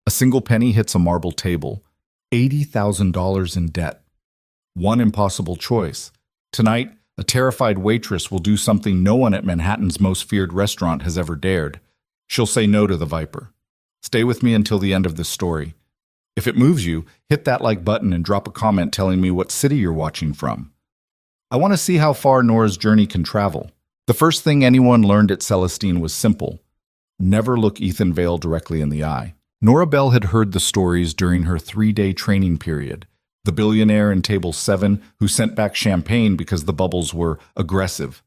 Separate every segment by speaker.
Speaker 1: A single penny hits a marble table. $80,000 in debt. One impossible choice. Tonight, a terrified waitress will do something no one at Manhattan's most feared restaurant has ever dared. She'll say no to the Viper. Stay with me until the end of this story. If it moves you, hit that like button and drop a comment telling me what city you're watching from. I want to see how far Nora's journey can travel. The first thing anyone learned at Celestine was simple. Never look Ethan Vale directly in the eye. Nora Bell had heard the stories during her 3-day training period. The billionaire in table 7 who sent back champagne because the bubbles were aggressive.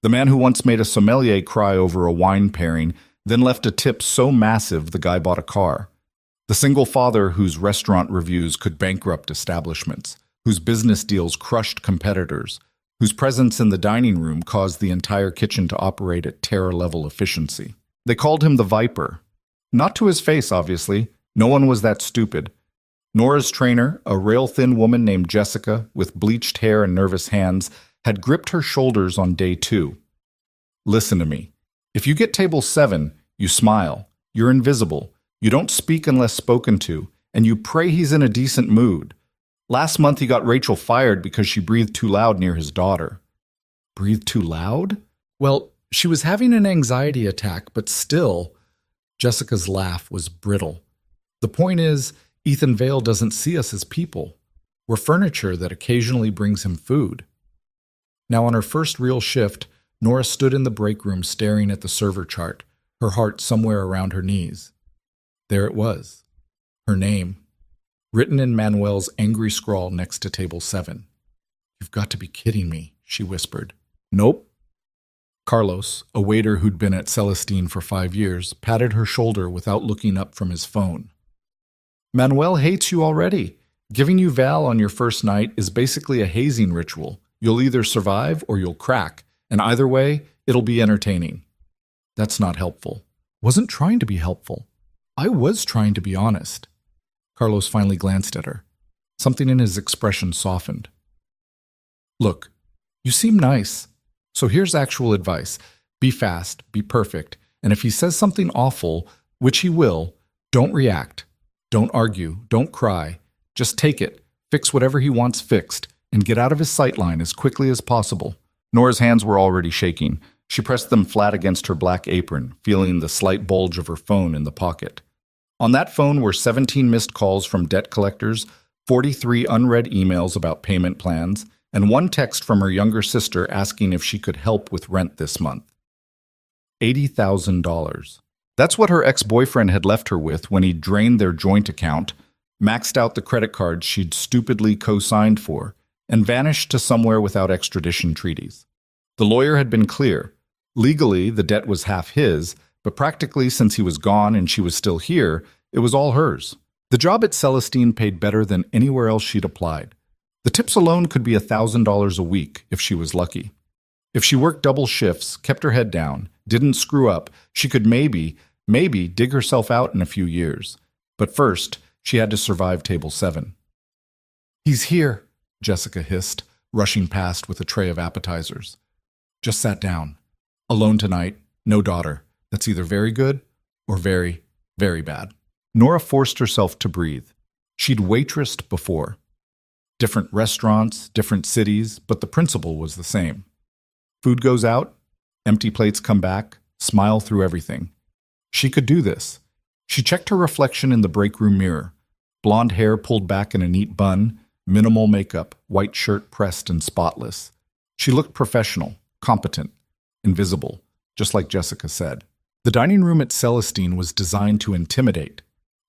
Speaker 1: The man who once made a sommelier cry over a wine pairing, then left a tip so massive the guy bought a car. The single father whose restaurant reviews could bankrupt establishments, whose business deals crushed competitors, whose presence in the dining room caused the entire kitchen to operate at terror-level efficiency. They called him the Viper. Not to his face, obviously. No one was that stupid. Nora's trainer, a rail-thin woman named Jessica, with bleached hair and nervous hands, had gripped her shoulders on day 2. Listen to me. If you get table 7, you smile. You're invisible. You don't speak unless spoken to, and you pray he's in a decent mood. Last month he got Rachel fired because she breathed too loud near his daughter. Breathed too loud? Well, she was having an anxiety attack, but still, Jessica's laugh was brittle. The point is, Ethan Vale doesn't see us as people. We're furniture that occasionally brings him food. Now on her first real shift, Nora stood in the break room staring at the server chart, her heart somewhere around her knees. There it was. Her name, written in Manuel's angry scrawl next to table 7. "You've got to be kidding me," she whispered. "Nope." Carlos, a waiter who'd been at Celestine for 5 years, patted her shoulder without looking up from his phone. "Manuel hates you already. Giving you Val on your first night is basically a hazing ritual. You'll either survive or you'll crack, and either way, it'll be entertaining." That's not helpful. Wasn't trying to be helpful. I was trying to be honest. Carlos finally glanced at her. Something in his expression softened. "Look, you seem nice. So here's actual advice. Be fast, be perfect, and if he says something awful, which he will, don't react. Don't argue, don't cry. Just take it, fix whatever he wants fixed, and get out of his sightline as quickly as possible." Nora's hands were already shaking. She pressed them flat against her black apron, feeling the slight bulge of her phone in the pocket. On that phone were 17 missed calls from debt collectors, 43 unread emails about payment plans, and 1 text from her younger sister asking if she could help with rent this month. $80,000. That's what her ex-boyfriend had left her with when he drained their joint account, maxed out the credit cards she'd stupidly co-signed for, and vanished to somewhere without extradition treaties. The lawyer had been clear. Legally, the debt was half his, but practically, since he was gone and she was still here, it was all hers. The job at Celestine paid better than anywhere else she'd applied. The tips alone could be $1,000 a week if she was lucky. If she worked double shifts, kept her head down, didn't screw up, she could maybe dig herself out in a few years. But first, she had to survive table 7. "He's here," Jessica hissed, rushing past with a tray of appetizers. "Just sat down. Alone tonight, no daughter. That's either very good or very, very bad." Nora forced herself to breathe. She'd waitressed before. Different restaurants, different cities, but the principle was the same. Food goes out, empty plates come back, smile through everything. She could do this. She checked her reflection in the break room mirror. Blonde hair pulled back in a neat bun, minimal makeup, white shirt pressed and spotless. She looked professional, competent, invisible, just like Jessica said. The dining room at Celestine was designed to intimidate.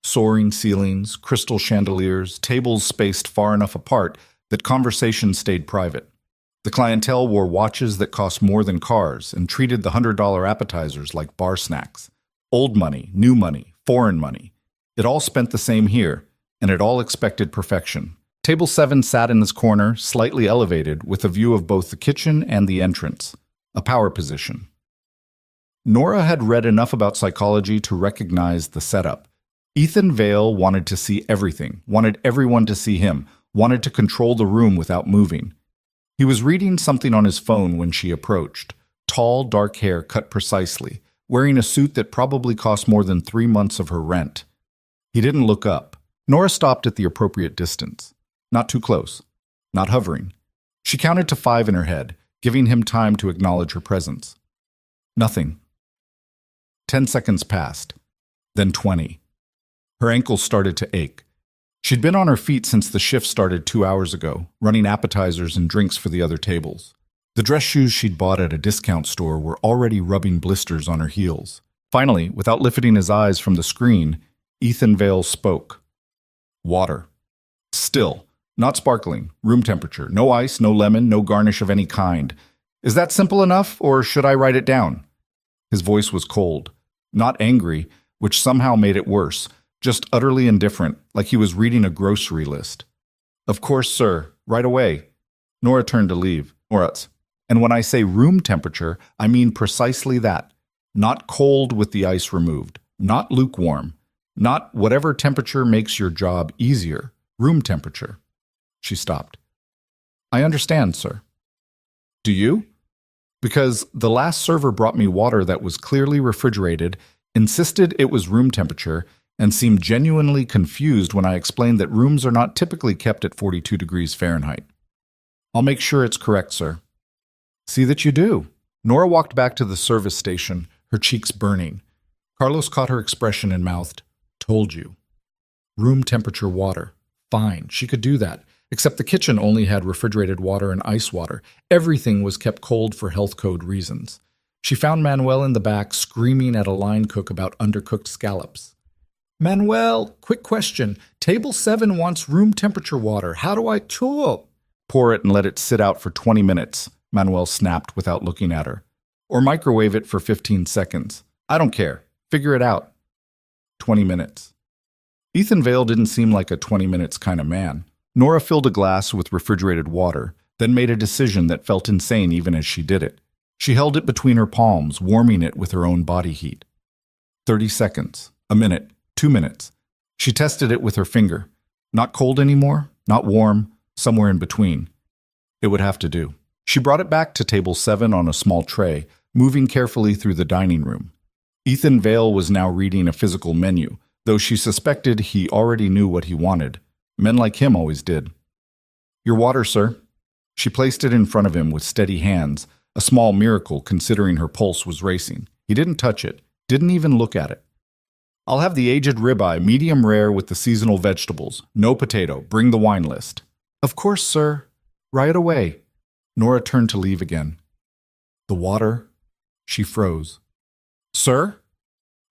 Speaker 1: Soaring ceilings, crystal chandeliers, tables spaced far enough apart that conversation stayed private. The clientele wore watches that cost more than cars and treated the $100 appetizers like bar snacks. Old money, new money, foreign money. It all spent the same here, and it all expected perfection. Table 7 sat in this corner, slightly elevated, with a view of both the kitchen and the entrance. A power position. Nora had read enough about psychology to recognize the setup. Ethan Vale wanted to see everything, wanted everyone to see him, wanted to control the room without moving. He was reading something on his phone when she approached. Tall, dark hair cut precisely, wearing a suit that probably cost more than 3 months of her rent. He didn't look up. Nora stopped at the appropriate distance. Not too close. Not hovering. She counted to 5 in her head, giving him time to acknowledge her presence. Nothing. 10 seconds passed. Then 20. Her ankles started to ache. She'd been on her feet since the shift started 2 hours ago, running appetizers and drinks for the other tables. The dress shoes she'd bought at a discount store were already rubbing blisters on her heels. Finally, without lifting his eyes from the screen, Ethan Vale spoke. Water. Still. Not sparkling. Room temperature. No ice, no lemon, no garnish of any kind. Is that simple enough, or should I write it down? His voice was cold. Not angry, which somehow made it worse. Just utterly indifferent, like he was reading a grocery list. Of course, sir. Right away. Nora turned to leave. And when I say room temperature, I mean precisely that. Not cold with the ice removed. Not lukewarm. Not whatever temperature makes your job easier. Room temperature. She stopped. I understand, sir. Do you? Because the last server brought me water that was clearly refrigerated, insisted it was room temperature, and seemed genuinely confused when I explained that rooms are not typically kept at 42 degrees Fahrenheit. I'll make sure it's correct, sir. See that you do. Nora walked back to the service station, her cheeks burning. Carlos caught her expression and mouthed, Told you. Room temperature water. Fine, she could do that. Except the kitchen only had refrigerated water and ice water. Everything was kept cold for health code reasons. She found Manuel in the back screaming at a line cook about undercooked scallops. Manuel, quick question. Table 7 wants room temperature water. How do I Pour it and let it sit out for 20 minutes, Manuel snapped without looking at her. Or microwave it for 15 seconds. I don't care. Figure it out. 20 minutes. Ethan Vale didn't seem like a 20 minutes kind of man. Nora filled a glass with refrigerated water, then made a decision that felt insane even as she did it. She held it between her palms, warming it with her own body heat. 30 seconds. A minute. 2 minutes. She tested it with her finger. Not cold anymore, not warm, somewhere in between. It would have to do. She brought it back to table 7 on a small tray, moving carefully through the dining room. Ethan Vale was now reading a physical menu, though she suspected he already knew what he wanted. Men like him always did. Your water, sir. She placed it in front of him with steady hands, a small miracle considering her pulse was racing. He didn't touch it, didn't even look at it. I'll have the aged ribeye, medium rare with the seasonal vegetables. No potato. Bring the wine list. Of course, sir. Right away. Nora turned to leave again. The water? She froze. Sir?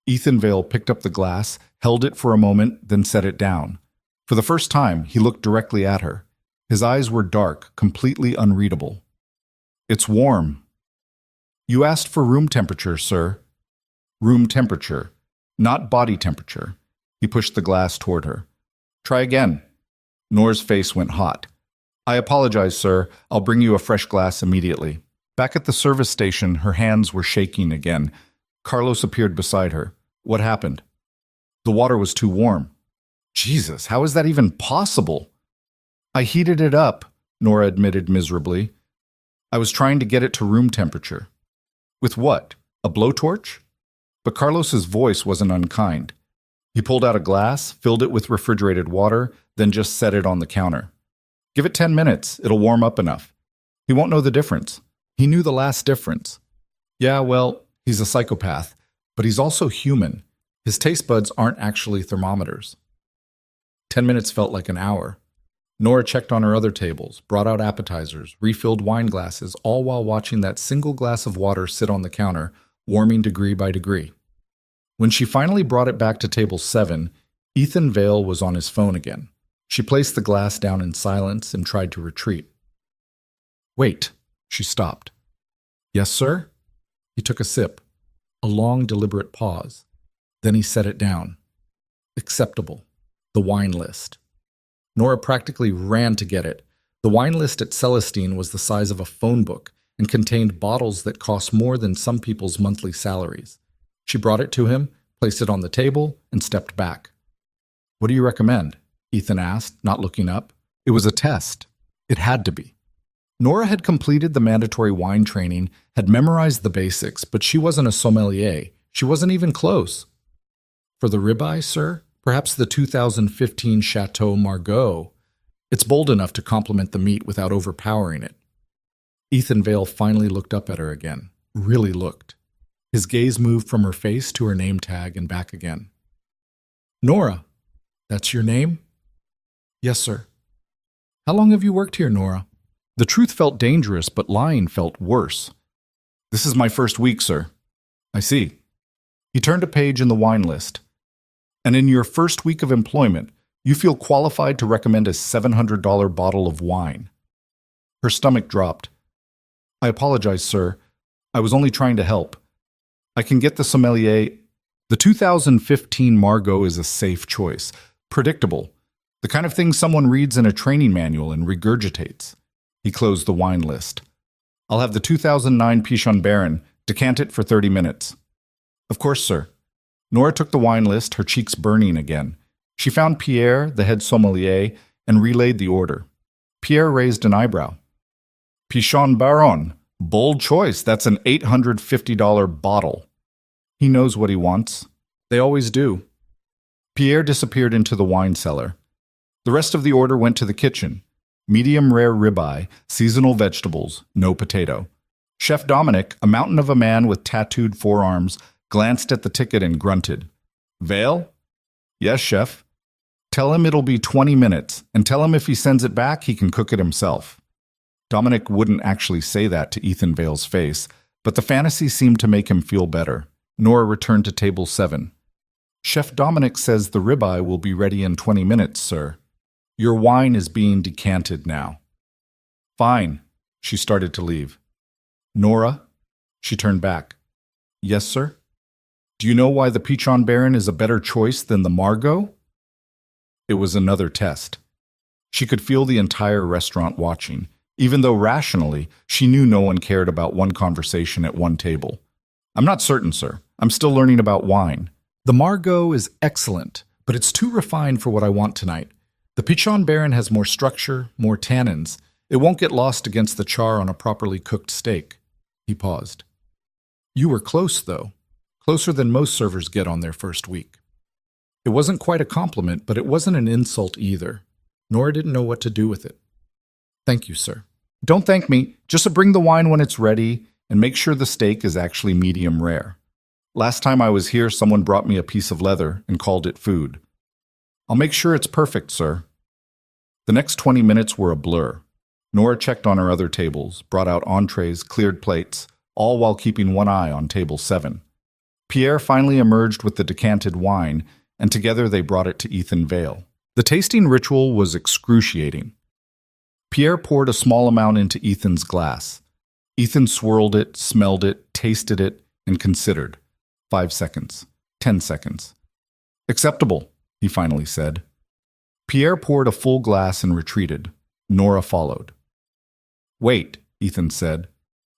Speaker 1: Ethan Vale picked up the glass, held it for a moment, then set it down. For the first time, he looked directly at her. His eyes were dark, completely unreadable. It's warm. You asked for room temperature, sir. Room temperature. Not body temperature. He pushed the glass toward her. Try again. Nora's face went hot. I apologize, sir. I'll bring you a fresh glass immediately. Back at the service station, her hands were shaking again. Carlos appeared beside her. What happened? The water was too warm. Jesus, how is that even possible? I heated it up, Nora admitted miserably. I was trying to get it to room temperature. With what? A blowtorch? But Carlos's voice wasn't unkind. He pulled out a glass, filled it with refrigerated water, then just set it on the counter. Give it 10 minutes. It'll warm up enough. He won't know the difference. He knew the last difference. Yeah, well, he's a psychopath, but he's also human. His taste buds aren't actually thermometers. 10 minutes felt like an hour. Nora checked on her other tables, brought out appetizers, refilled wine glasses, all while watching that single glass of water sit on the counter, warming degree by degree. When she finally brought it back to table 7, Ethan Vale was on his phone again. She placed the glass down in silence and tried to retreat. Wait, she stopped. Yes, sir? He took a sip, a long, deliberate pause. Then he set it down. Acceptable. The wine list. Nora practically ran to get it. The wine list at Celestine was the size of a phone book and contained bottles that cost more than some people's monthly salaries. She brought it to him, placed it on the table, and stepped back. What do you recommend? Ethan asked, not looking up. It was a test. It had to be. Nora had completed the mandatory wine training, had memorized the basics, but she wasn't a sommelier. She wasn't even close. For the ribeye, sir? Perhaps the 2015 Chateau Margaux. It's bold enough to complement the meat without overpowering it. Ethan Vale finally looked up at her again. Really looked. His gaze moved from her face to her name tag and back again. Nora, that's your name? Yes, sir. How long have you worked here, Nora? The truth felt dangerous, but lying felt worse. This is my first week, sir. I see. He turned a page in the wine list. And in your first week of employment, you feel qualified to recommend a $700 bottle of wine. Her stomach dropped. I apologize, sir. I was only trying to help. I can get the sommelier. The 2015 Margaux is a safe choice. Predictable. The kind of thing someone reads in a training manual and regurgitates. He closed the wine list. I'll have the 2009 Pichon Baron. Decant it for 30 minutes. Of course, sir. Nora took the wine list, her cheeks burning again. She found Pierre, the head sommelier, and relayed the order. Pierre raised an eyebrow. Pichon Baron. Bold choice. That's an $850 bottle. He knows what he wants. They always do. Pierre disappeared into the wine cellar. The rest of the order went to the kitchen. Medium rare ribeye, seasonal vegetables, no potato. Chef Dominic, a mountain of a man with tattooed forearms, glanced at the ticket and grunted. Vale? Yes, chef. Tell him it'll be 20 minutes, and tell him if he sends it back, he can cook it himself. Dominic wouldn't actually say that to Ethan Vale's face, but the fantasy seemed to make him feel better. Nora returned to table 7. Chef Dominic says the ribeye will be ready in 20 minutes, sir. Your wine is being decanted now. Fine. She started to leave. Nora? She turned back. Yes, sir? Do you know why the Pichon Baron is a better choice than the Margaux? It was another test. She could feel the entire restaurant watching, even though rationally she knew no one cared about one conversation at one table. I'm not certain, sir. I'm still learning about wine. The Margaux is excellent, but it's too refined for what I want tonight. The Pichon Baron has more structure, more tannins. It won't get lost against the char on a properly cooked steak. He paused. You were close, though. Closer than most servers get on their first week. It wasn't quite a compliment, but it wasn't an insult either. Nora didn't know what to do with it. Thank you, sir. Don't thank me. Just bring the wine when it's ready, and make sure the steak is actually medium rare. Last time I was here, someone brought me a piece of leather and called it food. I'll make sure it's perfect, sir. The next 20 minutes were a blur. Nora checked on her other tables, brought out entrees, cleared plates, all while keeping one eye on table 7. Pierre finally emerged with the decanted wine, and together they brought it to Ethan Vale. The tasting ritual was excruciating. Pierre poured a small amount into Ethan's glass. Ethan swirled it, smelled it, tasted it, and considered. 5 seconds. 10 seconds. Acceptable, he finally said. Pierre poured a full glass and retreated. Nora followed. Wait, Ethan said.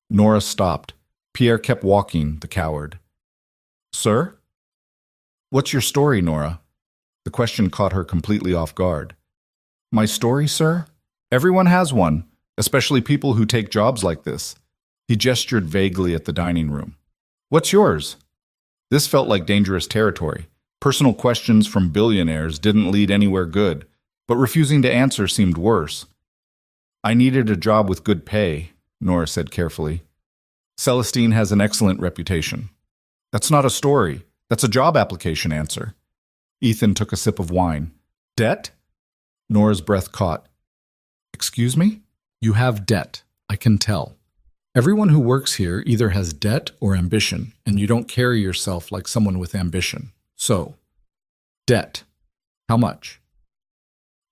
Speaker 1: Nora stopped. Pierre kept walking, the coward. Sir? What's your story, Nora? The question caught her completely off guard. My story, sir? Everyone has one, especially people who take jobs like this. He gestured vaguely at the dining room. What's yours? This felt like dangerous territory. Personal questions from billionaires didn't lead anywhere good, but refusing to answer seemed worse. I needed a job with good pay, Nora said carefully. Celestine has an excellent reputation. That's not a story. That's a job application answer. Ethan took a sip of wine. Debt? Nora's breath caught. Excuse me? You have debt, I can tell. Everyone who works here either has debt or ambition, and you don't carry yourself like someone with ambition. So, debt. How much?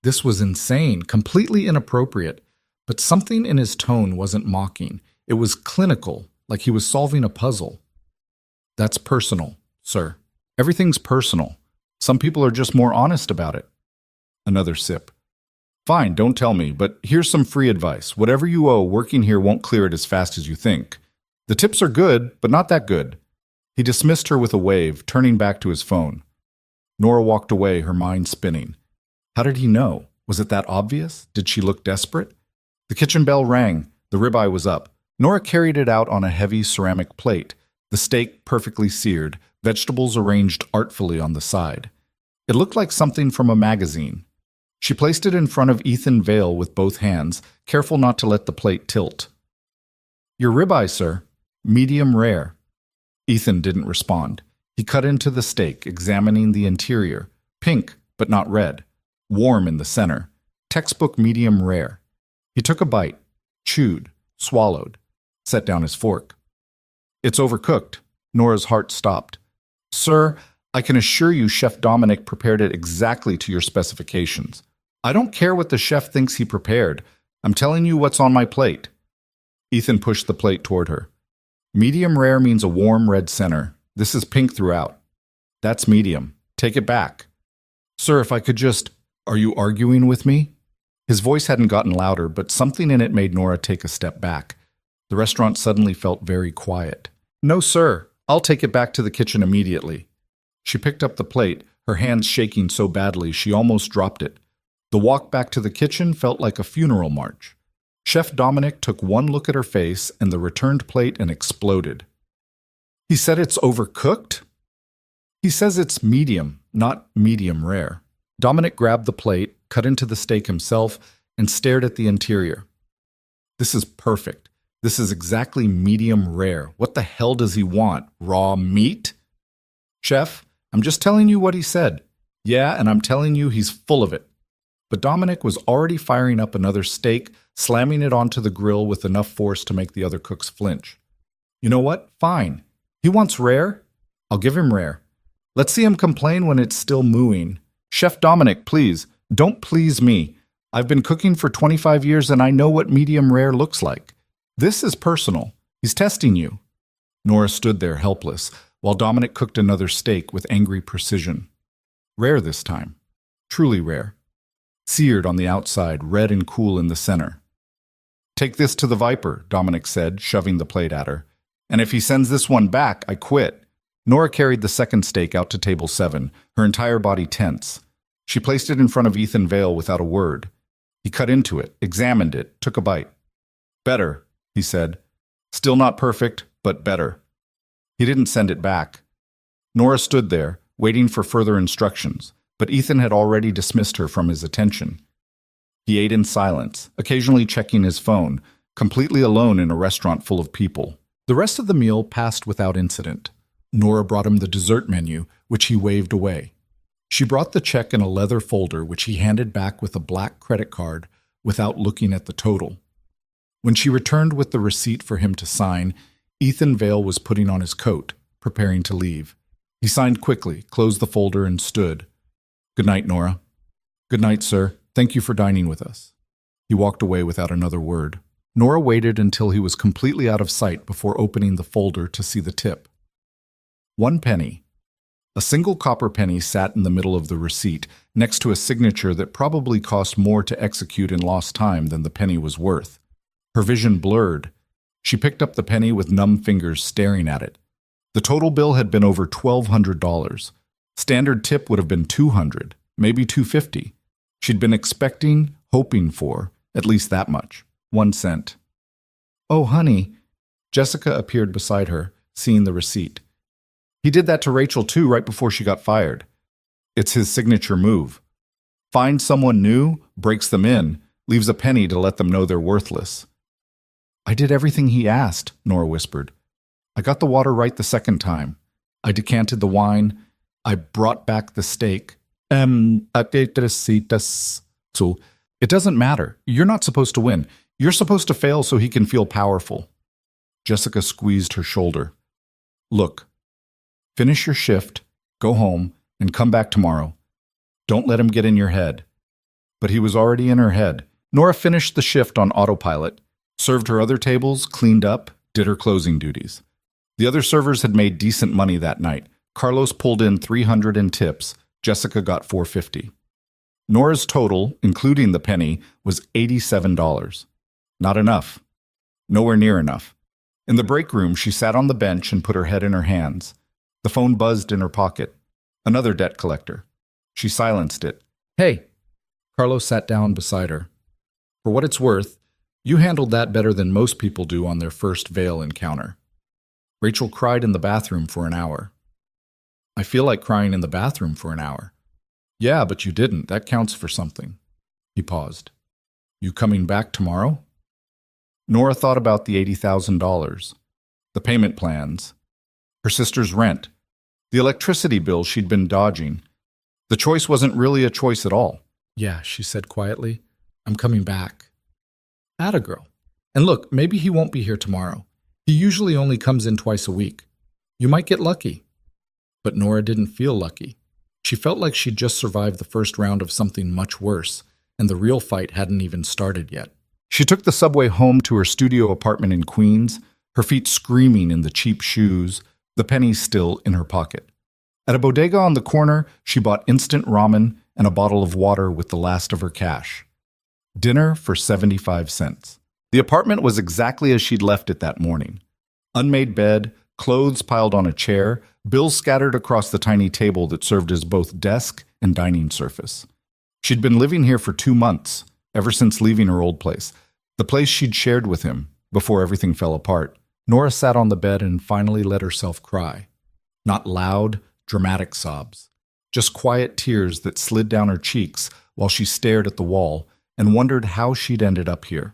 Speaker 1: This was insane, completely inappropriate, but something in his tone wasn't mocking. It was clinical, like he was solving a puzzle. That's personal, sir. Everything's personal. Some people are just more honest about it. Another sip. Fine, don't tell me, but here's some free advice. Whatever you owe, working here won't clear it as fast as you think. The tips are good, but not that good. He dismissed her with a wave, turning back to his phone. Nora walked away, her mind spinning. How did he know? Was it that obvious? Did she look desperate? The kitchen bell rang. The ribeye was up. Nora carried it out on a heavy ceramic plate, the steak perfectly seared, vegetables arranged artfully on the side. It looked like something from a magazine. She placed it in front of Ethan Vale with both hands, careful not to let the plate tilt. "Your ribeye, sir. Medium rare." Ethan didn't respond. He cut into the steak, examining the interior. Pink, but not red. Warm in the center. Textbook medium rare. He took a bite, chewed, swallowed, set down his fork. "It's overcooked." Nora's heart stopped. "Sir, I can assure you Chef Dominic prepared it exactly to your specifications. I don't care what the chef thinks he prepared. I'm telling you what's on my plate." Ethan pushed the plate toward her. "Medium rare means a warm red center. This is pink throughout." "That's medium. Take it back." "Sir, if I could just—" "Are you arguing with me?" His voice hadn't gotten louder, but something in it made Nora take a step back. The restaurant suddenly felt very quiet. "No, sir. I'll take it back to the kitchen immediately." She picked up the plate, her hands shaking so badly she almost dropped it. The walk back to the kitchen felt like a funeral march. Chef Dominic took one look at her face and the returned plate and exploded. "He said it's overcooked?" "He says it's medium, not medium rare." Dominic grabbed the plate, cut into the steak himself, and stared at the interior. "This is perfect. This is exactly medium rare. What the hell does he want? Raw meat?" "Chef, I'm just telling you what he said." "Yeah, and I'm telling you he's full of it." But Dominic was already firing up another steak, slamming it onto the grill with enough force to make the other cooks flinch. "You know what? Fine. He wants rare? I'll give him rare. Let's see him complain when it's still mooing. Chef Dominic, please, don't please me. I've been cooking for 25 years and I know what medium rare looks like. This is personal. He's testing you." Nora stood there helpless, while Dominic cooked another steak with angry precision. Rare this time. Truly rare. Seared on the outside, red and cool in the center. "Take this to the Viper," Dominic said, shoving the plate at her. "And if he sends this one back, I quit." Nora carried the second steak out to table 7, her entire body tense. She placed it in front of Ethan Vale without a word. He cut into it, examined it, took a bite. "Better," he said. "Still not perfect, but better." He didn't send it back. Nora stood there, waiting for further instructions, but Ethan had already dismissed her from his attention. He ate in silence, occasionally checking his phone, completely alone in a restaurant full of people. The rest of the meal passed without incident. Nora brought him the dessert menu, which he waved away. She brought the check in a leather folder, which he handed back with a black credit card without looking at the total. When she returned with the receipt for him to sign, Ethan Vale was putting on his coat, preparing to leave. He signed quickly, closed the folder, and stood. "Good night, Nora." "Good night, sir. Thank you for dining with us." He walked away without another word. Nora waited until he was completely out of sight before opening the folder to see the tip. 1 penny. A single copper penny sat in the middle of the receipt, next to a signature that probably cost more to execute in lost time than the penny was worth. Her vision blurred. She picked up the penny with numb fingers staring at it. The total bill had been over $1,200. Standard tip would have been $200, maybe $250. She'd been expecting, hoping for, at least that much. 1 cent. "Oh, honey." Jessica appeared beside her, seeing the receipt. "He did that to Rachel too right before she got fired. It's his signature move. Finds someone new, breaks them in, leaves a penny to let them know they're worthless." "I did everything he asked," Nora whispered. "I got the water right the second time. I decanted the wine. I brought back the steak. So it doesn't matter. You're not supposed to win. You're supposed to fail so he can feel powerful." Jessica squeezed her shoulder. "Look, finish your shift, go home, and come back tomorrow. Don't let him get in your head." But he was already in her head. Nora finished the shift on autopilot, served her other tables, cleaned up, did her closing duties. The other servers had made decent money that night. Carlos pulled in $300 in tips. Jessica got $450. Nora's total, including the penny, was $87. Not enough. Nowhere near enough. In the break room, she sat on the bench and put her head in her hands. The phone buzzed in her pocket. Another debt collector. She silenced it. "Hey." Carlos sat down beside her. "For what it's worth, you handled that better than most people do on their first Vale encounter. Rachel cried in the bathroom for an hour." "I feel like crying in the bathroom for an hour." Yeah, but you didn't. That counts for something. He paused. You coming back tomorrow? Nora thought about the $80,000, the payment plans, her sister's rent, the electricity bill she'd been dodging. The choice wasn't really a choice at all. Yeah, she said quietly. I'm coming back. Atta girl. And look, maybe he won't be here tomorrow. He usually only comes in twice a week. You might get lucky. But Nora didn't feel lucky. She felt like she'd just survived the first round of something much worse, and the real fight hadn't even started yet. She took the subway home to her studio apartment in Queens, her feet screaming in the cheap shoes, the pennies still in her pocket. At a bodega on the corner, she bought instant ramen and a bottle of water with the last of her cash. Dinner for 75 cents. The apartment was exactly as she'd left it that morning. Unmade bed, clothes piled on a chair, bills scattered across the tiny table that served as both desk and dining surface. She'd been living here for 2 months, ever since leaving her old place, the place she'd shared with him before everything fell apart. Nora sat on the bed and finally let herself cry. Not loud, dramatic sobs, just quiet tears that slid down her cheeks while she stared at the wall and wondered how she'd ended up here.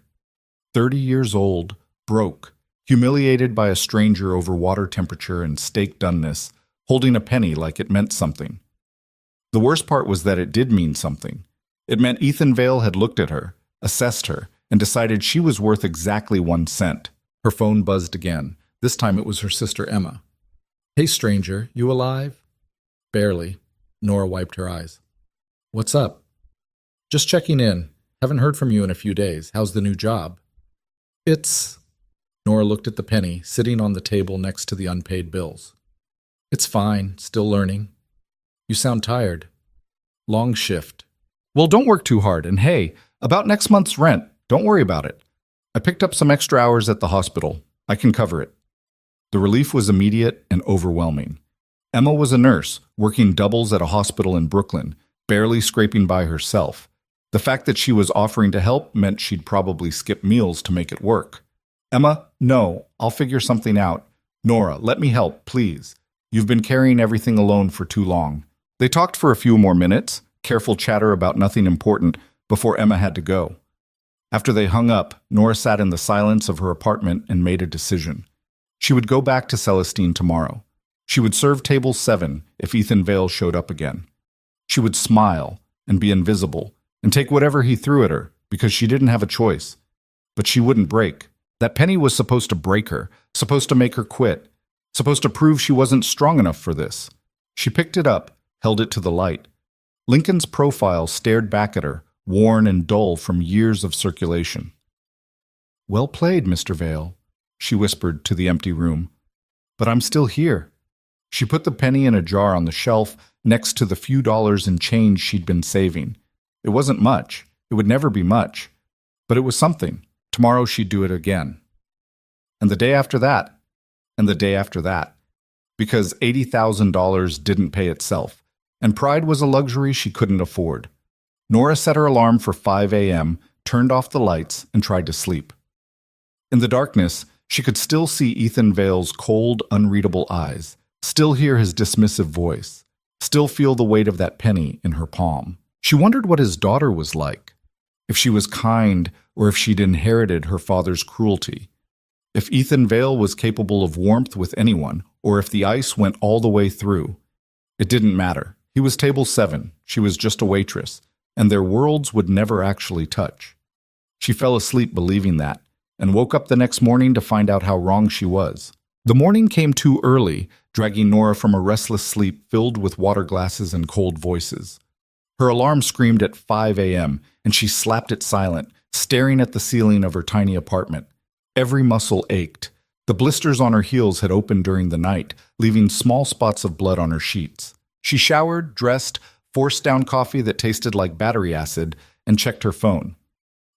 Speaker 1: 30 years old, broke, humiliated by a stranger over water temperature and steak doneness, holding a penny like it meant something. The worst part was that it did mean something. It meant Ethan Vale had looked at her, assessed her, and decided she was worth exactly 1 cent. Her phone buzzed again. This time it was her sister Emma. Hey, stranger, you alive? Barely. Nora wiped her eyes. What's up? Just checking in. Haven't heard from you in a few days. How's the new job? It's... Nora looked at the penny sitting on the table next to the unpaid bills. It's fine. Still learning. You sound tired. Long shift. Well, don't work too hard. And hey, about next month's rent, don't worry about it. I picked up some extra hours at the hospital. I can cover it. The relief was immediate and overwhelming. Emma was a nurse, working doubles at a hospital in Brooklyn, barely scraping by herself. The fact that she was offering to help meant she'd probably skip meals to make it work. Emma, no, I'll figure something out. Nora, let me help, please. You've been carrying everything alone for too long. They talked for a few more minutes, careful chatter about nothing important, before Emma had to go. After they hung up, Nora sat in the silence of her apartment and made a decision. She would go back to Celestine tomorrow. She would serve table 7 if Ethan Vale showed up again. She would smile and be invisible and take whatever he threw at her because she didn't have a choice. But she wouldn't break. That penny was supposed to break her, supposed to make her quit, supposed to prove she wasn't strong enough for this. She picked it up, held it to the light. Lincoln's profile stared back at her, worn and dull from years of circulation. Well played, Mr. Vale, she whispered to the empty room. But I'm still here. She put the penny in a jar on the shelf next to the few dollars in change she'd been saving. It wasn't much. It would never be much. But it was something. Tomorrow she'd do it again. And the day after that. And the day after that. Because $80,000 didn't pay itself. And pride was a luxury she couldn't afford. Nora set her alarm for 5 a.m., turned off the lights, and tried to sleep. In the darkness, she could still see Ethan Vale's cold, unreadable eyes, still hear his dismissive voice, still feel the weight of that penny in her palm. She wondered what his daughter was like, if she was kind or if she'd inherited her father's cruelty, if Ethan Vale was capable of warmth with anyone, or if the ice went all the way through. It didn't matter. He was table 7, she was just a waitress, and their worlds would never actually touch. She fell asleep believing that, and woke up the next morning to find out how wrong she was. The morning came too early, dragging Nora from a restless sleep filled with water glasses and cold voices. Her alarm screamed at 5 a.m., and she slapped it silent, staring at the ceiling of her tiny apartment. Every muscle ached. The blisters on her heels had opened during the night, leaving small spots of blood on her sheets. She showered, dressed, forced down coffee that tasted like battery acid, and checked her phone.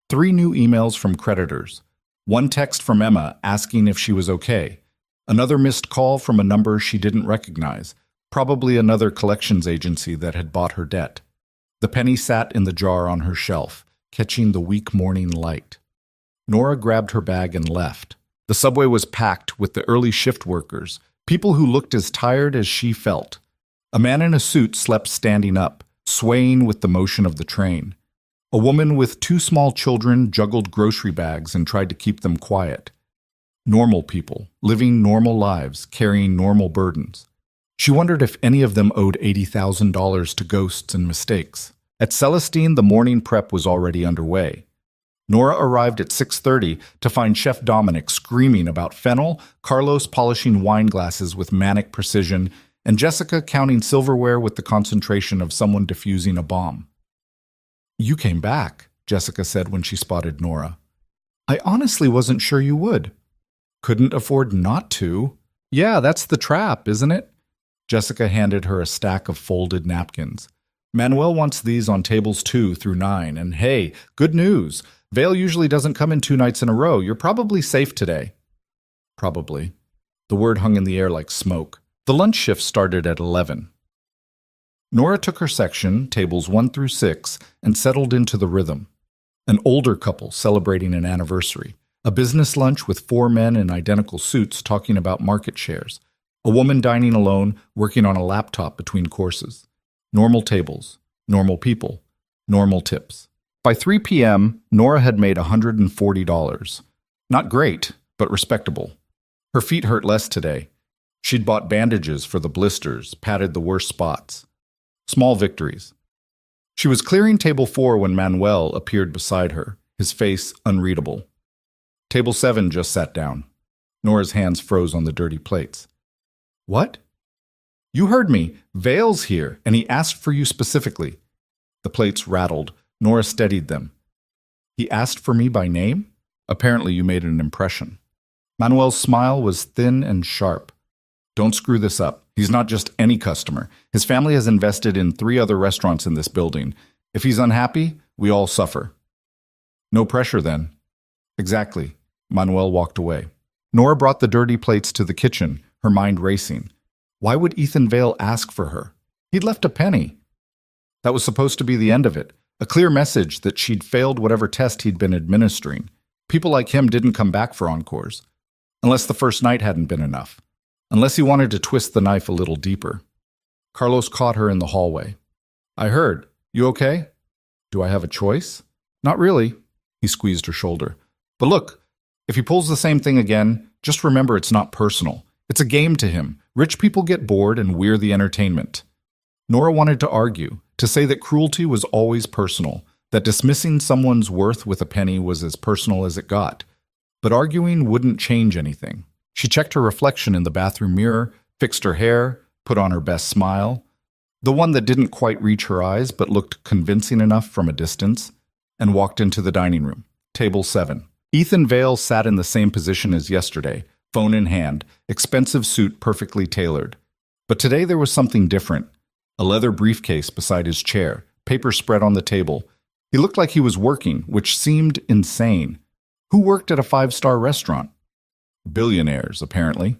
Speaker 1: 3 new emails from creditors. 1 text from Emma asking if she was okay. Another missed call from a number she didn't recognize, probably another collections agency that had bought her debt. The penny sat in the jar on her shelf, catching the weak morning light. Nora grabbed her bag and left. The subway was packed with the early shift workers, people who looked as tired as she felt. A man in a suit slept standing up, swaying with the motion of the train. A woman with two small children juggled grocery bags and tried to keep them quiet. Normal people, living normal lives, carrying normal burdens. She wondered if any of them owed $80,000 to ghosts and mistakes. At Celestine, the morning prep was already underway. Nora arrived at 6:30 to find Chef Dominic screaming about fennel, Carlos polishing wine glasses with manic precision, and Jessica counting silverware with the concentration of someone defusing a bomb. "You came back," Jessica said when she spotted Nora. "I honestly wasn't sure you would." "Couldn't afford not to." "Yeah, that's the trap, isn't it?" Jessica handed her a stack of folded napkins. "Manuel wants these on tables 2 through 9, and hey, good news! Vale usually doesn't come in 2 nights in a row. You're probably safe today." Probably. The word hung in the air like smoke. The lunch shift started at 11. Nora took her section, tables 1 through 6, and settled into the rhythm. An older couple celebrating an anniversary. A business lunch with 4 men in identical suits talking about market shares. A woman dining alone, working on a laptop between courses. Normal tables, normal people, normal tips. By 3 p.m., Nora had made $140. Not great, but respectable. Her feet hurt less today. She'd bought bandages for the blisters, patted the worst spots. Small victories. She was clearing table 4 when Manuel appeared beside her, his face unreadable. Table 7 just sat down. Nora's hands froze on the dirty plates. "What?" "You heard me. Vale's here, and he asked for you specifically." The plates rattled. Nora steadied them. "He asked for me by name? Apparently you made an impression." Manuel's smile was thin and sharp. "Don't screw this up. He's not just any customer. His family has invested in 3 other restaurants in this building. If he's unhappy, we all suffer." "No pressure, then." "Exactly." Manuel walked away. Nora brought the dirty plates to the kitchen, her mind racing. Why would Ethan Vale ask for her? He'd left a penny. That was supposed to be the end of it. A clear message that she'd failed whatever test he'd been administering. People like him didn't come back for encores. Unless the first night hadn't been enough. Unless he wanted to twist the knife a little deeper. Carlos caught her in the hallway. "I heard. You okay?" "Do I have a choice?" "Not really." He squeezed her shoulder. "But look, if he pulls the same thing again, just remember it's not personal. It's a game to him. Rich people get bored and we're the entertainment." Nora wanted to argue, to say that cruelty was always personal, that dismissing someone's worth with a penny was as personal as it got. But arguing wouldn't change anything. She checked her reflection in the bathroom mirror, fixed her hair, put on her best smile, the one that didn't quite reach her eyes but looked convincing enough from a distance, and walked into the dining room. Table 7. Ethan Vale sat in the same position as yesterday, phone in hand, expensive suit perfectly tailored. But today there was something different. A leather briefcase beside his chair, papers spread on the table. He looked like he was working, which seemed insane. Who worked at a 5-star restaurant? Billionaires, apparently.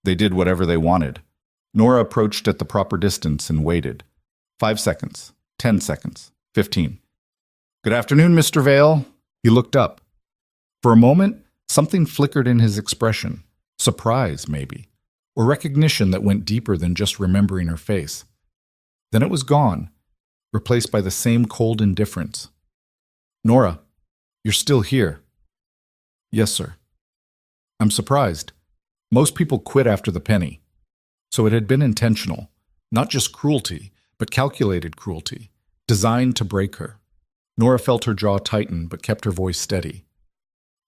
Speaker 1: They did whatever they wanted. Nora approached at the proper distance and waited. 5 seconds, 10 seconds, 15. "Good afternoon, Mr. Vale." He looked up. For a moment, something flickered in his expression. Surprise, maybe. Or recognition that went deeper than just remembering her face. Then it was gone, replaced by the same cold indifference. "Nora, you're still here." "Yes, sir." "I'm surprised. Most people quit after the penny." So it had been intentional. Not just cruelty, but calculated cruelty. Designed to break her. Nora felt her jaw tighten, but kept her voice steady.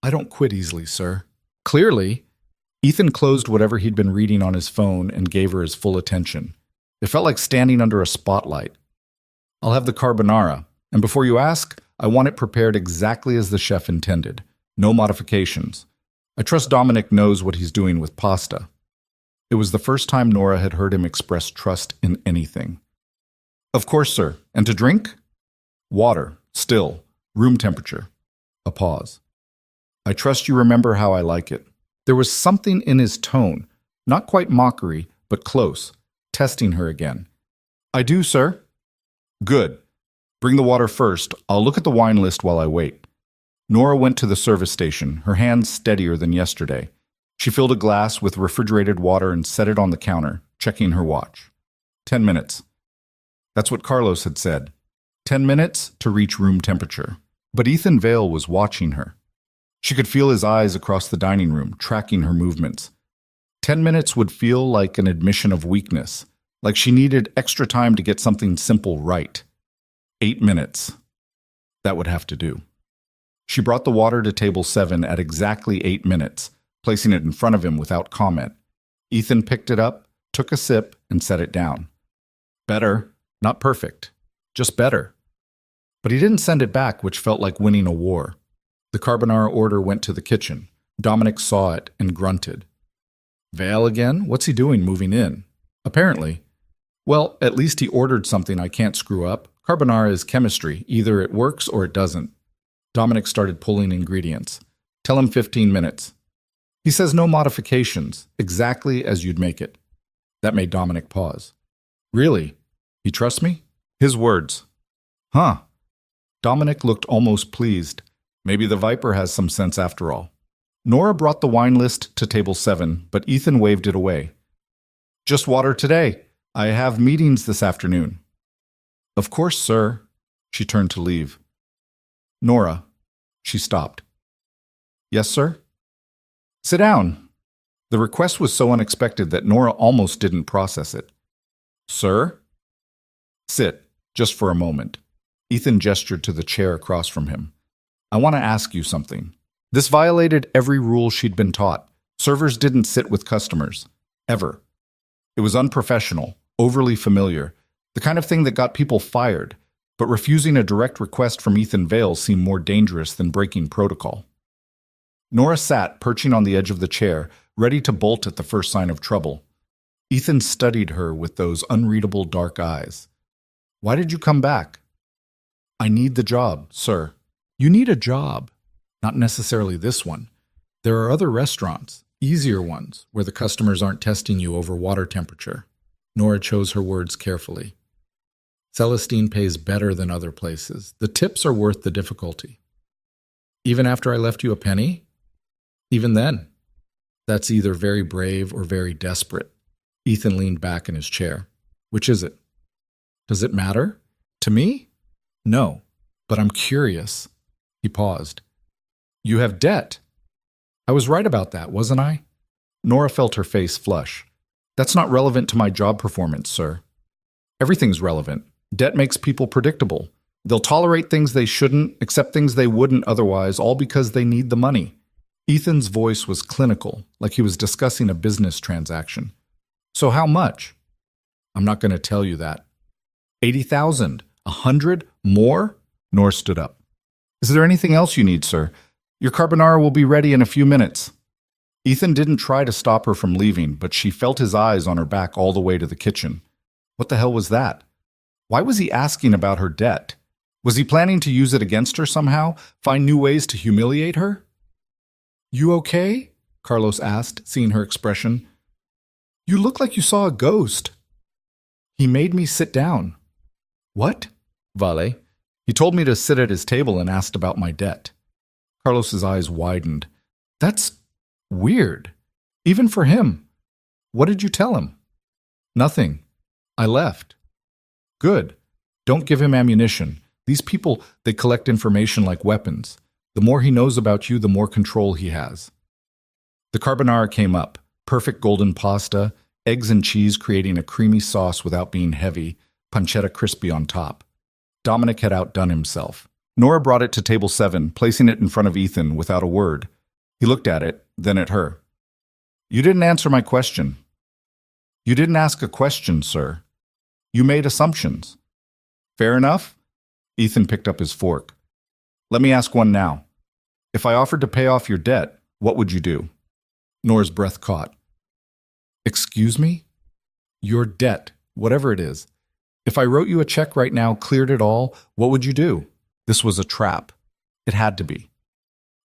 Speaker 1: "I don't quit easily, sir." Clearly, Ethan closed whatever he'd been reading on his phone and gave her his full attention. It felt like standing under a spotlight. "I'll have the carbonara, and before you ask, I want it prepared exactly as the chef intended. No modifications. I trust Dominic knows what he's doing with pasta." It was the first time Nora had heard him express trust in anything. "Of course, sir. And to drink?" "Water. Still. Room temperature." A pause. "I trust you remember how I like it." There was something in his tone, not quite mockery, but close, testing her again. "I do, sir." "Good. Bring the water first. I'll look at the wine list while I wait." Nora went to the service station, her hands steadier than yesterday. She filled a glass with refrigerated water and set it on the counter, checking her watch. 10 minutes. That's what Carlos had said. 10 minutes to reach room temperature. But Ethan Vale was watching her. She could feel his eyes across the dining room, tracking her movements. 10 minutes would feel like an admission of weakness, like she needed extra time to get something simple right. 8 minutes. That would have to do. She brought the water to table 7 at exactly 8 minutes, placing it in front of him without comment. Ethan picked it up, took a sip, and set it down. Better, not perfect, just better. But he didn't send it back, which felt like winning a war. The carbonara order went to the kitchen. Dominic saw it and grunted. Vale again? What's he doing moving in? Apparently. Well, at least he ordered something I can't screw up. Carbonara is chemistry. Either it works or it doesn't. Dominic started pulling ingredients. Tell him 15 minutes. He says no modifications, exactly as you'd make it. That made Dominic pause. Really? He trusts me? His words. Huh. Dominic looked almost pleased. Maybe the Viper has some sense after all. Nora brought the wine list to table 7, but Ethan waved it away. Just water today. I have meetings this afternoon. Of course, sir. She turned to leave. Nora. She stopped. Yes, sir? Sit down. The request was so unexpected that Nora almost didn't process it. Sir? Sit, just for a moment. Ethan gestured to the chair across from him. I want to ask you something. This violated every rule she'd been taught. Servers didn't sit with customers. Ever. It was unprofessional, overly familiar, the kind of thing that got people fired, but refusing a direct request from Ethan Vale seemed more dangerous than breaking protocol. Nora sat, perching on the edge of the chair, ready to bolt at the first sign of trouble. Ethan studied her with those unreadable dark eyes. Why did you come back? I need the job, sir. You need a job. Not necessarily this one. There are other restaurants, easier ones, where the customers aren't testing you over water temperature. Nora chose her words carefully. Celestine pays better than other places. The tips are worth the difficulty. Even after I left you a penny? Even then. That's either very brave or very desperate. Ethan leaned back in his chair. Which is it? Does it matter? To me? No, but I'm curious. He paused. You have debt. I was right about that, wasn't I? Nora felt her face flush. That's not relevant to my job performance, sir. Everything's relevant. Debt makes people predictable. They'll tolerate things they shouldn't, accept things they wouldn't otherwise, all because they need the money. Ethan's voice was clinical, like he was discussing a business transaction. So how much? I'm not going to tell you that. 80,000? 100? More? Nora stood up. Is there anything else you need, sir? Your carbonara will be ready in a few minutes. Ethan didn't try to stop her from leaving, but she felt his eyes on her back all the way to the kitchen. What the hell was that? Why was he asking about her debt? Was he planning to use it against her somehow? Find new ways to humiliate her? You okay? Carlos asked, seeing her expression. You look like you saw a ghost. He made me sit down. What? Vale. He told me to sit at his table and asked about my debt. Carlos's eyes widened. That's weird. Even for him. What did you tell him? Nothing. I left. Good. Don't give him ammunition. These people, they collect information like weapons. The more he knows about you, the more control he has. The carbonara came up. Perfect golden pasta, eggs and cheese creating a creamy sauce without being heavy, pancetta crispy on top. Dominic had outdone himself. Nora brought it to table 7, placing it in front of Ethan without a word. He looked at it, then at her. You didn't answer my question. You didn't ask a question, sir. You made assumptions. Fair enough? Ethan picked up his fork. Let me ask one now. If I offered to pay off your debt, what would you do? Nora's breath caught. Excuse me? Your debt, whatever it is. If I wrote you a check right now, cleared it all, what would you do? This was a trap. It had to be.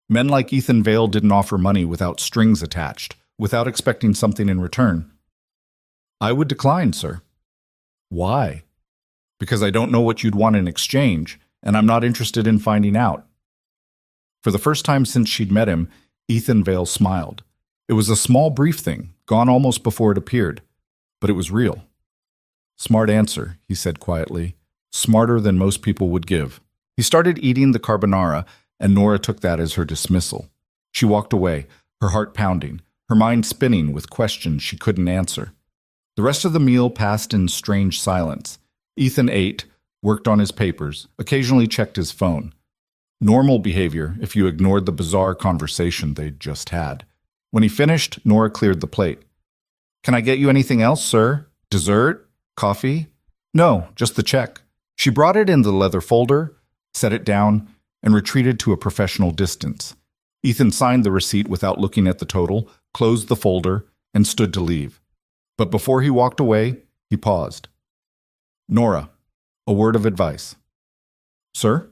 Speaker 1: Men like Ethan Vale didn't offer money without strings attached, without expecting something in return. I would decline, sir. Why? Because I don't know what you'd want in exchange, and I'm not interested in finding out. For the first time since she'd met him, Ethan Vale smiled. It was a small, brief thing, gone almost before it appeared, but it was real. Smart answer, he said quietly. Smarter than most people would give. He started eating the carbonara, and Nora took that as her dismissal. She walked away, her heart pounding, her mind spinning with questions she couldn't answer. The rest of the meal passed in strange silence. Ethan ate, worked on his papers, occasionally checked his phone. Normal behavior if you ignored the bizarre conversation they'd just had. When he finished, Nora cleared the plate. Can I get you anything else, sir? Dessert? Coffee? No, just the check. She brought it in the leather folder, set it down, and retreated to a professional distance. Ethan signed the receipt without looking at the total, closed the folder, and stood to leave. But before he walked away, he paused. Nora, a word of advice. Sir?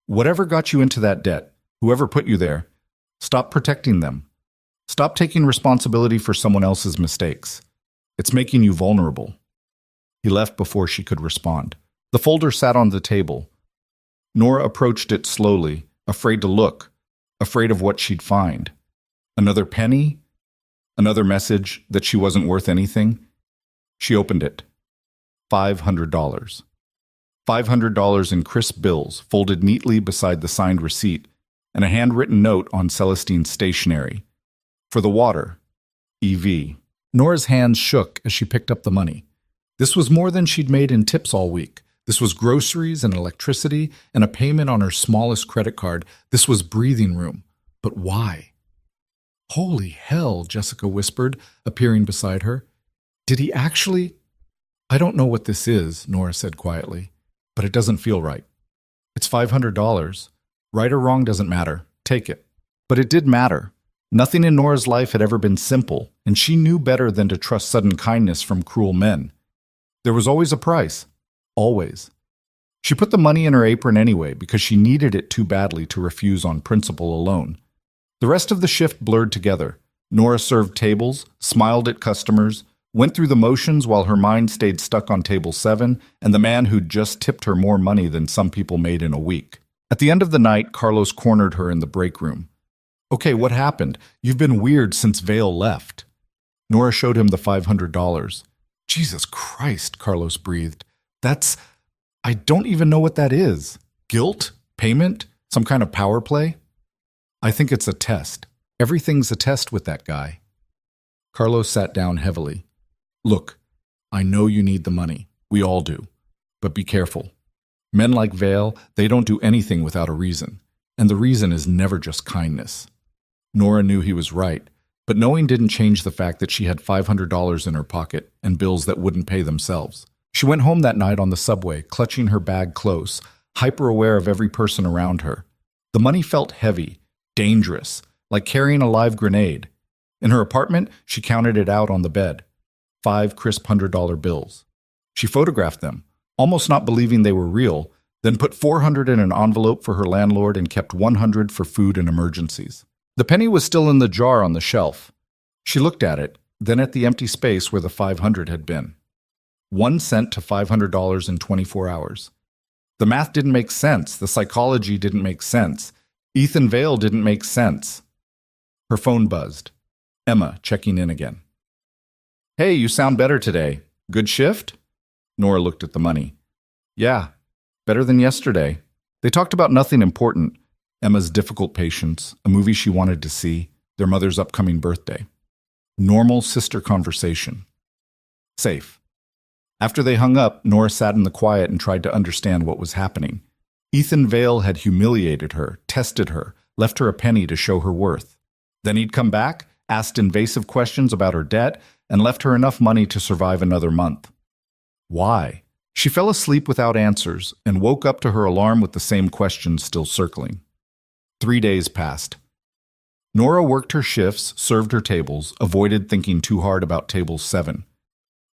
Speaker 1: Whatever got you into that debt, whoever put you there, stop protecting them. Stop taking responsibility for someone else's mistakes. It's making you vulnerable. He left before she could respond. The folder sat on the table. Nora approached it slowly, afraid to look, afraid of what she'd find. Another penny? Another message that she wasn't worth anything? She opened it. $500. $500 in crisp bills folded neatly beside the signed receipt, and a handwritten note on Celestine's stationery. For the water. EV. Nora's hands shook as she picked up the money. This was more than she'd made in tips all week. This was groceries and electricity and a payment on her smallest credit card. This was breathing room. But why? Holy hell, Jessica whispered, appearing beside her. Did he actually? I don't know what this is, Nora said quietly, but it doesn't feel right. It's $500. Right or wrong doesn't matter. Take it. But it did matter. Nothing in Nora's life had ever been simple, and she knew better than to trust sudden kindness from cruel men. There was always a price. Always. She put the money in her apron anyway because she needed it too badly to refuse on principle alone. The rest of the shift blurred together. Nora served tables, smiled at customers, went through the motions while her mind stayed stuck on table 7 and the man who'd just tipped her more money than some people made in a week. At the end of the night, Carlos cornered her in the break room. Okay, what happened? You've been weird since Vale left. Nora showed him the $500. Jesus Christ, Carlos breathed. I don't even know what that is. Guilt? Payment? Some kind of power play? I think it's a test. Everything's a test with that guy. Carlos sat down heavily. Look, I know you need the money. We all do. But be careful. Men like Vale, they don't do anything without a reason. And the reason is never just kindness. Nora knew he was right, but knowing didn't change the fact that she had $500 in her pocket and bills that wouldn't pay themselves. She went home that night on the subway, clutching her bag close, hyper-aware of every person around her. The money felt heavy, dangerous, like carrying a live grenade. In her apartment, she counted it out on the bed. 5 crisp $100 bills. She photographed them, almost not believing they were real, then put $400 in an envelope for her landlord and kept $100 for food and emergencies. The penny was still in the jar on the shelf. She looked at it, then at the empty space where the $500 had been. 1 cent to $500 in 24 hours. The math didn't make sense. The psychology didn't make sense. Ethan Vale didn't make sense. Her phone buzzed. Emma checking in again. Hey, you sound better today. Good shift? Nora looked at the money. Yeah, better than yesterday. They talked about nothing important. Emma's difficult patients, a movie she wanted to see, their mother's upcoming birthday. Normal sister conversation. Safe. After they hung up, Nora sat in the quiet and tried to understand what was happening. Ethan Vale had humiliated her, tested her, left her a penny to show her worth. Then he'd come back, asked invasive questions about her debt, and left her enough money to survive another month. Why? She fell asleep without answers and woke up to her alarm with the same questions still circling. 3 days passed. Nora worked her shifts, served her tables, avoided thinking too hard about table 7.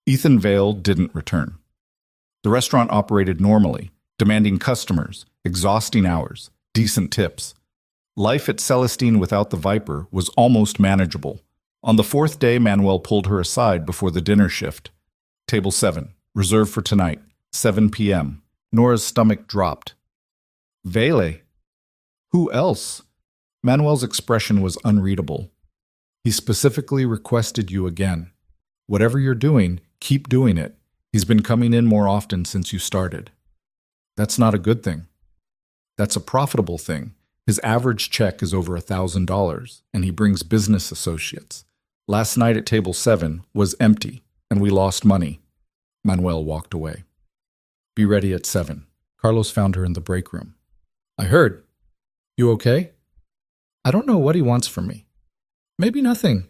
Speaker 1: Ethan Vale didn't return. The restaurant operated normally, demanding customers, exhausting hours, decent tips. Life at Celestine without the Viper was almost manageable. On the 4th day, Manuel pulled her aside before the dinner shift. Table 7, reserved for tonight, 7 p.m. Nora's stomach dropped. Vale? Who else? Manuel's expression was unreadable. He specifically requested you again. Whatever you're doing, keep doing it. He's been coming in more often since you started. That's not a good thing. That's a profitable thing. His average check is over $1,000, and he brings business associates. Last night at table 7 was empty, and we lost money. Manuel walked away. Be ready at 7. Carlos found her in the break room. I heard. You okay? I don't know what he wants from me. Maybe nothing.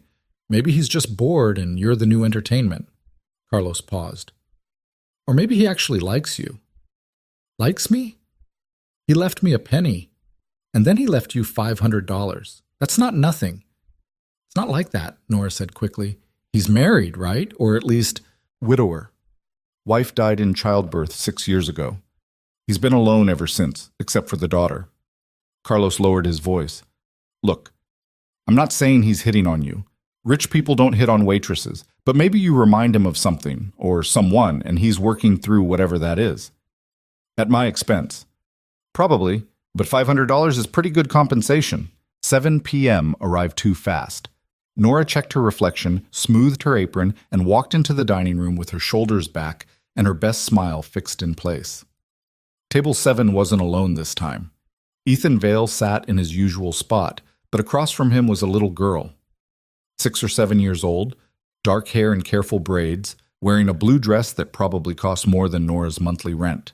Speaker 1: Maybe he's just bored and you're the new entertainment. Carlos paused. Or maybe he actually likes you. Likes me? He left me a penny, and then he left you $500. That's not nothing. It's not like that, Nora said quickly. He's married, right? Or at least widower. Wife died in childbirth 6 years ago. He's been alone ever since, except for the daughter. Carlos lowered his voice. Look, I'm not saying he's hitting on you. Rich people don't hit on waitresses, but maybe you remind him of something, or someone, and he's working through whatever that is. At my expense. Probably, but $500 is pretty good compensation. 7 p.m. arrived too fast. Nora checked her reflection, smoothed her apron, and walked into the dining room with her shoulders back and her best smile fixed in place. Table 7 wasn't alone this time. Ethan Vale sat in his usual spot, but across from him was a little girl. 6 or 7 years old, dark hair and careful braids, wearing a blue dress that probably cost more than Nora's monthly rent.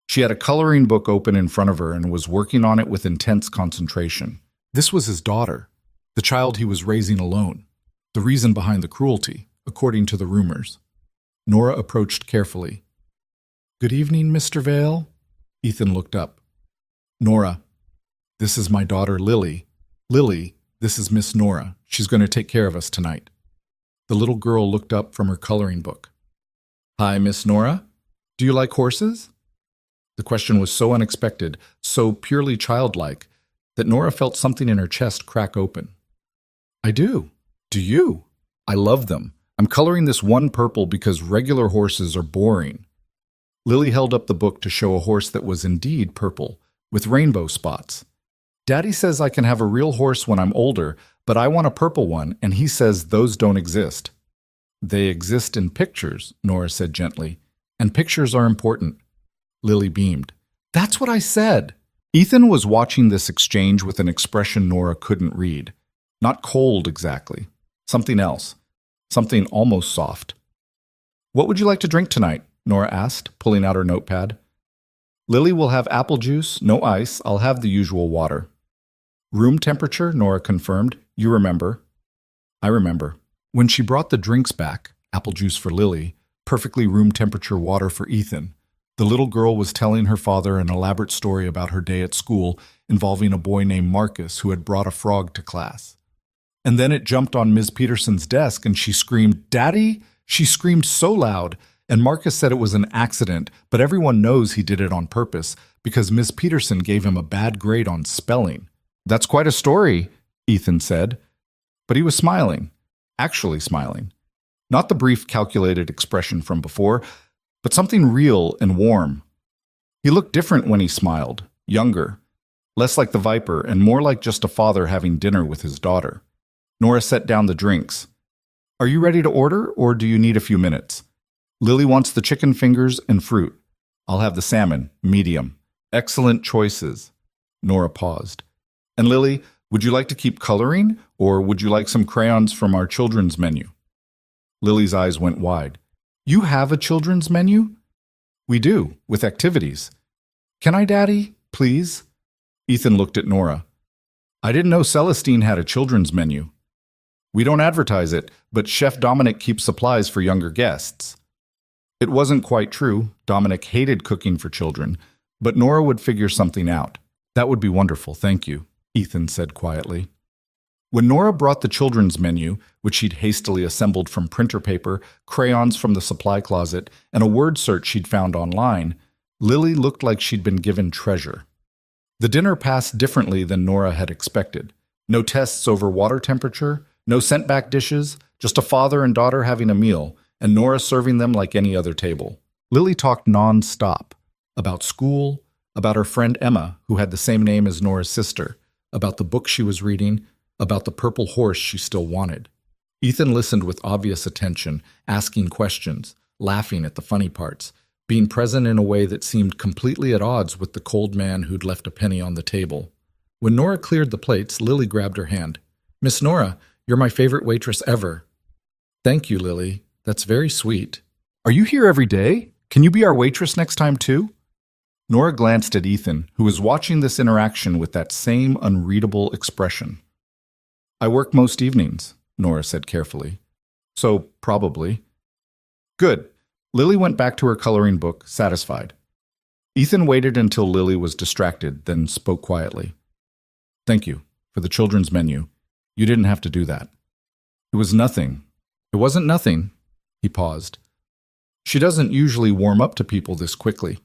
Speaker 1: She had a coloring book open in front of her and was working on it with intense concentration. This was his daughter, the child he was raising alone, the reason behind the cruelty, according to the rumors. Nora approached carefully. Good evening, Mr. Vale. Ethan looked up. Nora, this is my daughter Lily. Lily, this is Miss Nora. She's going to take care of us tonight. The little girl looked up from her coloring book. Hi, Miss Nora. Do you like horses? The question was so unexpected, so purely childlike, that Nora felt something in her chest crack open. I do. Do you? I love them. I'm coloring this one purple because regular horses are boring. Lily held up the book to show a horse that was indeed purple, with rainbow spots. Daddy says I can have a real horse when I'm older, but I want a purple one, and he says those don't exist. They exist in pictures, Nora said gently, and pictures are important. Lily beamed. That's what I said. Ethan was watching this exchange with an expression Nora couldn't read. Not cold exactly. Something else. Something almost soft. What would you like to drink tonight? Nora asked, pulling out her notepad. Lily will have apple juice, no ice. I'll have the usual water. Room temperature, Nora confirmed. You remember. I remember. When she brought the drinks back, apple juice for Lily, perfectly room temperature water for Ethan, the little girl was telling her father an elaborate story about her day at school involving a boy named Marcus who had brought a frog to class. And then it jumped on Ms. Peterson's desk and she screamed, Daddy! She screamed so loud, and Marcus said it was an accident, but everyone knows he did it on purpose because Ms. Peterson gave him a bad grade on spelling. That's quite a story, Ethan said. But he was smiling, actually smiling. Not the brief, calculated expression from before, but something real and warm. He looked different when he smiled, younger, less like the Viper and more like just a father having dinner with his daughter. Nora set down the drinks. Are you ready to order, or do you need a few minutes? Lily wants the chicken fingers and fruit. I'll have the salmon, medium. Excellent choices. Nora paused. And Lily, would you like to keep coloring, or would you like some crayons from our children's menu? Lily's eyes went wide. You have a children's menu? We do, with activities. Can I, Daddy, please? Ethan looked at Nora. I didn't know Celestine had a children's menu. We don't advertise it, but Chef Dominic keeps supplies for younger guests. It wasn't quite true. Dominic hated cooking for children, but Nora would figure something out. That would be wonderful, thank you, Ethan said quietly. When Nora brought the children's menu, which she'd hastily assembled from printer paper, crayons from the supply closet, and a word search she'd found online, Lily looked like she'd been given treasure. The dinner passed differently than Nora had expected. No tests over water temperature, no sent-back dishes, just a father and daughter having a meal, and Nora serving them like any other table. Lily talked non-stop about school, about her friend Emma, who had the same name as Nora's sister, about the book she was reading, about the purple horse she still wanted. Ethan listened with obvious attention, asking questions, laughing at the funny parts, being present in a way that seemed completely at odds with the cold man who'd left a penny on the table. When Nora cleared the plates, Lily grabbed her hand. "Miss Nora, you're my favorite waitress ever." "Thank you, Lily. That's very sweet." "Are you here every day? Can you be our waitress next time, too?" Nora glanced at Ethan, who was watching this interaction with that same unreadable expression. "I work most evenings," Nora said carefully. "So, probably." "Good." Lily went back to her coloring book, satisfied. Ethan waited until Lily was distracted, then spoke quietly. "Thank you for the children's menu. You didn't have to do that." "It was nothing." "It wasn't nothing." He paused. "She doesn't usually warm up to people this quickly."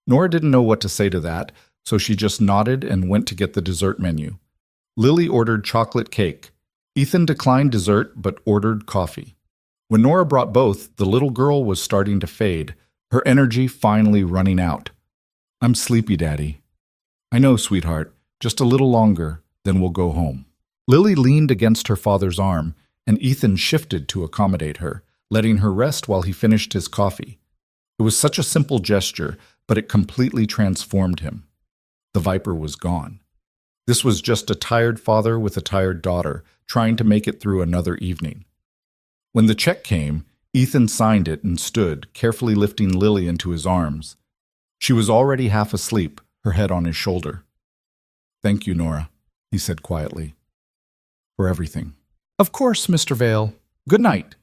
Speaker 1: Nora didn't know what to say to that, so she just nodded and went to get the dessert menu. Lily ordered chocolate cake. Ethan declined dessert but ordered coffee. When Nora brought both, the little girl was starting to fade, her energy finally running out. "I'm sleepy, Daddy." "I know, sweetheart. Just a little longer, then we'll go home." Lily leaned against her father's arm, and Ethan shifted to accommodate her, letting her rest while he finished his coffee. It was such a simple gesture, but it completely transformed him. The viper was gone. This was just a tired father with a tired daughter, trying to make it through another evening. When the check came, Ethan signed it and stood, carefully lifting Lily into his arms. She was already half asleep, her head on his shoulder. "Thank you, Nora," he said quietly, "for everything." "Of course, Mr. Vale. Good night."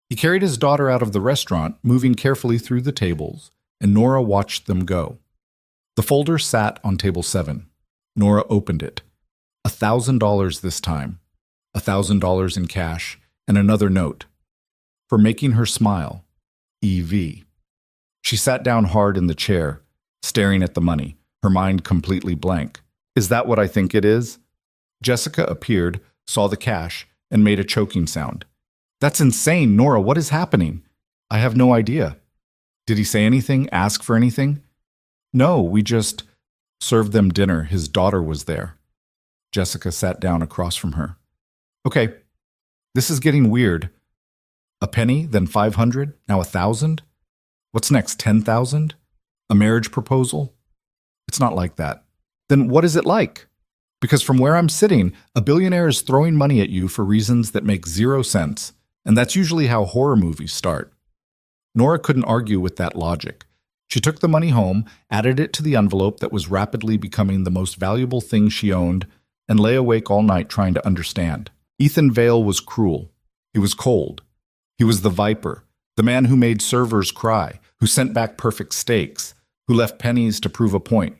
Speaker 1: He carried his daughter out of the restaurant, moving carefully through the tables, and Nora watched them go. The folder sat on table 7. Nora opened it. $1,000 this time. $1,000 in cash, and another note. "For making her smile. E.V." She sat down hard in the chair, staring at the money, her mind completely blank. "Is that what I think it is?" Jessica appeared, saw the cash, and made a choking sound. "That's insane, Nora. What is happening?" "I have no idea." "Did he say anything, ask for anything?" "No, we just served them dinner. His daughter was there." Jessica sat down across from her. "Okay, this is getting weird. A penny, then 500, now 1,000? What's next, 10,000? A marriage proposal? It's not like that. Then what is it like? Because from where I'm sitting, a billionaire is throwing money at you for reasons that make 0 sense, and that's usually how horror movies start." Nora couldn't argue with that logic. She took the money home, added it to the envelope that was rapidly becoming the most valuable thing she owned, and lay awake all night trying to understand. Ethan Vale was cruel. He was cold. He was the viper, the man who made servers cry, who sent back perfect steaks, who left pennies to prove a point.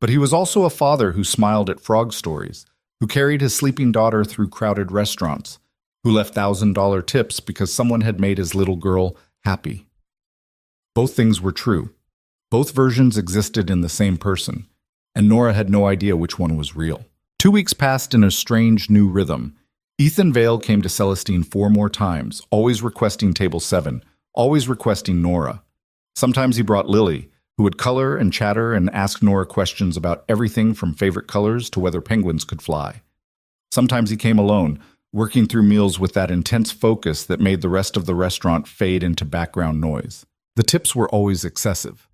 Speaker 1: But he was also a father who smiled at frog stories, who carried his sleeping daughter through crowded restaurants, who left $1,000 tips because someone had made his little girl happy. Both things were true. Both versions existed in the same person, and Nora had no idea which one was real. 2 weeks passed in a strange new rhythm. Ethan Vale came to Celestine 4 more times, always requesting table 7, always requesting Nora. Sometimes he brought Lily, who would color and chatter and ask Nora questions about everything from favorite colors to whether penguins could fly. Sometimes he came alone, working through meals with that intense focus that made the rest of the restaurant fade into background noise. The tips were always excessive.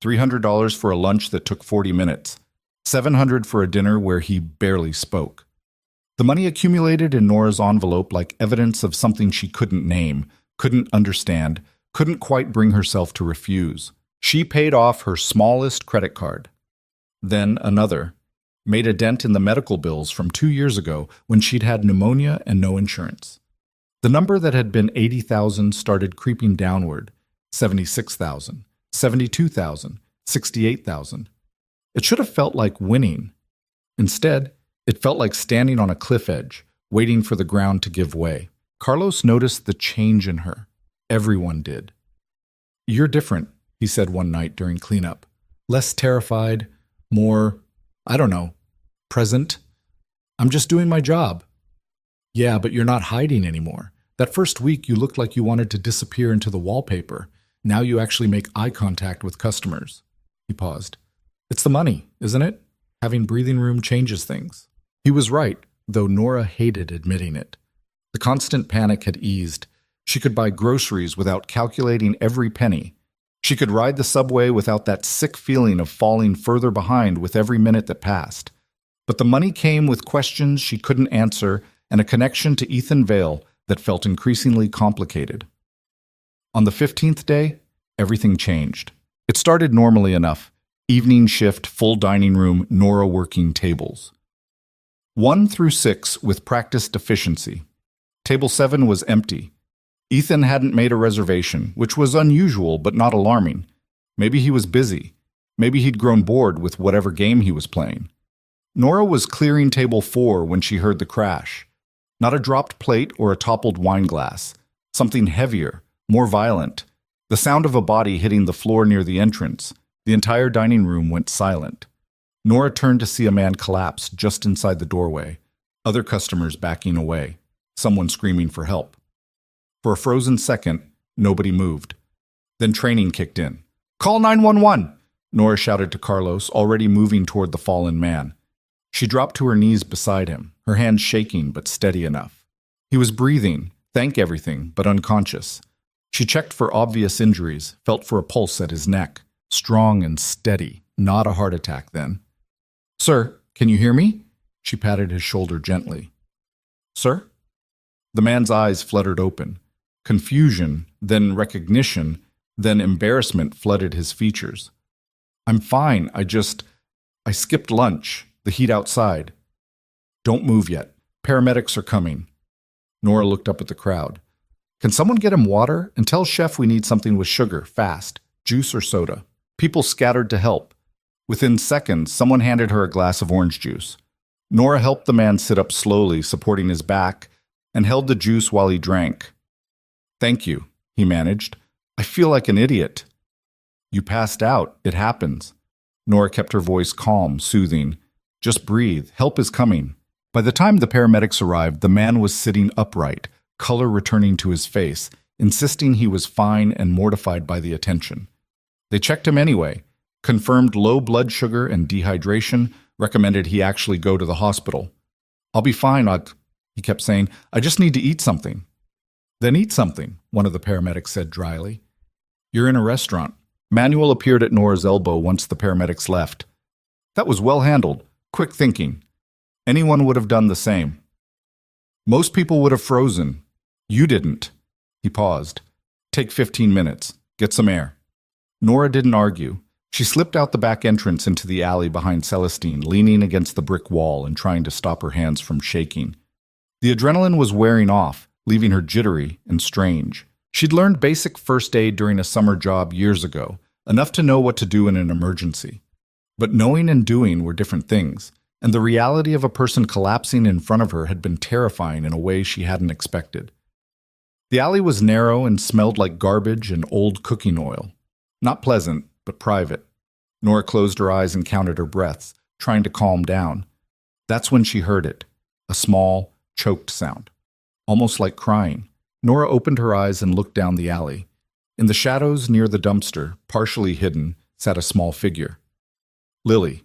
Speaker 1: $300 for a lunch that took 40 minutes, $700 for a dinner where he barely spoke. The money accumulated in Nora's envelope like evidence of something she couldn't name, couldn't understand, couldn't quite bring herself to refuse. She paid off her smallest credit card. Then another. Made a dent in the medical bills from 2 years ago when she'd had pneumonia and no insurance. The number that had been 80,000 started creeping downward. 76,000, 72,000, 68,000. It should have felt like winning. Instead, it felt like standing on a cliff edge, waiting for the ground to give way. Carlos noticed the change in her. Everyone did. "You're different," he said one night during cleanup. "Less terrified, more, I don't know, present. I'm just doing my job." "Yeah, but you're not hiding anymore. That first week you looked like you wanted to disappear into the wallpaper. Now you actually make eye contact with customers." He paused. "It's the money, isn't it? Having breathing room changes things." He was right, though Nora hated admitting it. The constant panic had eased. She could buy groceries without calculating every penny. She could ride the subway without that sick feeling of falling further behind with every minute that passed. But the money came with questions she couldn't answer and a connection to Ethan Vale that felt increasingly complicated. On the 15th day, everything changed. It started normally enough. Evening shift, full dining room, Nora working tables. 1 through 6 with practiced efficiency. Table 7 was empty. Ethan hadn't made a reservation, which was unusual but not alarming. Maybe he was busy. Maybe he'd grown bored with whatever game he was playing. Nora was clearing table 4 when she heard the crash. Not a dropped plate or a toppled wine glass. Something heavier, more violent. The sound of a body hitting the floor near the entrance. The entire dining room went silent. Nora turned to see a man collapse just inside the doorway. Other customers backing away. Someone screaming for help. For a frozen second, nobody moved. Then training kicked in. "Call 911!" Nora shouted to Carlos, already moving toward the fallen man. She dropped to her knees beside him, her hands shaking but steady enough. He was breathing, thank everything, but unconscious. She checked for obvious injuries, felt for a pulse at his neck. Strong and steady, not a heart attack then. "Sir, can you hear me?" She patted his shoulder gently. "Sir?" The man's eyes fluttered open. Confusion, then recognition, then embarrassment flooded his features. "I'm fine, I skipped lunch, the heat outside." "Don't move yet. Paramedics are coming." Nora looked up at the crowd. "Can someone get him water? And tell Chef we need something with sugar, fast, juice or soda." People scattered to help. Within seconds, someone handed her a glass of orange juice. Nora helped the man sit up slowly, supporting his back, and held the juice while he drank. "Thank you," he managed. "I feel like an idiot." "You passed out. It happens." Nora kept her voice calm, soothing. "Just breathe. Help is coming." By the time the paramedics arrived, the man was sitting upright, color returning to his face, insisting he was fine and mortified by the attention. They checked him anyway, confirmed low blood sugar and dehydration, recommended he actually go to the hospital. "I'll be fine, he kept saying. "I just need to eat something." "Then eat something," one of the paramedics said dryly. "You're in a restaurant." Manuel appeared at Nora's elbow once the paramedics left. "That was well handled. Quick thinking. Anyone would have done the same. Most people would have frozen. You didn't." He paused. "Take 15 minutes. Get some air." Nora didn't argue. She slipped out the back entrance into the alley behind Celestine, leaning against the brick wall and trying to stop her hands from shaking. The adrenaline was wearing off, leaving her jittery and strange. She'd learned basic first aid during a summer job years ago, enough to know what to do in an emergency. But knowing and doing were different things, and the reality of a person collapsing in front of her had been terrifying in a way she hadn't expected. The alley was narrow and smelled like garbage and old cooking oil. Not pleasant, but private. Nora closed her eyes and counted her breaths, trying to calm down. That's when she heard it, a small, choked sound. Almost like crying. Nora opened her eyes and looked down the alley. In the shadows near the dumpster, partially hidden, sat a small figure. Lily.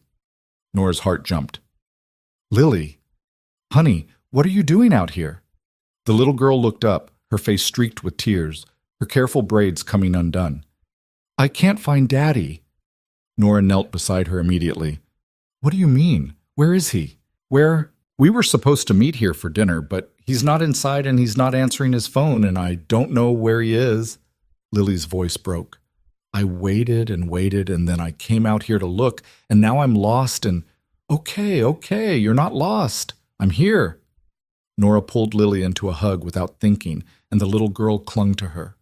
Speaker 1: Nora's heart jumped. "Lily! Honey, what are you doing out here?" The little girl looked up, her face streaked with tears, her careful braids coming undone. "I can't find Daddy." Nora knelt beside her immediately. "What do you mean? Where is he? Where? We were supposed to meet here for dinner, but he's not inside and he's not answering his phone, and I don't know where he is." Lily's voice broke. "I waited and then I came out here to look, and now I'm lost and—" Okay, you're not lost. I'm here." Nora pulled Lily into a hug without thinking, and the little girl clung to her.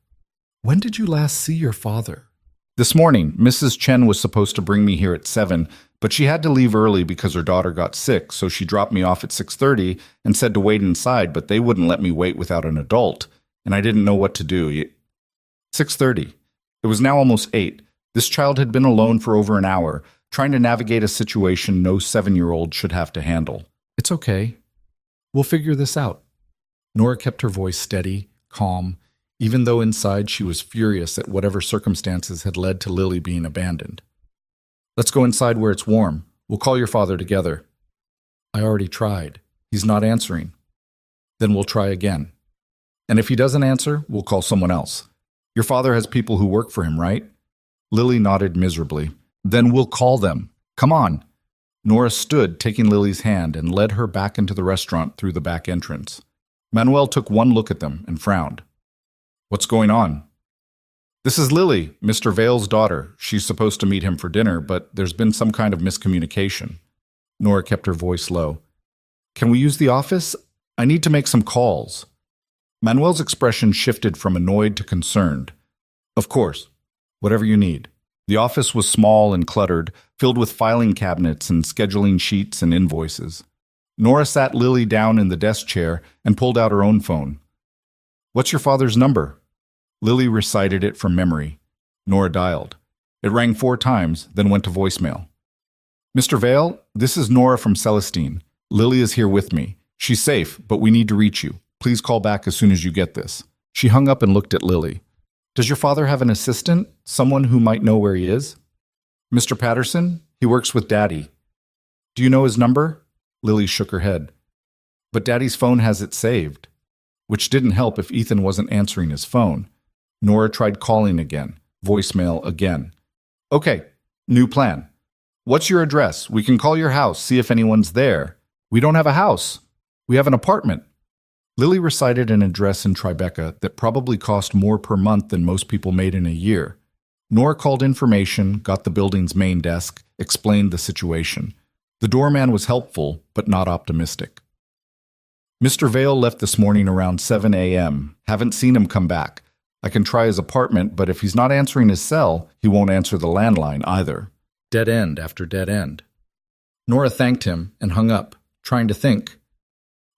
Speaker 1: "When did you last see your father?" "This morning. Mrs. Chen was supposed to bring me here at 7, but she had to leave early because her daughter got sick, so she dropped me off at 6:30 and said to wait inside, but they wouldn't let me wait without an adult, and I didn't know what to do." 6:30. It was now almost 8. This child had been alone for over an hour, trying to navigate a situation no 7-year-old should have to handle. "It's okay. We'll figure this out." Nora kept her voice steady, calm, even though inside she was furious at whatever circumstances had led to Lily being abandoned. "Let's go inside where it's warm. We'll call your father together." "I already tried. He's not answering." "Then we'll try again." And if he doesn't answer, we'll call someone else. Your father has people who work for him, right? Lily nodded miserably. Then we'll call them. Come on. Nora stood, taking Lily's hand, and led her back into the restaurant through the back entrance. Manuel took one look at them and frowned. What's going on? This is Lily, Mr. Vale's daughter. She's supposed to meet him for dinner, but there's been some kind of miscommunication. Nora kept her voice low. Can we use the office? I need to make some calls. Manuel's expression shifted from annoyed to concerned. Of course. Whatever you need. The office was small and cluttered, filled with filing cabinets and scheduling sheets and invoices. Nora sat Lily down in the desk chair and pulled out her own phone. What's your father's number? Lily recited it from memory. Nora dialed. It rang 4 times, then went to voicemail. Mr. Vale, this is Nora from Celestine. Lily is here with me. She's safe, but we need to reach you. Please call back as soon as you get this. She hung up and looked at Lily. Does your father have an assistant? Someone who might know where he is? Mr. Patterson? He works with Daddy. Do you know his number? Lily shook her head. But Daddy's phone has it saved. Which didn't help if Ethan wasn't answering his phone. Nora tried calling again. Voicemail again. Okay, new plan. What's your address? We can call your house, see if anyone's there. We don't have a house. We have an apartment. Lily recited an address in Tribeca that probably cost more per month than most people made in a year. Nora called information, got the building's main desk, explained the situation. The doorman was helpful, but not optimistic. Mr. Vale left this morning around 7 a.m. Haven't seen him come back. I can try his apartment, but if he's not answering his cell, he won't answer the landline either. Dead end after dead end. Nora thanked him and hung up, trying to think.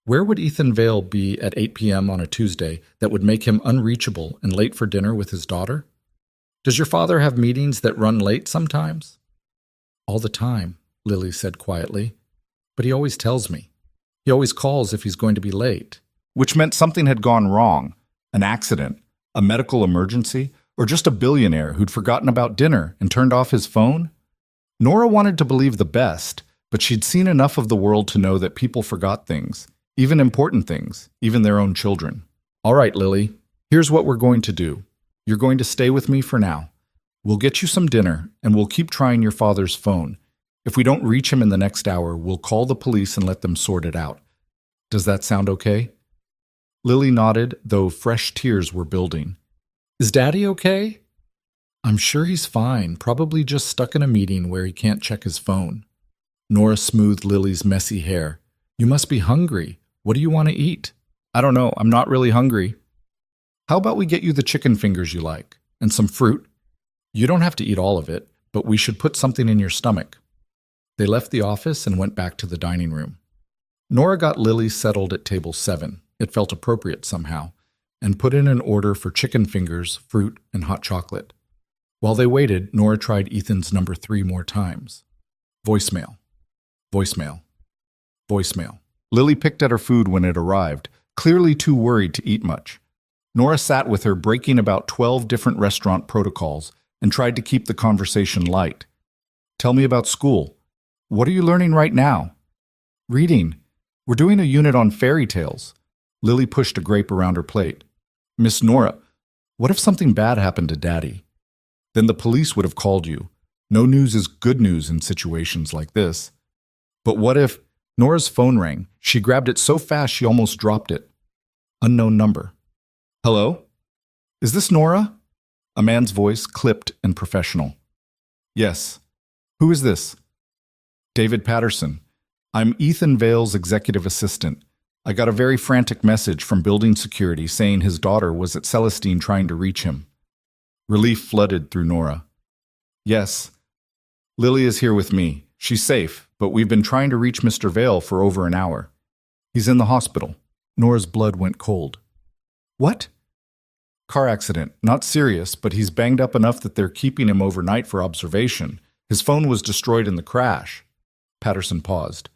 Speaker 1: Where would Ethan Vale be at 8 p.m. on a Tuesday that would make him unreachable and late for dinner with his daughter? Does your father have meetings that run late sometimes? All the time, Lily said quietly. But he always tells me. He always calls if he's going to be late. Which meant something had gone wrong. An accident, a medical emergency, or just a billionaire who'd forgotten about dinner and turned off his phone? Nora wanted to believe the best, but she'd seen enough of the world to know that people forgot things. Even important things, even their own children. All right, Lily, here's what we're going to do. You're going to stay with me for now. We'll get you some dinner, and we'll keep trying your father's phone. If we don't reach him in the next hour, we'll call the police and let them sort it out. Does that sound okay? Lily nodded, though fresh tears were building. Is Daddy okay? I'm sure he's fine, probably just stuck in a meeting where he can't check his phone. Nora smoothed Lily's messy hair. You must be hungry. What do you want to eat? I don't know. I'm not really hungry. How about we get you the chicken fingers you like? And some fruit? You don't have to eat all of it, but we should put something in your stomach. They left the office and went back to the dining room. Nora got Lily settled at table 7. It felt appropriate somehow, and put in an order for chicken fingers, fruit, and hot chocolate. While they waited, Nora tried Ethan's number 3 more times. Voicemail. Voicemail. Voicemail. Lily picked at her food when it arrived, clearly too worried to eat much. Nora sat with her, breaking about 12 different restaurant protocols, and tried to keep the conversation light. Tell me about school. What are you learning right now? Reading. We're doing a unit on fairy tales. Lily pushed a grape around her plate. Miss Nora, what if something bad happened to Daddy? Then the police would have called you. No news is good news in situations like this. But what if... Nora's phone rang. She grabbed it so fast she almost dropped it. Unknown number. Hello? Is this Nora? A man's voice, clipped and professional. Yes. Who is this? David Patterson. I'm Ethan Vale's executive assistant. I got a very frantic message from building security saying his daughter was at Celestine trying to reach him. Relief flooded through Nora. Yes. Lily is here with me. She's safe, but we've been trying to reach Mr. Vale for over an hour. He's in the hospital. Nora's blood went cold. What? Car accident. Not serious, but he's banged up enough that they're keeping him overnight for observation. His phone was destroyed in the crash. Patterson paused.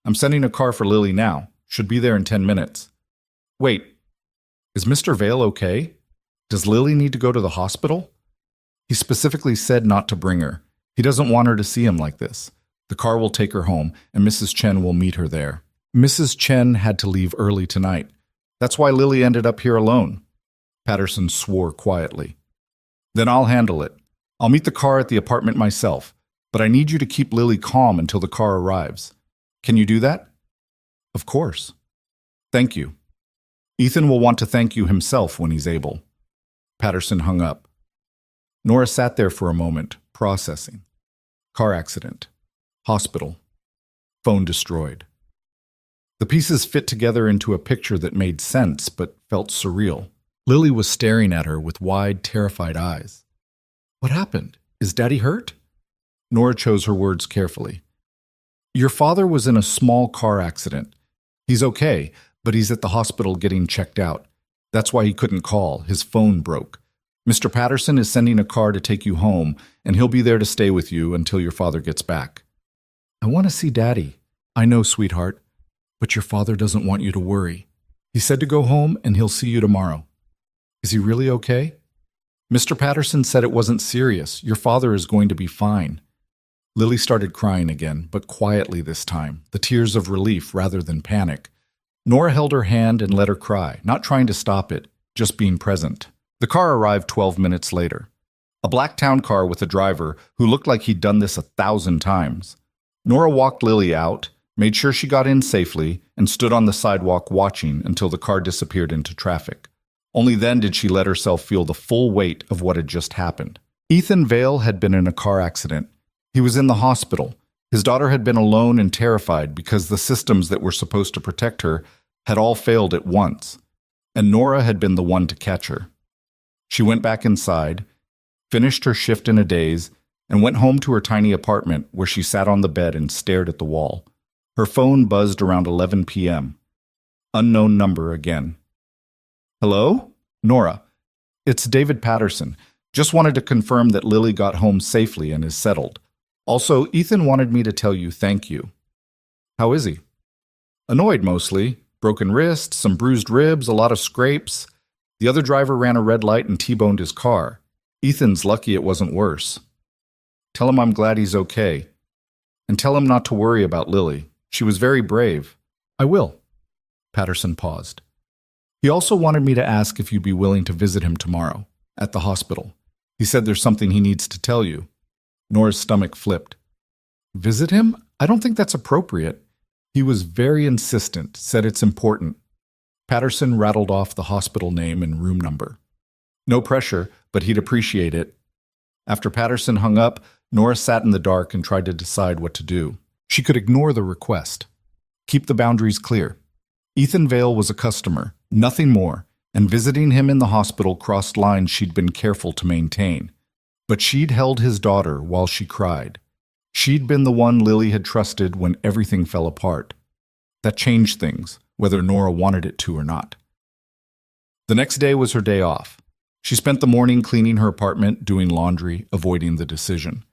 Speaker 1: I'm sending a car for Lily now. Should be there in 10 minutes. Wait. Is Mr. Vale okay? Does Lily need to go to the hospital? He specifically said not to bring her. He doesn't want her to see him like this. The car will take her home, and Mrs. Chen will meet her there. Mrs. Chen had to leave early tonight. That's why Lily ended up here alone. Patterson swore quietly. Then I'll handle it. I'll meet the car at the apartment myself, but I need you to keep Lily calm until the car arrives. Can you do that? Of course. Thank you. Ethan will want to thank you himself when he's able. Patterson hung up. Nora sat there for a moment, processing. Car accident. Hospital. Phone destroyed. The pieces fit together into a picture that made sense but felt surreal. Lily was staring at her with wide, terrified eyes. What happened? Is Daddy hurt? Nora chose her words carefully. Your father was in a small car accident. He's okay, but he's at the hospital getting checked out. That's why he couldn't call. His phone broke. Mr. Patterson is sending a car to take you home, and he'll be there to stay with you until your father gets back. I want to see Daddy. I know, sweetheart, but your father doesn't want you to worry. He said to go home, and he'll see you tomorrow. Is he really okay? Mr. Patterson said it wasn't serious. Your father is going to be fine. Lily started crying again, but quietly this time, the tears of relief rather than panic. Nora held her hand and let her cry, not trying to stop it, just being present. The car arrived 12 minutes later. A black town car with a driver who looked like he'd done this 1,000 times. Nora walked Lily out, made sure she got in safely, and stood on the sidewalk watching until the car disappeared into traffic. Only then did she let herself feel the full weight of what had just happened. Ethan Vale had been in a car accident. He was in the hospital. His daughter had been alone and terrified because the systems that were supposed to protect her had all failed at once, and Nora had been the one to catch her. She went back inside, finished her shift in a daze, and went home to her tiny apartment where she sat on the bed and stared at the wall. Her phone buzzed around 11 p.m. Unknown number again. Hello? Nora. It's David Patterson. Just wanted to confirm that Lily got home safely and is settled. Also, Ethan wanted me to tell you thank you. How is he? Annoyed mostly. Broken wrist, some bruised ribs, a lot of scrapes. The other driver ran a red light and T-boned his car. Ethan's lucky it wasn't worse. Tell him I'm glad he's okay. And tell him not to worry about Lily. She was very brave. I will. Patterson paused. He also wanted me to ask if you'd be willing to visit him tomorrow, at the hospital. He said there's something he needs to tell you. Nora's stomach flipped. Visit him? I don't think that's appropriate. He was very insistent, said it's important. Patterson rattled off the hospital name and room number. No pressure, but he'd appreciate it. After Patterson hung up, Nora sat in the dark and tried to decide what to do. She could ignore the request. Keep the boundaries clear. Ethan Vale was a customer, nothing more, and visiting him in the hospital crossed lines she'd been careful to maintain. But she'd held his daughter while she cried. She'd been the one Lily had trusted when everything fell apart. That changed things, whether Nora wanted it to or not. The next day was her day off. She spent the morning cleaning her apartment, doing laundry, avoiding the decision.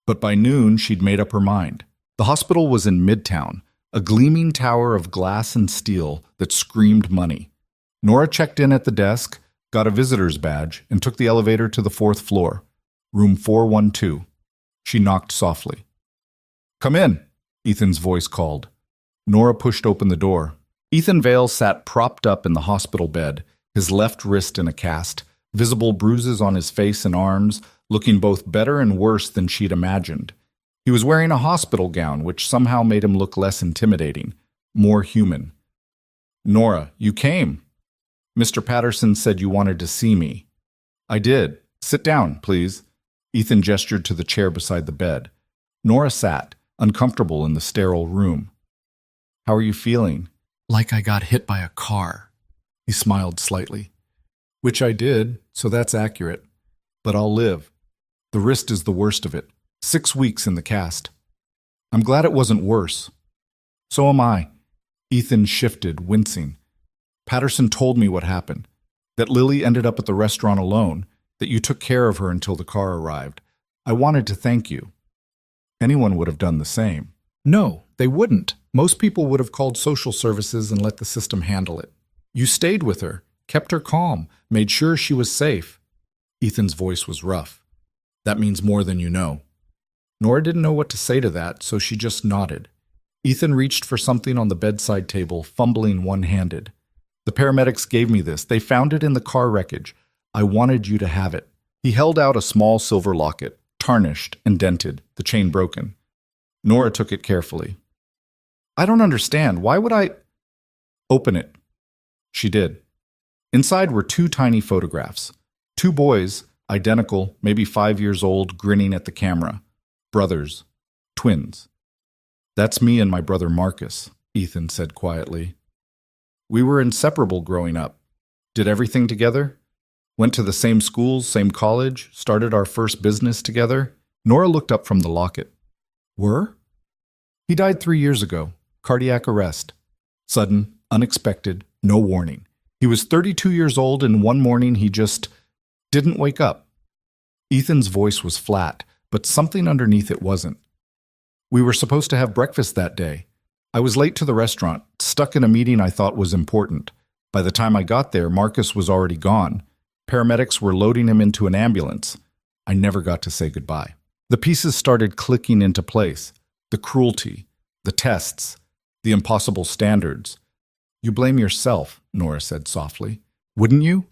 Speaker 1: But by noon, she'd made up her mind. The hospital was in Midtown, a gleaming tower of glass and steel that screamed money. Nora checked in at the desk, got a visitor's badge, and took the elevator to the 4th floor, room 412. She knocked softly. Come in, Ethan's voice called. Nora pushed open the door. Ethan Vale sat propped up in the hospital bed, his left wrist in a cast, visible bruises on his face and arms, looking both better and worse than she'd imagined. He was wearing a hospital gown, which somehow made him look less intimidating, more human. Nora, you came. Mr. Patterson said you wanted to see me. I did. Sit down, please. Ethan gestured to the chair beside the bed. Nora sat, uncomfortable in the sterile room. How are you feeling? Like I got hit by a car. He smiled slightly. Which I did, so that's accurate. But I'll live. The wrist is the worst of it. 6 weeks in the cast. I'm glad it wasn't worse. So am I. Ethan shifted, wincing. Patterson told me what happened. That Lily ended up at the restaurant alone, that you took care of her until the car arrived. I wanted to thank you. Anyone would have done the same. No, they wouldn't. Most people would have called social services and let the system handle it. You stayed with her, kept her calm, made sure she was safe. Ethan's voice was rough. That means more than you know. Nora didn't know what to say to that, so she just nodded. Ethan reached for something on the bedside table, fumbling one-handed. The paramedics gave me this. They found it in the car wreckage. I wanted you to have it. He held out a small silver locket, tarnished and dented, the chain broken. Nora took it carefully. I don't understand. Why would I... Open it. She did. Inside were two tiny photographs. Two boys, identical, maybe 5 years old, grinning at the camera. Brothers. Twins. That's me and my brother Marcus, Ethan said quietly. We were inseparable growing up. Did everything together. Went to the same schools, same college, started our first business together. Nora looked up from the locket. Were? He died 3 years ago. Cardiac arrest. Sudden, unexpected, no warning. He was 32 years old and one morning he just didn't wake up. Ethan's voice was flat, but something underneath it wasn't. We were supposed to have breakfast that day. I was late to the restaurant, stuck in a meeting I thought was important. By the time I got there, Marcus was already gone. Paramedics were loading him into an ambulance. I never got to say goodbye. The pieces started clicking into place. The cruelty, the tests, the impossible standards. You blame yourself, Nora said softly. Wouldn't you?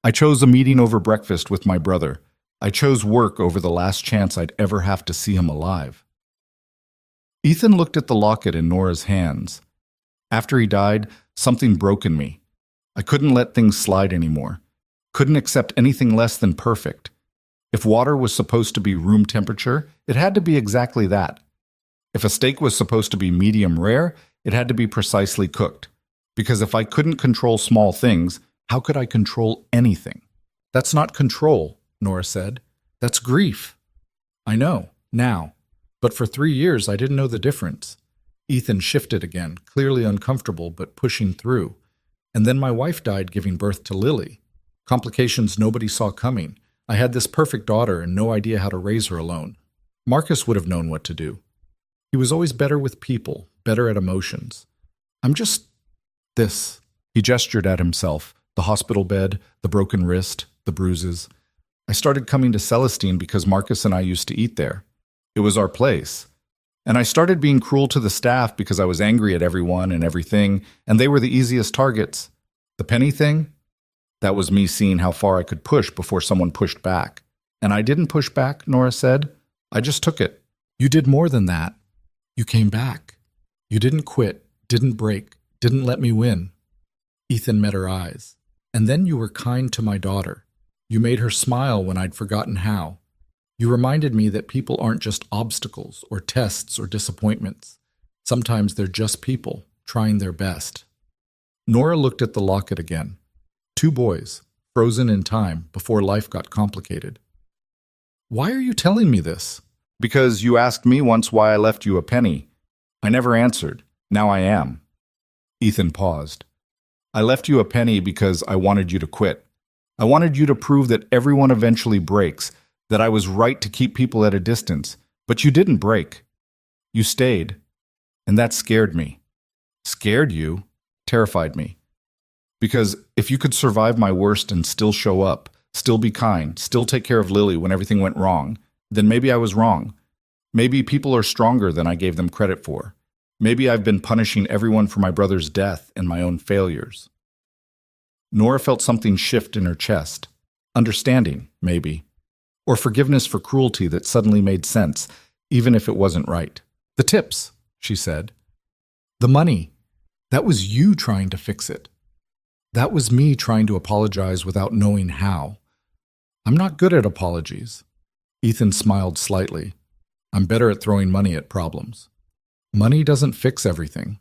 Speaker 1: I chose a meeting over breakfast with my brother. I chose work over the last chance I'd ever have to see him alive. Ethan looked at the locket in Nora's hands. After he died, something broke in me. I couldn't let things slide anymore. Couldn't accept anything less than perfect. If water was supposed to be room temperature, it had to be exactly that. If a steak was supposed to be medium rare, it had to be precisely cooked. Because if I couldn't control small things, how could I control anything? That's not control, Nora said. That's grief. I know, now. But for 3 years, I didn't know the difference. Ethan shifted again, clearly uncomfortable, but pushing through. And then my wife died giving birth to Lily. Complications nobody saw coming. I had this perfect daughter and no idea how to raise her alone. Marcus would have known what to do. He was always better with people, better at emotions. I'm just this. He gestured at himself, the hospital bed, the broken wrist, the bruises. I started coming to Celestine because Marcus and I used to eat there. It was our place. And I started being cruel to the staff because I was angry at everyone and everything, and they were the easiest targets. The penny thing? That was me seeing how far I could push before someone pushed back. And I didn't push back, Nora said. I just took it. You did more than that. You came back. You didn't quit, didn't break, didn't let me win. Ethan met her eyes. And then you were kind to my daughter. You made her smile when I'd forgotten how. You reminded me that people aren't just obstacles or tests or disappointments. Sometimes they're just people trying their best. Nora looked at the locket again. 2 boys, frozen in time before life got complicated. Why are you telling me this? Because you asked me once why I left you a penny. I never answered. Now I am. Ethan paused. I left you a penny because I wanted you to quit. I wanted you to prove that everyone eventually breaks, that I was right to keep people at a distance, but you didn't break. You stayed, and that scared me. Scared you? Terrified me. Because if you could survive my worst and still show up, still be kind, still take care of Lily when everything went wrong, then maybe I was wrong. Maybe people are stronger than I gave them credit for. Maybe I've been punishing everyone for my brother's death and my own failures. Nora felt something shift in her chest. Understanding, maybe. Or forgiveness for cruelty that suddenly made sense, even if it wasn't right. The tips, she said. The money. That was you trying to fix it. That was me trying to apologize without knowing how. I'm not good at apologies. Ethan smiled slightly. I'm better at throwing money at problems. Money doesn't fix everything.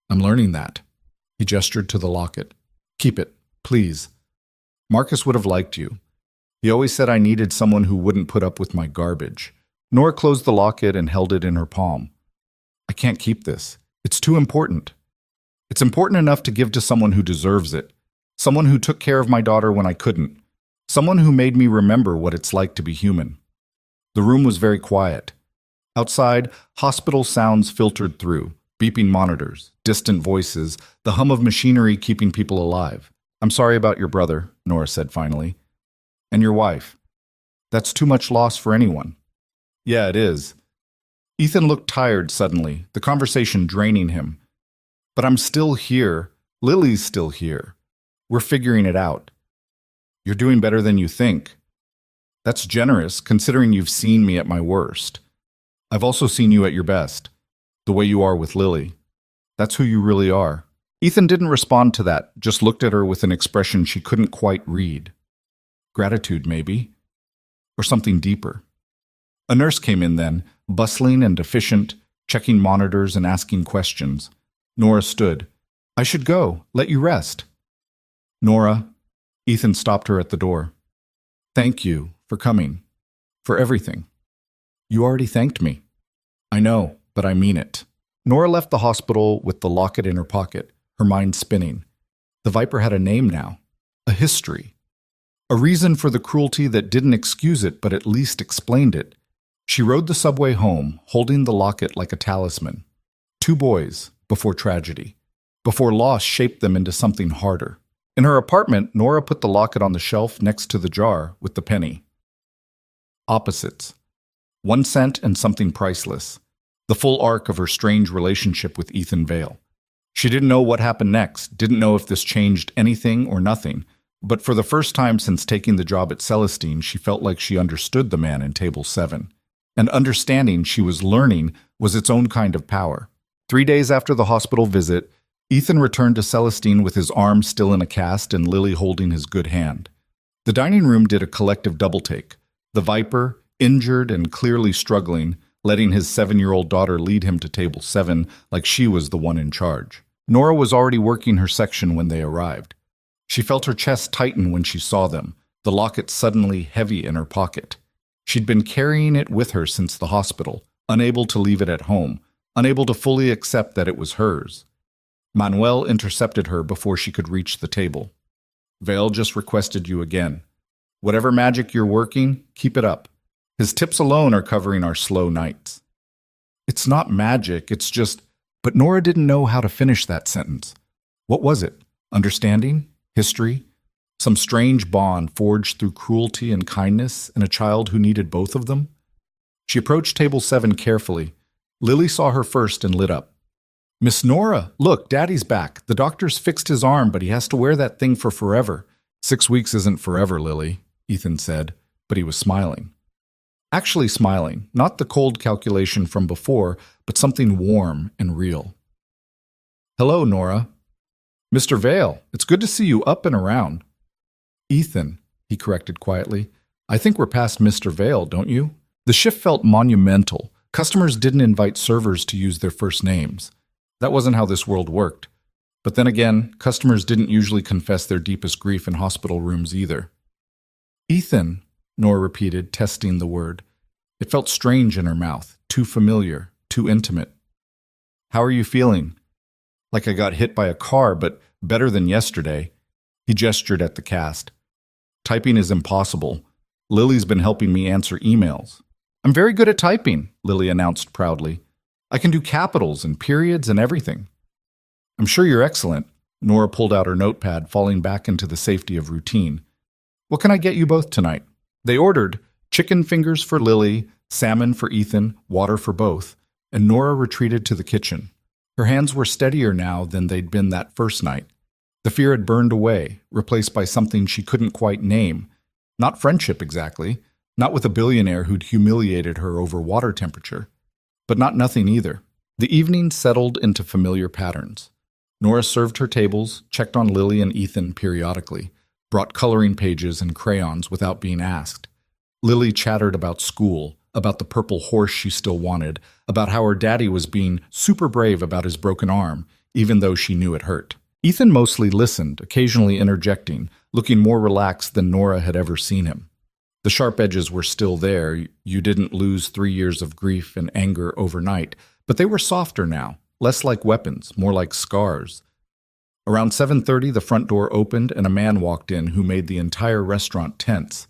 Speaker 1: I'm learning that. He gestured to the locket. Keep it, please. Marcus would have liked you. He always said I needed someone who wouldn't put up with my garbage. Nora closed the locket and held it in her palm. I can't keep this. It's too important. It's important enough to give to someone who deserves it. Someone who took care of my daughter when I couldn't. Someone who made me remember what it's like to be human. The room was very quiet. Outside, hospital sounds filtered through, beeping monitors, distant voices, the hum of machinery keeping people alive. I'm sorry about your brother, Nora said finally. And your wife. That's too much loss for anyone. Yeah, it is. Ethan looked tired suddenly, the conversation draining him. But I'm still here. Lily's still here. We're figuring it out. You're doing better than you think. That's generous, considering you've seen me at my worst. I've also seen you at your best, the way you are with Lily. That's who you really are. Ethan didn't respond to that, just looked at her with an expression she couldn't quite read. Gratitude, maybe? Or something deeper. A nurse came in then, bustling and efficient, checking monitors and asking questions. Nora stood. I should go. Let you rest. Nora, Ethan stopped her at the door. Thank you for coming. For everything. You already thanked me. I know, but I mean it. Nora left the hospital with the locket in her pocket, her mind spinning. The Viper had a name now. A history. A reason for the cruelty that didn't excuse it, but at least explained it. She rode the subway home, holding the locket like a talisman. 2 boys, before tragedy. Before loss shaped them into something harder. In her apartment, Nora put the locket on the shelf next to the jar with the penny. Opposites. 1 cent and something priceless. The full arc of her strange relationship with Ethan Vale. She didn't know what happened next, didn't know if this changed anything or nothing, but for the first time since taking the job at Celestine, she felt like she understood the man in Table 7. And understanding she was learning was its own kind of power. 3 days after the hospital visit, Ethan returned to Celestine with his arm still in a cast and Lily holding his good hand. The dining room did a collective double-take. The Viper, injured and clearly struggling, letting his 7-year-old daughter lead him to Table 7 like she was the one in charge. Nora was already working her section when they arrived. She felt her chest tighten when she saw them, the locket suddenly heavy in her pocket. She'd been carrying it with her since the hospital, unable to leave it at home, unable to fully accept that it was hers. Manuel intercepted her before she could reach the table. Vale just requested you again. Whatever magic you're working, keep it up. His tips alone are covering our slow nights. It's not magic, it's just... But Nora didn't know how to finish that sentence. What was it? Understanding? History? Some strange bond forged through cruelty and kindness in a child who needed both of them? She approached Table 7 carefully. Lily saw her first and lit up. Miss Nora, look, Daddy's back. The doctor's fixed his arm, but he has to wear that thing for forever. 6 weeks isn't forever, Lily, Ethan said, but he was smiling. Actually smiling, not the cold calculation from before, but something warm and real. Hello, Nora. Mr. Vale, it's good to see you up and around. Ethan, he corrected quietly. I think we're past Mr. Vale, don't you? The shift felt monumental. Customers didn't invite servers to use their first names. That wasn't how this world worked. But then again, customers didn't usually confess their deepest grief in hospital rooms either. Ethan, Nora repeated, testing the word. It felt strange in her mouth, too familiar, too intimate. How are you feeling? Like I got hit by a car, but better than yesterday. He gestured at the cast. Typing is impossible. Lily's been helping me answer emails. I'm very good at typing, Lily announced proudly. I can do capitals and periods and everything. I'm sure you're excellent. Nora pulled out her notepad, falling back into the safety of routine. What can I get you both tonight? They ordered chicken fingers for Lily, salmon for Ethan, water for both, and Nora retreated to the kitchen. Her hands were steadier now than they'd been that first night. The fear had burned away, replaced by something she couldn't quite name. Not friendship exactly, not with a billionaire who'd humiliated her over water temperature. But not nothing either. The evening settled into familiar patterns. Nora served her tables, checked on Lily and Ethan periodically, brought coloring pages and crayons without being asked. Lily chattered about school, about the purple horse she still wanted, about how her daddy was being super brave about his broken arm, even though she knew it hurt. Ethan mostly listened, occasionally interjecting, looking more relaxed than Nora had ever seen him. The sharp edges were still there. You didn't lose 3 years of grief and anger overnight, but they were softer now, less like weapons, more like scars. Around 7:30, the front door opened and a man walked in who made the entire restaurant tense.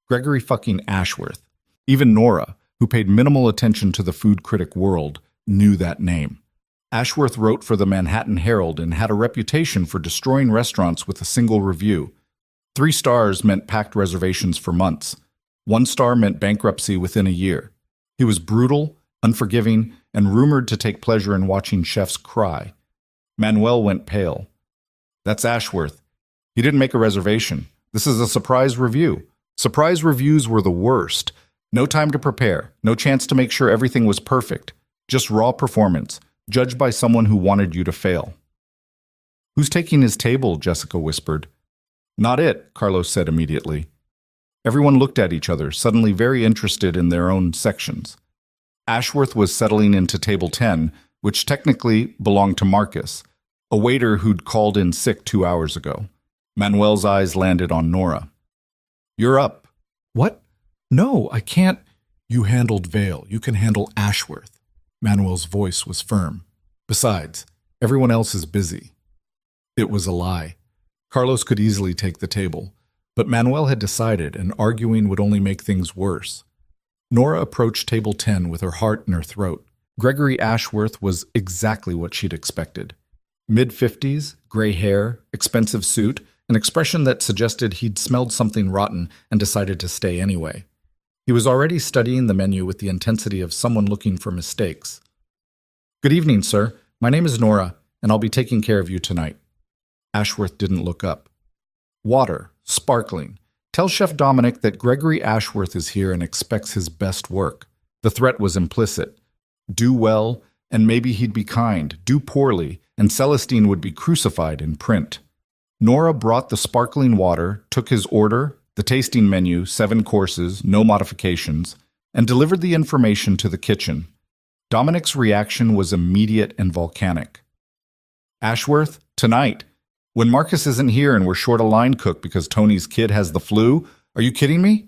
Speaker 1: Gregory fucking Ashworth. Even Nora, who paid minimal attention to the food critic world, knew that name. Ashworth wrote for the Manhattan Herald and had a reputation for destroying restaurants with a single review. 3 stars meant packed reservations for months. 1 star meant bankruptcy within a year. He was brutal, unforgiving, and rumored to take pleasure in watching chefs cry. Manuel went pale. That's Ashworth. He didn't make a reservation. This is a surprise review. Surprise reviews were the worst. No time to prepare, no chance to make sure everything was perfect. Just raw performance, judged by someone who wanted you to fail. "Who's taking his table?" Jessica whispered. "Not it," Carlos said immediately. Everyone looked at each other, suddenly very interested in their own sections. Ashworth was settling into table 10, which technically belonged to Marcus, a waiter who'd called in sick 2 hours ago. Manuel's eyes landed on Nora. "You're up."
Speaker 2: "What? No, I can't." "You handled Vale. You can handle Ashworth." Manuel's voice was firm. "Besides, everyone else is busy." It was a lie. Carlos could easily take the table, but Manuel had decided, and arguing would only make things worse. Nora approached table 10 with her heart in her throat. Gregory Ashworth was exactly what she'd expected. Mid-50s, gray hair, expensive suit, an expression that suggested he'd smelled something rotten and decided to stay anyway. He was already studying the menu with the intensity of someone looking for mistakes. "Good evening, sir. My name is Nora, and I'll be taking care of you tonight." Ashworth didn't look up. "Water, sparkling. Tell Chef Dominic that Gregory Ashworth is here and expects his best work." The threat was implicit. Do well, and maybe he'd be kind. Do poorly, and Celestine would be crucified in print. Nora brought the sparkling water, took his order, the tasting menu, 7 courses, no modifications, and delivered the information to the kitchen. Dominic's reaction was immediate and volcanic. "Ashworth, tonight. When Marcus isn't here and we're short a line cook because Tony's kid has the flu? Are you kidding me?"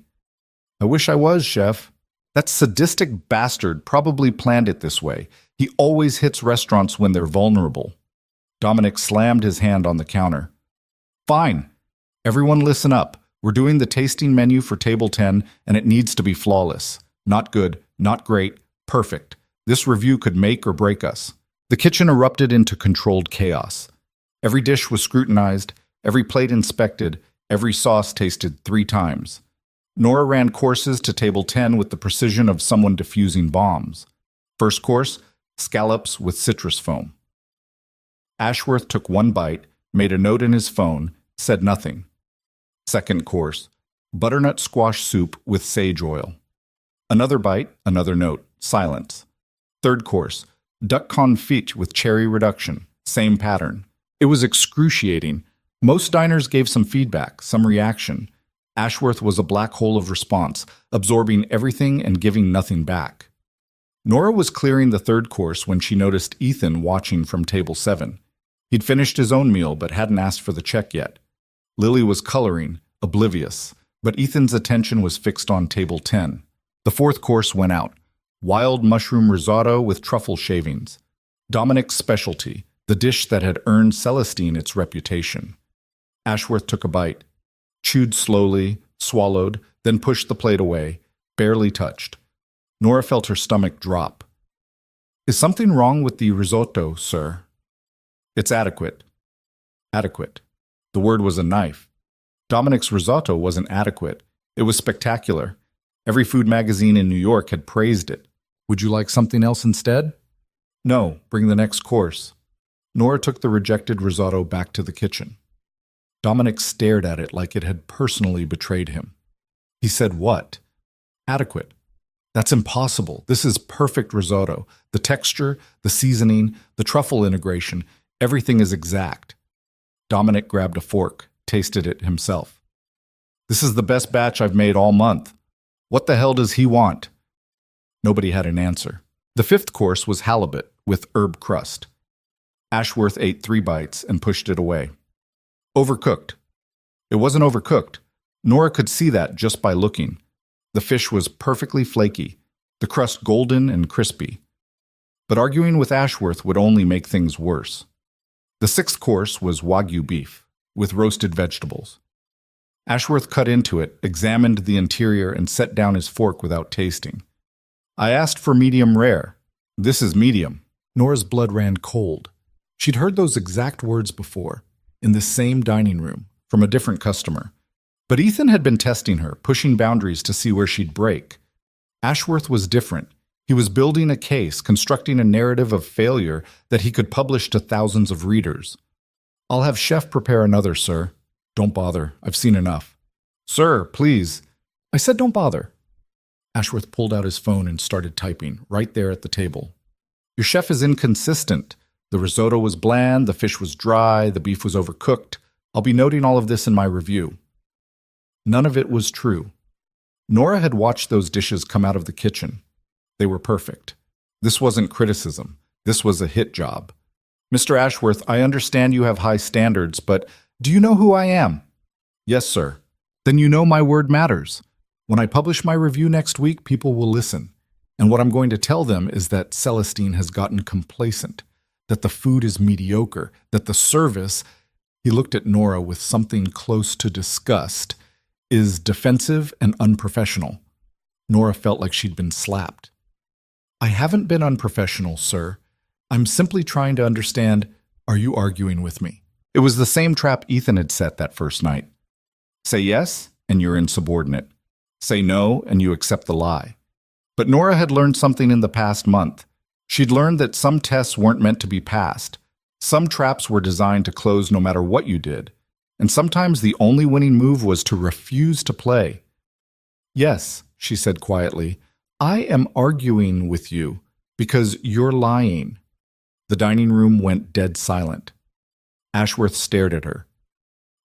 Speaker 2: "I wish I was, chef. That sadistic bastard probably planned it this way. He always hits restaurants when they're vulnerable." Dominic slammed his hand on the counter. "Fine. Everyone listen up. We're doing the tasting menu for table 10, and it needs to be flawless. Not good, not great, perfect. This review could make or break us." The kitchen erupted into controlled chaos. Every dish was scrutinized, every plate inspected, every sauce tasted 3 times. Nora ran courses to table 10 with the precision of someone defusing bombs. First course, scallops with citrus foam. Ashworth took 1 bite, made a note in his phone, said nothing. Second course, butternut squash soup with sage oil. Another bite, another note, silence. Third course, duck confit with cherry reduction, same pattern. It was excruciating. Most diners gave some feedback, some reaction. Ashworth was a black hole of response, absorbing everything and giving nothing back. Nora was clearing the third course when she noticed Ethan watching from table 7. He'd finished his own meal but hadn't asked for the check yet. Lily was coloring, oblivious, but Ethan's attention was fixed on table 10. The fourth course went out. Wild mushroom risotto with truffle shavings. Dominic's specialty, the dish that had earned Celestine its reputation. Ashworth took a bite, chewed slowly, swallowed, then pushed the plate away, barely touched. Nora felt her stomach drop. "Is something wrong with the risotto, sir?" "It's adequate." Adequate. The word was a knife. Dominic's risotto wasn't adequate. It was spectacular. Every food magazine in New York had praised it. "Would you like something else instead?" "No, bring the next course." Nora took the rejected risotto back to the kitchen. Dominic stared at it like it had personally betrayed him. He said, "What?" "Adequate." "That's impossible. This is perfect risotto. The texture, the seasoning, the truffle integration, everything is exact." Dominic grabbed a fork, tasted it himself. "This is the best batch I've made all month. What the hell does he want?" Nobody had an answer. The fifth course was halibut with herb crust. Ashworth ate 3 bites and pushed it away. Overcooked. It wasn't overcooked. Nora could see that just by looking. The fish was perfectly flaky, the crust golden and crispy. But arguing with Ashworth would only make things worse. The 6th course was Wagyu beef, with roasted vegetables. Ashworth cut into it, examined the interior, and set down his fork without tasting. "I asked for medium rare. This is medium." Nora's blood ran cold. She'd heard those exact words before, in the same dining room, from a different customer. But Ethan had been testing her, pushing boundaries to see where she'd break. Ashworth was different. He was building a case, constructing a narrative of failure that he could publish to thousands of readers. "I'll have chef prepare another, sir." Don't bother. I've seen enough. Sir, please. I said don't bother. Ashworth pulled out his phone and started typing, right there at the table. Your chef is inconsistent. The risotto was bland, the fish was dry, the beef was overcooked. I'll be noting all of this in my review. None of it was true. Nora had watched those dishes come out of the kitchen. They were perfect. This wasn't criticism. This was a hit job. Mr. Ashworth, I understand you have high standards, but do you know who I am? Yes, sir. Then you know my word matters. When I publish my review next week, people will listen. And what I'm going to tell them is that Celestine has gotten complacent, that the food is mediocre, that the service, he looked at Nora with something close to disgust, is defensive and unprofessional. Nora felt like she'd been slapped. I haven't been unprofessional, sir. I'm simply trying to understand, are you arguing with me? It was the same trap Ethan had set that first night. Say yes, and you're insubordinate. Say no, and you accept the lie. But Nora had learned something in the past month. She'd learned that some tests weren't meant to be passed. Some traps were designed to close no matter what you did. And sometimes the only winning move was to refuse to play. Yes, she said quietly, I am arguing with you because you're lying. The dining room went dead silent. Ashworth stared at her.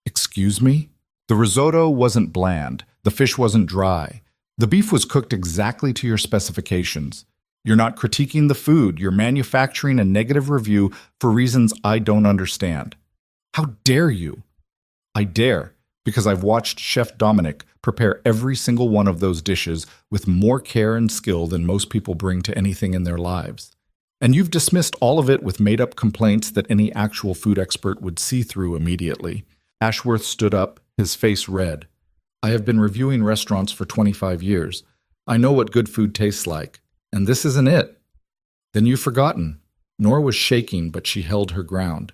Speaker 2: Excuse me? The risotto wasn't bland. The fish wasn't dry. The beef was cooked exactly to your specifications. You're not critiquing the food. You're manufacturing a negative review for reasons I don't understand. How dare you? I dare, because I've watched Chef Dominic prepare every single one of those dishes with more care and skill than most people bring to anything in their lives. And you've dismissed all of it with made-up complaints that any actual food expert would see through immediately. Ashworth stood up, his face red. I have been reviewing restaurants for 25 years. I know what good food tastes like, and this isn't it. Then you've forgotten. Nora was shaking, but she held her ground.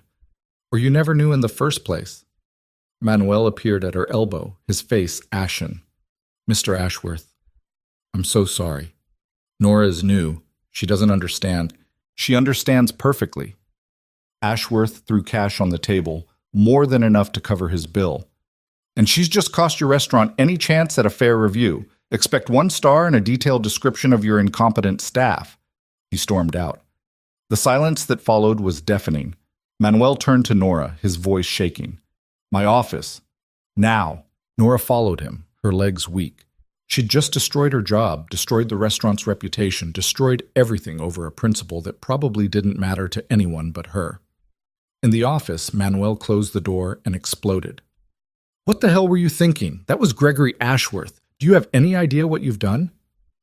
Speaker 2: Or you never knew in the first place. Manuel appeared at her elbow, his face ashen. Mr. Ashworth, I'm so sorry. Nora is new. She doesn't understand. She understands perfectly. Ashworth threw cash on the table, more than enough to cover his bill. And she's just cost your restaurant any chance at a fair review. Expect 1 star and a detailed description of your incompetent staff. He stormed out. The silence that followed was deafening. Manuel turned to Nora, his voice shaking. My office. Now. Nora followed him, her legs weak. She'd just destroyed her job, destroyed the restaurant's reputation, destroyed everything over a principle that probably didn't matter to anyone but her. In the office, Manuel closed the door and exploded. What the hell were you thinking? That was Gregory Ashworth. Do you have any idea what you've done?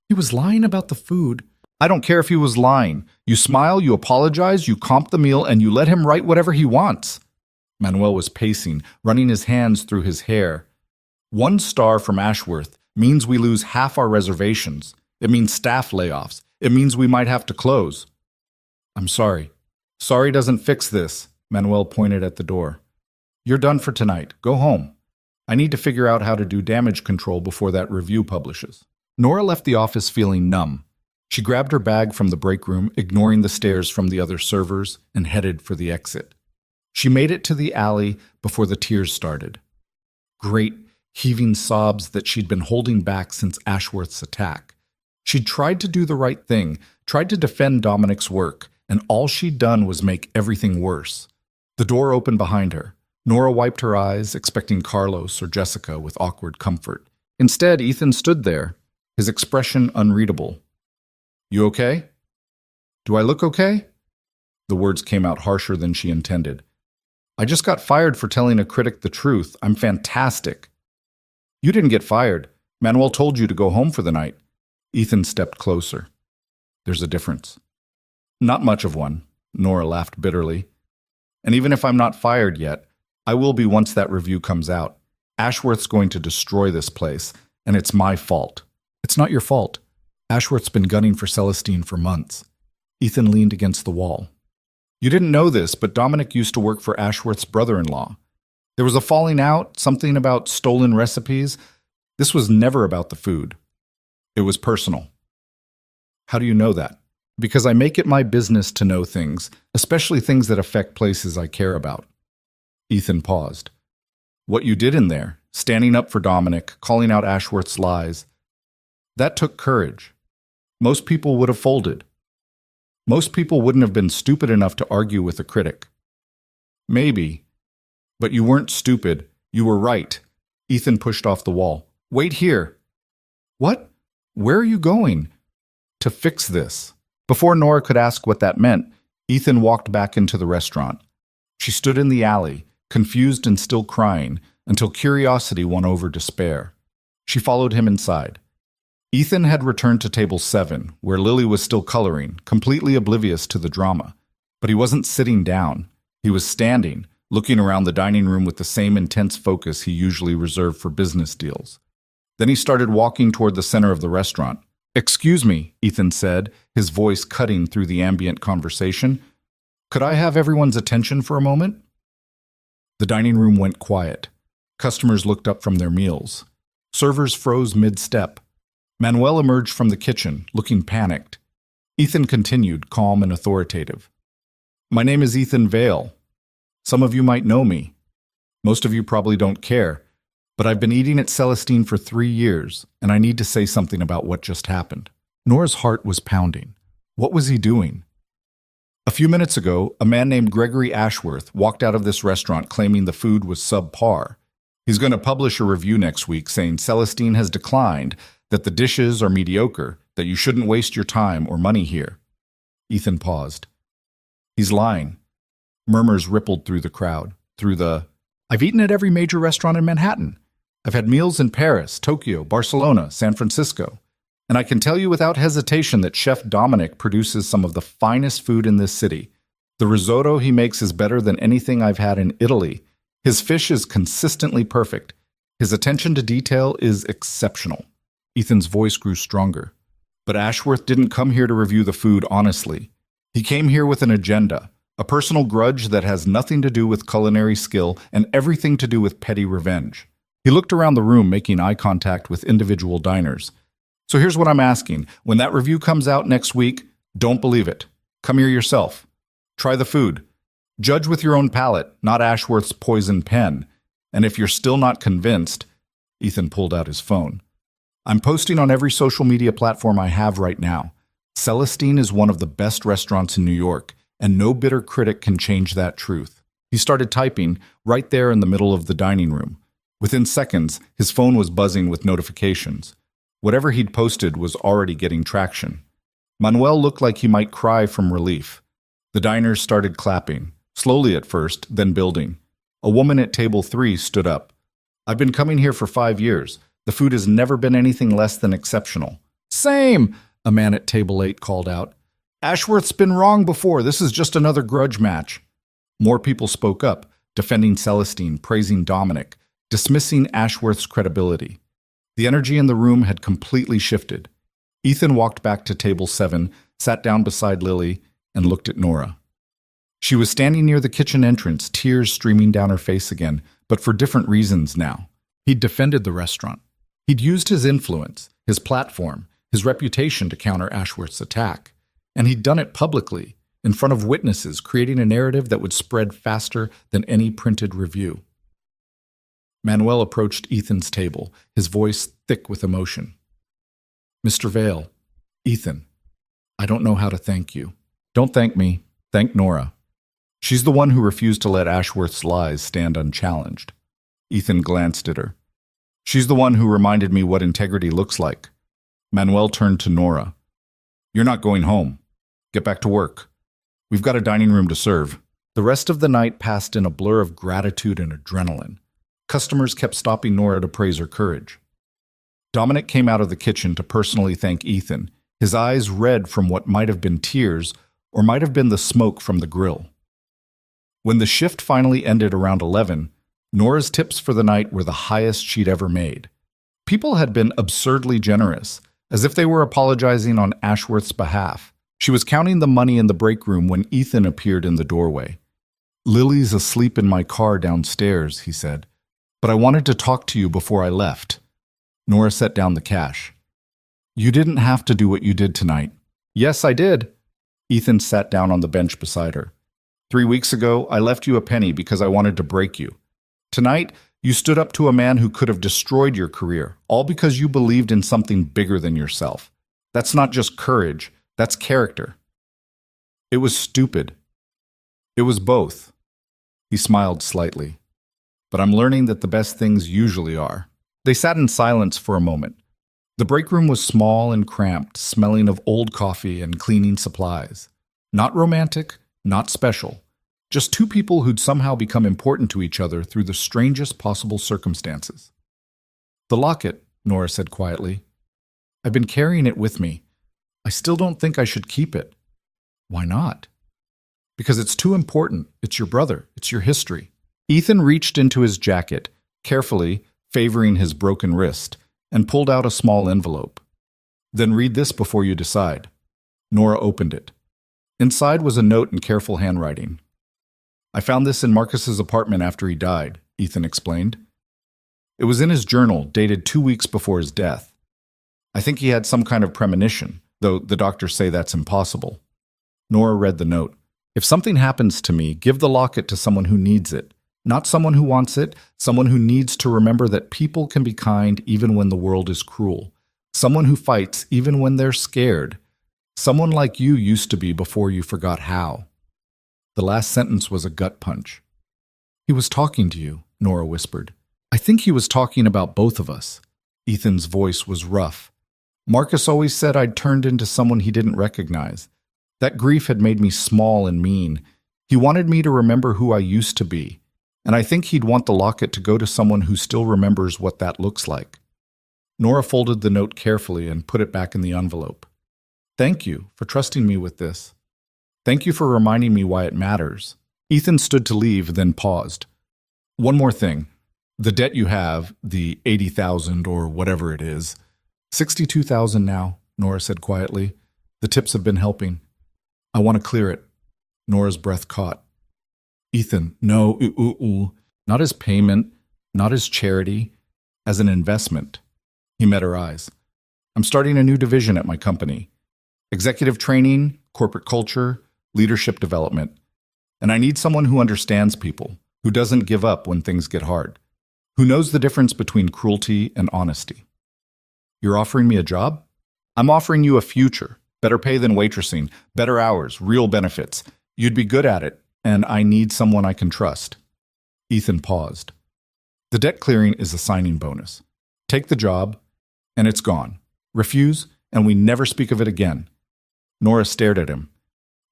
Speaker 2: He was lying about the food. I don't care if he was lying. You smile, you apologize, you comp the meal, and you let him write whatever he wants. Manuel was pacing, running his hands through his hair. 1 star from Ashworth means we lose half our reservations. It means staff layoffs. It means we might have to close. I'm sorry. Sorry doesn't fix this. Manuel pointed at the door. You're done for tonight. Go home. I need to figure out how to do damage control before that review publishes. Nora left the office feeling numb. She grabbed her bag from the break room, ignoring the stares from the other servers, and headed for the exit. She made it to the alley before the tears started. Great, heaving sobs that she'd been holding back since Ashworth's attack. She'd tried to do the right thing, tried to defend Dominic's work, and all she'd done was make everything worse. The door opened behind her. Nora wiped her eyes, expecting Carlos or Jessica with awkward comfort. Instead, Ethan stood there, his expression unreadable. You okay? Do I look okay? The words came out harsher than she intended. I just got fired for telling a critic the truth. I'm fantastic. You didn't get fired. Manuel told you to go home for the night. Ethan stepped closer. There's a difference. Not much of one, Nora laughed bitterly. And even if I'm not fired yet, I will be once that review comes out. Ashworth's going to destroy this place, and it's my fault. It's not your fault. Ashworth's been gunning for Celestine for months. Ethan leaned against the wall. You didn't know this, but Dominic used to work for Ashworth's brother-in-law. There was a falling out, something about stolen recipes. This was never about the food. It was personal. How do you know that? Because I make it my business to know things, especially things that affect places I care about. Ethan paused.
Speaker 1: What you did in there, standing up for Dominic, calling out Ashworth's lies, that took courage. Most people would have folded. Most people wouldn't have been stupid enough to argue with a critic. Maybe, but you weren't stupid. You were right. Ethan pushed off the wall. Wait here. What? Where are you going? To fix this. Before Nora could ask what that meant, Ethan walked back into the restaurant. She stood in the alley, confused and still crying, until curiosity won over despair. She followed him inside. Ethan had returned to table 7, where Lily was still coloring, completely oblivious to the drama. But he wasn't sitting down. He was standing, looking around the dining room with the same intense focus he usually reserved for business deals. Then he started walking toward the center of the restaurant. Excuse me, Ethan said, his voice cutting through the ambient conversation. Could I have everyone's attention for a moment? The dining room went quiet. Customers looked up from their meals. Servers froze mid-step. Manuel emerged from the kitchen, looking panicked. Ethan continued, calm and authoritative. My name is Ethan Vale. Some of you might know me. Most of you probably don't care. But I've been eating at Celestine for 3 years, and I need to say something about what just happened. Nora's heart was pounding. What was he doing? A few minutes ago, a man named Gregory Ashworth walked out of this restaurant claiming the food was subpar. He's going to publish a review next week saying Celestine has declined, that the dishes are mediocre, that you shouldn't waste your time or money here. Ethan paused. He's lying. Murmurs rippled through the crowd, I've eaten at every major restaurant in Manhattan. I've had meals in Paris, Tokyo, Barcelona, San Francisco. And I can tell you without hesitation that Chef Dominic produces some of the finest food in this city. The risotto he makes is better than anything I've had in Italy. His fish is consistently perfect. His attention to detail is exceptional. Ethan's voice grew stronger. But Ashworth didn't come here to review the food honestly. He came here with an agenda, a personal grudge that has nothing to do with culinary skill and everything to do with petty revenge. He looked around the room, making eye contact with individual diners. So here's what I'm asking. When that review comes out next week, don't believe it. Come here yourself. Try the food. Judge with your own palate, not Ashworth's poison pen. And if you're still not convinced, Ethan pulled out his phone. I'm posting on every social media platform I have right now. Celestine is one of the best restaurants in New York, and no bitter critic can change that truth. He started typing right there in the middle of the dining room. Within seconds, his phone was buzzing with notifications. Whatever he'd posted was already getting traction. Manuel looked like he might cry from relief. The diners started clapping, slowly at first, then building. A woman at table 3 stood up. I've been coming here for 5 years. The food has never been anything less than exceptional. Same, a man at table 8 called out. Ashworth's been wrong before. This is just another grudge match. More people spoke up, defending Celestine, praising Dominic, dismissing Ashworth's credibility. The energy in the room had completely shifted. Ethan walked back to table 7, sat down beside Lily, and looked at Nora. She was standing near the kitchen entrance, tears streaming down her face again, but for different reasons now. He'd defended the restaurant. He'd used his influence, his platform, his reputation to counter Ashworth's attack. And he'd done it publicly, in front of witnesses, creating a narrative that would spread faster than any printed review. Manuel approached Ethan's table, his voice thick with emotion. Mr. Vale, Ethan, I don't know how to thank you. Don't thank me. Thank Nora. She's the one who refused to let Ashworth's lies stand unchallenged. Ethan glanced at her. She's the one who reminded me what integrity looks like. Manuel turned to Nora. You're not going home. Get back to work. We've got a dining room to serve. The rest of the night passed in a blur of gratitude and adrenaline. Customers kept stopping Nora to praise her courage. Dominic came out of the kitchen to personally thank Ethan, his eyes red from what might have been tears or might have been the smoke from the grill. When the shift finally ended around 11, Nora's tips for the night were the highest she'd ever made. People had been absurdly generous, as if they were apologizing on Ashworth's behalf. She was counting the money in the break room when Ethan appeared in the doorway. Lily's asleep in my car downstairs, he said, but I wanted to talk to you before I left. Nora set down the cash. You didn't have to do what you did tonight. Yes, I did. Ethan sat down on the bench beside her. 3 weeks ago, I left you a penny because I wanted to break you. Tonight, You stood up to a man who could have destroyed your career, all because you believed in something bigger than yourself. That's not just courage, that's character. It was stupid. It was both. He smiled slightly. But I'm learning that the best things usually are. They sat in silence for a moment. The break room was small and cramped, smelling of old coffee and cleaning supplies. Not romantic, not special. Just two people who'd somehow become important to each other through the strangest possible circumstances. "The locket," Nora said quietly. "I've been carrying it with me. I still don't think I should keep it." "Why not?" "Because it's too important. It's your brother. It's your history." Ethan reached into his jacket, carefully, favoring his broken wrist, and pulled out a small envelope. "Then read this before you decide." Nora opened it. Inside was a note in careful handwriting. "I found this in Marcus's apartment after he died," Ethan explained. It was in his journal, dated 2 weeks before his death. "I think he had some kind of premonition, though the doctors say that's impossible." Nora read the note. "If something happens to me, give the locket to someone who needs it. Not someone who wants it, someone who needs to remember that people can be kind even when the world is cruel. Someone who fights even when they're scared. Someone like you used to be before you forgot how." The last sentence was a gut punch. "He was talking to you," Nora whispered. "I think he was talking about both of us." Ethan's voice was rough. "Marcus always said I'd turned into someone he didn't recognize. That grief had made me small and mean. He wanted me to remember who I used to be. And I think he'd want the locket to go to someone who still remembers what that looks like." Nora folded the note carefully and put it back in the envelope. "Thank you for trusting me with this. Thank you for reminding me why it matters." Ethan stood to leave, then paused. "One more thing. The debt you have, the 80,000 or whatever it is, 62,000 now," Nora said quietly. "The tips have been helping. I want to clear it." Nora's breath caught. "Ethan, no, not as payment, not as charity, as an investment." He met her eyes. "I'm starting a new division at my company. Executive training, corporate culture, leadership development. And I need someone who understands people, who doesn't give up when things get hard, who knows the difference between cruelty and honesty." "You're offering me a job?" "I'm offering you a future. Better pay than waitressing, better hours, real benefits. You'd be good at it. And I need someone I can trust." Ethan paused. "The debt clearing is a signing bonus. Take the job, and it's gone. Refuse, and we never speak of it again." Nora stared at him.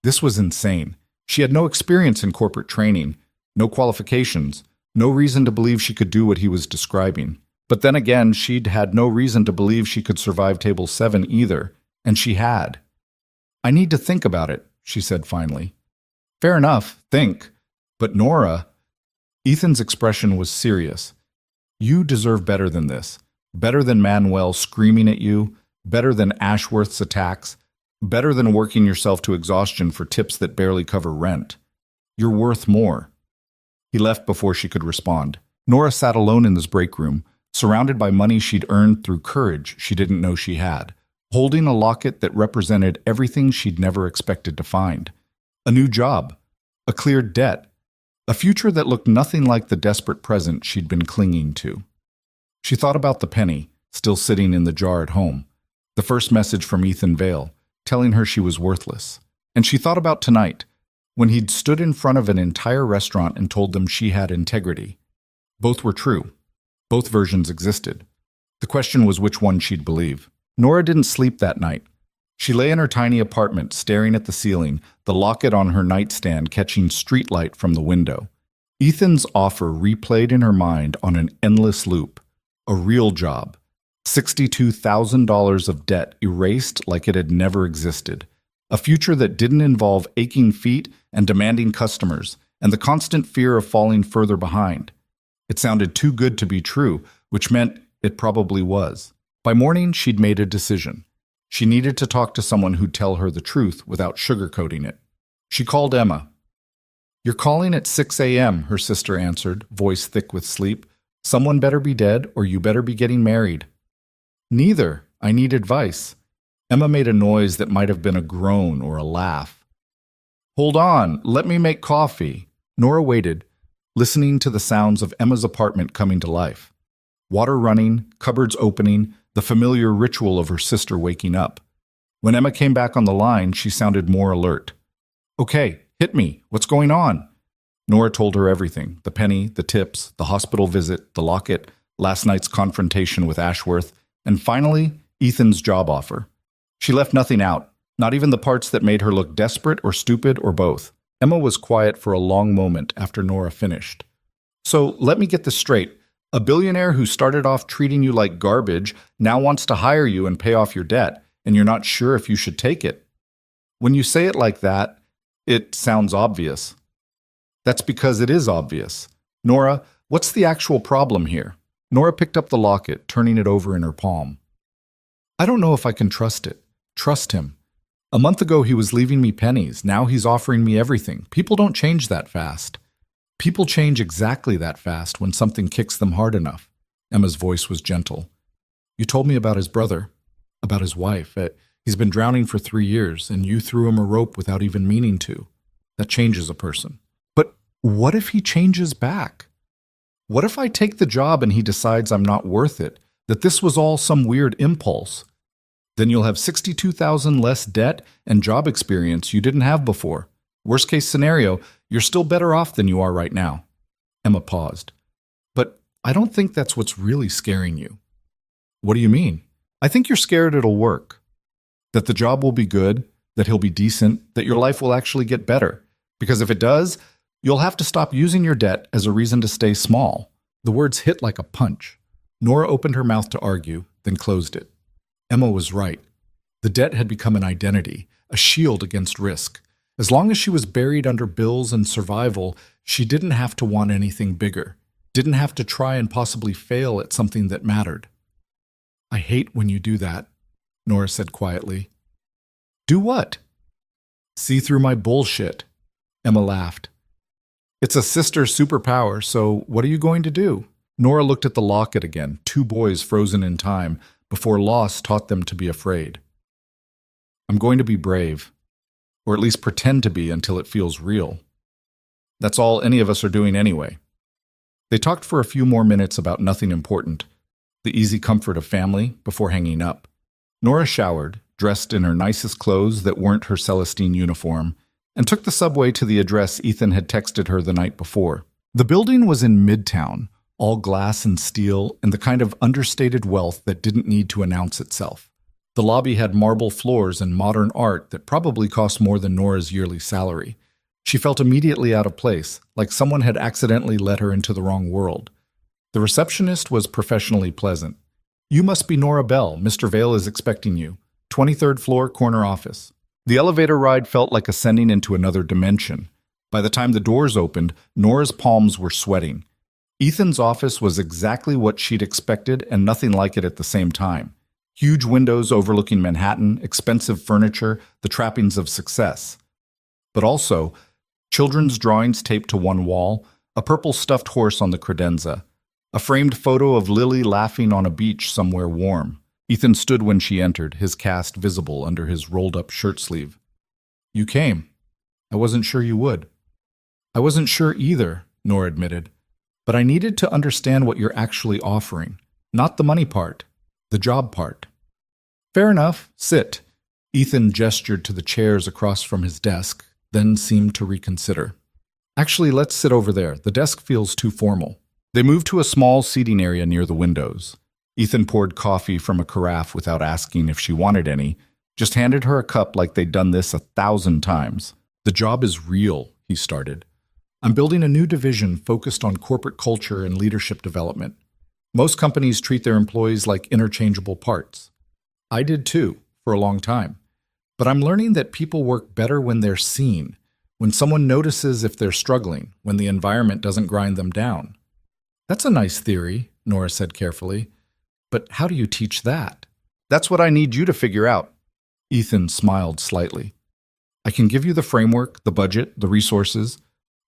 Speaker 1: This was insane. She had no experience in corporate training, no qualifications, no reason to believe she could do what he was describing. But then again, she'd had no reason to believe she could survive Table 7 either, and she had. "I need to think about it," she said finally. "Fair enough, think. But Nora..." Ethan's expression was serious. "You deserve better than this. Better than Manuel screaming at you. Better than Ashworth's attacks. Better than working yourself to exhaustion for tips that barely cover rent. You're worth more." He left before she could respond. Nora sat alone in this break room, surrounded by money she'd earned through courage she didn't know she had, holding a locket that represented everything she'd never expected to find. A new job, a cleared debt, a future that looked nothing like the desperate present she'd been clinging to. She thought about the penny, still sitting in the jar at home, the first message from Ethan Vale, telling her she was worthless. And she thought about tonight, when he'd stood in front of an entire restaurant and told them she had integrity. Both were true. Both versions existed. The question was which one she'd believe. Nora didn't sleep that night. She lay in her tiny apartment, staring at the ceiling, the locket on her nightstand catching streetlight from the window. Ethan's offer replayed in her mind on an endless loop. A real job. $62,000 of debt erased like it had never existed. A future that didn't involve aching feet and demanding customers, and the constant fear of falling further behind. It sounded too good to be true, which meant it probably was. By morning, she'd made a decision. She needed to talk to someone who'd tell her the truth without sugarcoating it. She called Emma. "You're calling at 6 a.m., her sister answered, voice thick with sleep. "Someone better be dead or you better be getting married." "Neither. I need advice." Emma made a noise that might have been a groan or a laugh. "Hold on. Let me make coffee." Nora waited, listening to the sounds of Emma's apartment coming to life. Water running, cupboards opening, the familiar ritual of her sister waking up. When Emma came back on the line, she sounded more alert. "Okay, hit me. What's going on?" Nora told her everything: the penny, the tips, the hospital visit, the locket, last night's confrontation with Ashworth, and finally, Ethan's job offer. She left nothing out, not even the parts that made her look desperate or stupid or both. Emma was quiet for a long moment after Nora finished. "So let me get this straight. A billionaire who started off treating you like garbage now wants to hire you and pay off your debt, and you're not sure if you should take it. When you say it like that, it sounds obvious." "That's because it is obvious. Nora, what's the actual problem here?" Nora picked up the locket, turning it over in her palm. "I don't know if I can trust it. Trust him. A month ago he was leaving me pennies. Now he's offering me everything. People don't change that fast." "People change exactly that fast when something kicks them hard enough." Emma's voice was gentle. "You told me about his brother, about his wife. He's been drowning for 3 years, and you threw him a rope without even meaning to. That changes a person. But what if he changes back? What if I take the job and he decides I'm not worth it, that this was all some weird impulse? Then you'll have 62,000 less debt and job experience you didn't have before. Worst case scenario, you're still better off than you are right now." Emma paused. "But I don't think that's what's really scaring you." "What do you mean?" "I think you're scared it'll work. That the job will be good, that he'll be decent, that your life will actually get better. Because if it does, you'll have to stop using your debt as a reason to stay small." The words hit like a punch. Nora opened her mouth to argue, then closed it. Emma was right. The debt had become an identity, a shield against risk. As long as she was buried under bills and survival, she didn't have to want anything bigger, didn't have to try and possibly fail at something that mattered. "I hate when you do that," Nora said quietly. "Do what?" "See through my bullshit." Emma laughed. "It's a sister superpower, so what are you going to do?" Nora looked at the locket again, 2 boys frozen in time, before loss taught them to be afraid. "I'm going to be brave, or at least pretend to be until it feels real. That's all any of us are doing anyway." They talked for a few more minutes about nothing important, the easy comfort of family, before hanging up. Nora showered, dressed in her nicest clothes that weren't her Celestine uniform, and took the subway to the address Ethan had texted her the night before. The building was in Midtown, all glass and steel, and the kind of understated wealth that didn't need to announce itself. The lobby had marble floors and modern art that probably cost more than Nora's yearly salary. She felt immediately out of place, like someone had accidentally let her into the wrong world. The receptionist was professionally pleasant. "You must be Nora Bell. Mr. Vale is expecting you. 23rd floor, corner office." The elevator ride felt like ascending into another dimension. By the time the doors opened, Nora's palms were sweating. Ethan's office was exactly what she'd expected and nothing like it at the same time. Huge windows overlooking Manhattan, expensive furniture, the trappings of success. But also, children's drawings taped to one wall, a purple stuffed horse on the credenza, a framed photo of Lily laughing on a beach somewhere warm. Ethan stood when she entered, his cast visible under his rolled-up shirt sleeve. "You came. I wasn't sure you would." "I wasn't sure either," Nora admitted. "But I needed to understand what you're actually offering. Not the money part, the job part." "Fair enough. Sit." Ethan gestured to the chairs across from his desk, then seemed to reconsider. "Actually, let's sit over there. The desk feels too formal." They moved to a small seating area near the windows. Ethan poured coffee from a carafe without asking if she wanted any, just handed her a cup like they'd done this 1,000 times. "The job is real," he started. "I'm building a new division focused on corporate culture and leadership development. Most companies treat their employees like interchangeable parts. I did too, for a long time. But I'm learning that people work better when they're seen, when someone notices if they're struggling, when the environment doesn't grind them down." "That's a nice theory," Nora said carefully. "But how do you teach that?" "That's what I need you to figure out." Ethan smiled slightly. "I can give you the framework, the budget, the resources,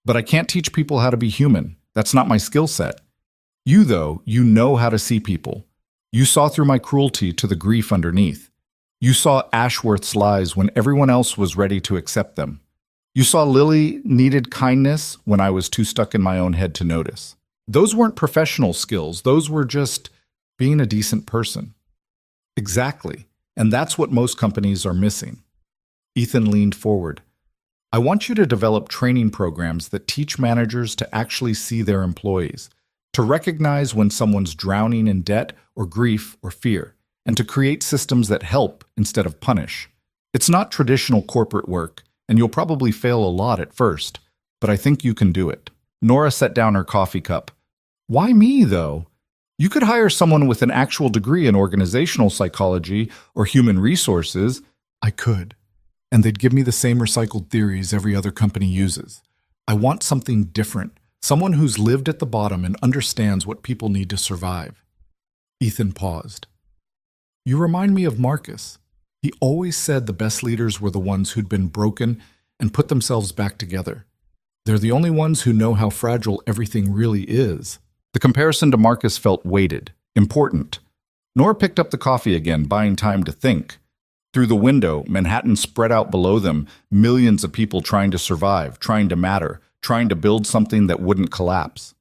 Speaker 1: but I can't teach people how to be human. That's not my skill set. You, though, you know how to see people. You saw through my cruelty to the grief underneath. You saw Ashworth's lies when everyone else was ready to accept them. You saw Lily needed kindness when I was too stuck in my own head to notice. Those weren't professional skills. Those were just being a decent person. Exactly. And that's what most companies are missing. Ethan leaned forward. I want you to develop training programs that teach managers to actually see their employees, to recognize when someone's drowning in debt or grief or fear, and to create systems that help instead of punish. It's not traditional corporate work, and you'll probably fail a lot at first, but I think you can do it. Nora set down her coffee cup. Why me, though? You could hire someone with an actual degree in organizational psychology or human resources.
Speaker 2: I could. And they'd give me the same recycled theories every other company uses. I want something different, someone who's lived at the bottom and understands what people need to survive. Ethan paused. You remind me of Marcus. He always said the best leaders were the ones who'd been broken and put themselves back together. They're the only ones who know how fragile everything really is.
Speaker 1: The comparison to Marcus felt weighted, important. Nora picked up the coffee again, buying time to think. Through the window, Manhattan spread out below them, millions of people trying to survive, trying to matter, trying to build something that wouldn't collapse.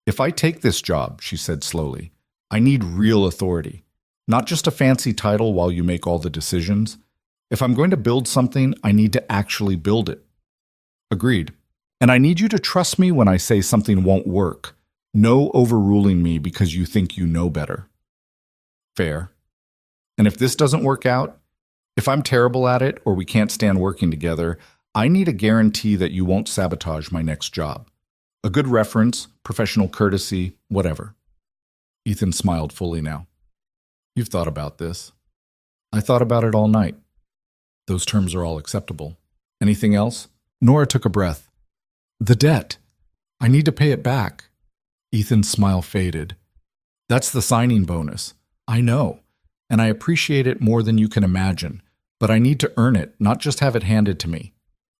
Speaker 1: If I take this job, she said slowly, I need real authority. Not just a fancy title while you make all the decisions. If I'm going to build something, I need to actually build it. Agreed. And I need you to trust me when I say something won't work. No overruling me because you think you know better. Fair. And if this doesn't work out, if I'm terrible at it or we can't stand working together, I need a guarantee that you won't sabotage my next job. A good reference, professional courtesy, whatever. Ethan smiled fully now. You've thought about this. I thought about it all night. Those terms are all acceptable. Anything else? Nora took a breath. The debt. I need to pay it back. Ethan's smile faded. That's the signing bonus. I know. And I appreciate it more than you can imagine. But I need to earn it, not just have it handed to me.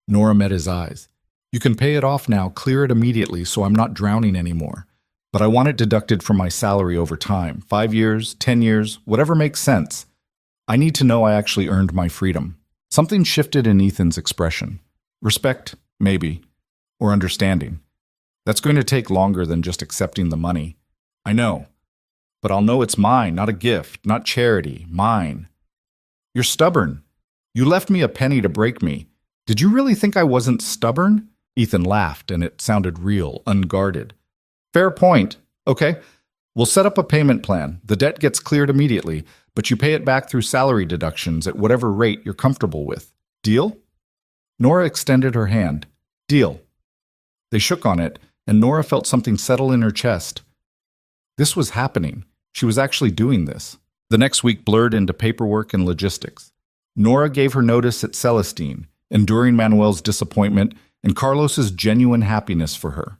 Speaker 1: Nora met his eyes. You can pay it off now, clear it immediately so I'm not drowning anymore. But I want it deducted from my salary over time. 5 years, 10 years, whatever makes sense. I need to know I actually earned my freedom. Something shifted in Ethan's expression. Respect, maybe. Or understanding. That's going to take longer than just accepting the money. I know. But I'll know it's mine, not a gift, not charity, mine. You're stubborn. You left me a penny to break me. Did you really think I wasn't stubborn? Ethan laughed, and it sounded real, unguarded. Fair point. Okay, we'll set up a payment plan. The debt gets cleared immediately, but you pay it back through salary deductions at whatever rate you're comfortable with. Deal? Nora extended her hand. Deal. They shook on it, and Nora felt something settle in her chest. This was happening. She was actually doing this. The next week blurred into paperwork and logistics. Nora gave her notice at Celestine, enduring Manuel's disappointment and Carlos's genuine happiness for her.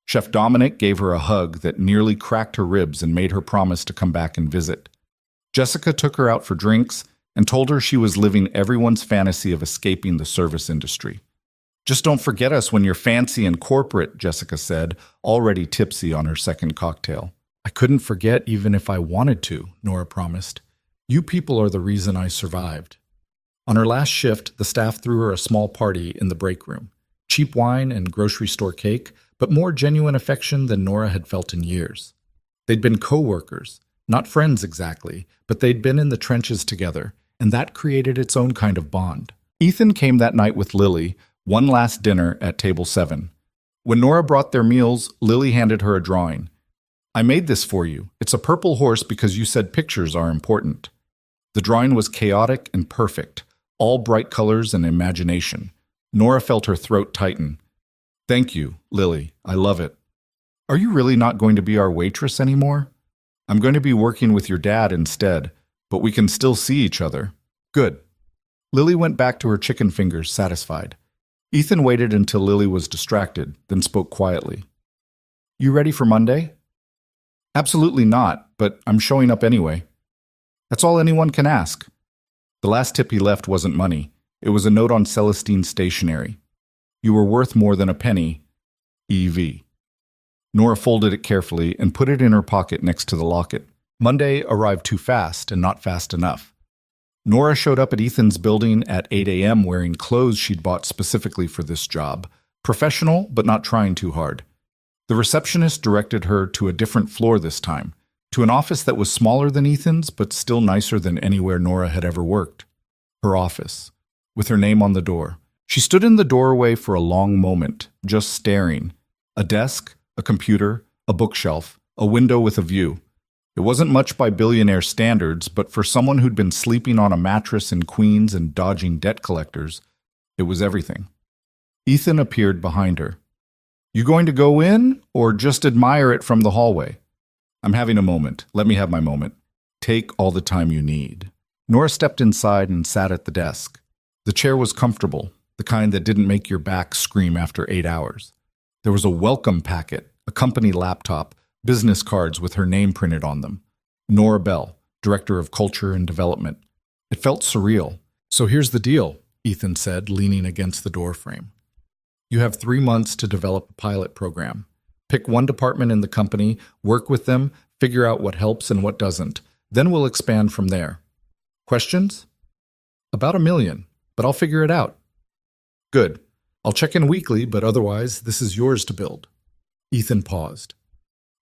Speaker 1: Chef Dominic gave her a hug that nearly cracked her ribs and made her promise to come back and visit. Jessica took her out for drinks and told her she was living everyone's fantasy of escaping the service industry. Just don't forget us when you're fancy and corporate, Jessica said, already tipsy on her second cocktail. I couldn't forget even if I wanted to, Nora promised. You people are the reason I survived. On her last shift, the staff threw her a small party in the break room. Cheap wine and grocery store cake, but more genuine affection than Nora had felt in years. They'd been co-workers, not friends exactly, but they'd been in the trenches together, and that created its own kind of bond. Ethan came that night with Lily, one last dinner at table 7. When Nora brought their meals, Lily handed her a drawing. I made this for you. It's a purple horse because you said pictures are important. The drawing was chaotic and perfect, all bright colors and imagination. Nora felt her throat tighten. Thank you, Lily. I love it. Are you really not going to be our waitress anymore? I'm going to be working with your dad instead, but we can still see each other. Good. Lily went back to her chicken fingers, satisfied. Ethan waited until Lily was distracted, then spoke quietly. You ready for Monday? Absolutely not, but I'm showing up anyway. That's all anyone can ask. The last tip he left wasn't money. It was a note on Celestine's stationery. You were worth more than a penny. E.V. Nora folded it carefully and put it in her pocket next to the locket. Monday arrived too fast and not fast enough. Nora showed up at Ethan's building at 8 a.m. wearing clothes she'd bought specifically for this job. Professional, but not trying too hard. The receptionist directed her to a different floor this time, to an office that was smaller than Ethan's, but still nicer than anywhere Nora had ever worked. Her office, with her name on the door. She stood in the doorway for a long moment, just staring. A desk, a computer, a bookshelf, a window with a view. It wasn't much by Billionaire standards, but for someone who'd been sleeping on a mattress in Queens and dodging debt collectors, it was everything. Ethan appeared behind her. You going to go in, or just admire it from the hallway? I'm having a moment. Let me have my moment. Take all the time you need. Nora stepped inside and sat at the desk. The chair was comfortable, the kind that didn't make your back scream after 8 hours. There was a welcome packet, a company laptop, business cards with her name printed on them. Nora Bell, Director of Culture and Development. It felt surreal. So here's the deal, Ethan said, leaning against the doorframe. You have 3 months to develop a pilot program. Pick one department in the company, work with them, figure out what helps and what doesn't. Then we'll expand from there. Questions? About 1 million, but I'll figure it out. Good. I'll check in weekly, but otherwise, this is yours to build. Ethan paused.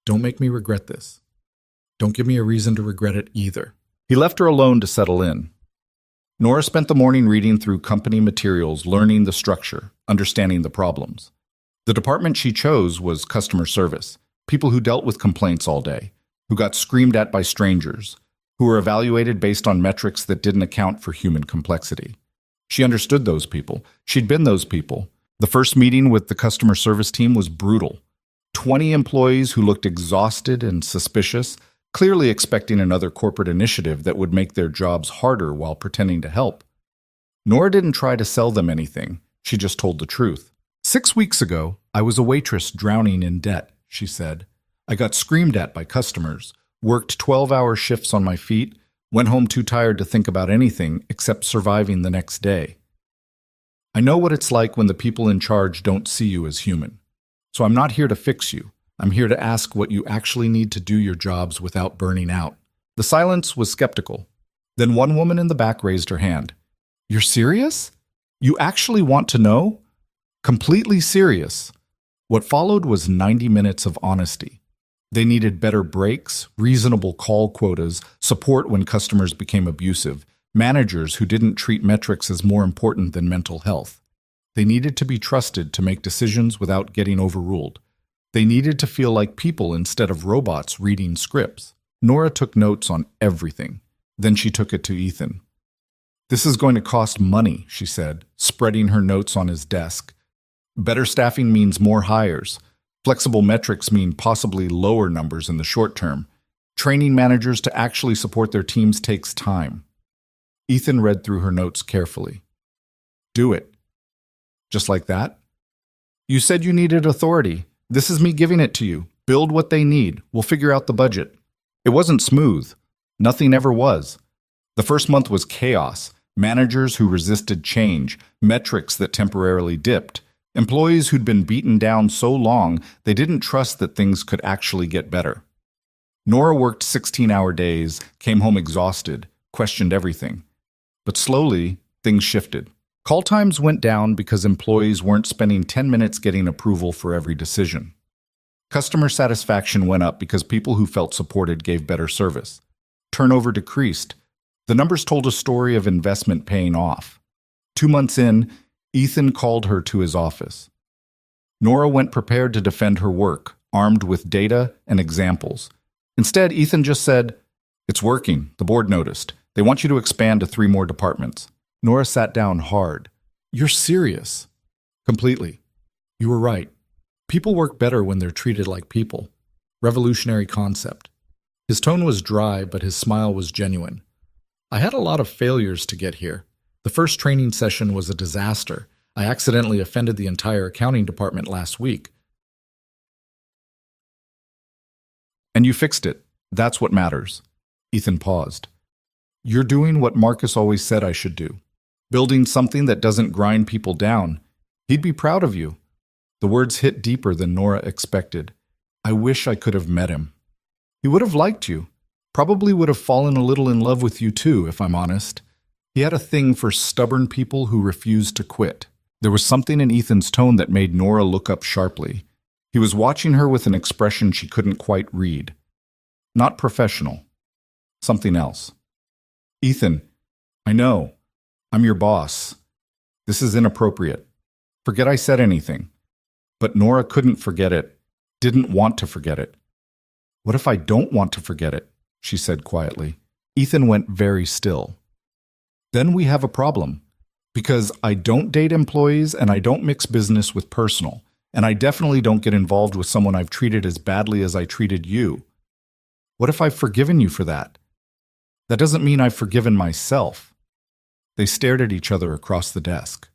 Speaker 1: Don't make me regret this. Don't give me a reason to regret it either. He left her alone to settle in. Nora spent the morning reading through company materials, learning the structure, understanding the problems. The department she chose was customer service, people who dealt with complaints all day, who got screamed at by strangers, who were evaluated based on metrics that didn't account for human complexity. She understood those people. She'd been those people. The first meeting with the customer service team was brutal. 20 employees who looked exhausted and suspicious, clearly expecting another corporate initiative that would make their jobs harder while pretending to help. Nora didn't try to sell them anything. She just told the truth. 6 weeks ago, I was a waitress drowning in debt, she said. I got screamed at by customers, worked 12-hour shifts on my feet, went home too tired to think about anything except surviving the next day. I know what it's like when the people in charge don't see you as human. So I'm not here to fix you. I'm here to ask what you actually need to do your jobs without burning out. The silence was skeptical. Then one woman in the back raised her hand. You're serious? You actually want to know? Completely serious. What followed was 90 minutes of honesty. They needed better breaks, reasonable call quotas, support when customers became abusive, managers who didn't treat metrics as more important than mental health. They needed to be trusted to make decisions without getting overruled. They needed to feel like people instead of robots reading scripts. Nora took notes on everything. Then she took it to Ethan. This is going to cost money, she said, spreading her notes on his desk. Better staffing means more hires. Flexible metrics mean possibly lower numbers in the short term. Training managers to actually support their teams takes time. Ethan read through her notes carefully. Do it. Just like that? You said you needed authority. This is me giving it to you. Build what they need. We'll figure out the budget. It wasn't smooth. Nothing ever was. The first month was chaos. Managers who resisted change, metrics that temporarily dipped, employees who'd been beaten down so long they didn't trust that things could actually get better. Nora worked 16-hour days, came home exhausted, questioned everything. But slowly, things shifted. Call times went down because employees weren't spending 10 minutes getting approval for every decision. Customer satisfaction went up because people who felt supported gave better service. Turnover decreased. The numbers told a story of investment paying off. 2 months in, Ethan called her to his office. Nora went prepared to defend her work, armed with data and examples. Instead, Ethan just said, "It's working. The board noticed. They want you to expand to 3 more departments." Nora sat down hard. You're serious? Completely. You were right. People work better when they're treated like people. Revolutionary concept. His tone was dry, but his smile was genuine. I had a lot of failures to get here. The first training session was a disaster. I accidentally offended the entire accounting department last week. And you fixed it. That's what matters. Ethan paused. You're doing what Marcus always said I should do. Building something that doesn't grind people down. He'd be proud of you. The words hit deeper than Nora expected. I wish I could have met him. He would have liked you. Probably would have fallen a little in love with you too, if I'm honest. He had a thing for stubborn people who refused to quit. There was something in Ethan's tone that made Nora look up sharply. He was watching her with an expression she couldn't quite read. Not professional. Something else. Ethan, I know. I'm your boss. This is inappropriate. Forget I said anything. But Nora couldn't forget it, didn't want to forget it. What if I don't want to forget it? She said quietly. Ethan went very still. Then we have a problem. Because I don't date employees and I don't mix business with personal. And I definitely don't get involved with someone I've treated as badly as I treated you. What if I've forgiven you for that? That doesn't mean I've forgiven myself. They stared at each other across the desk.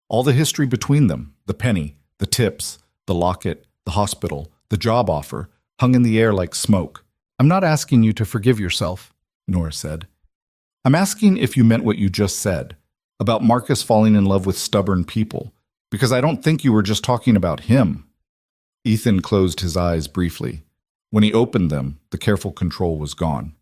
Speaker 1: All the history between them, the penny, the tips, the locket, the hospital, the job offer, hung in the air like smoke. I'm not asking you to forgive yourself, Nora said. I'm asking if you meant what you just said, about Marcus falling in love with stubborn people, because I don't think you were just talking about him. Ethan closed his eyes briefly. When he opened them, the careful control was gone.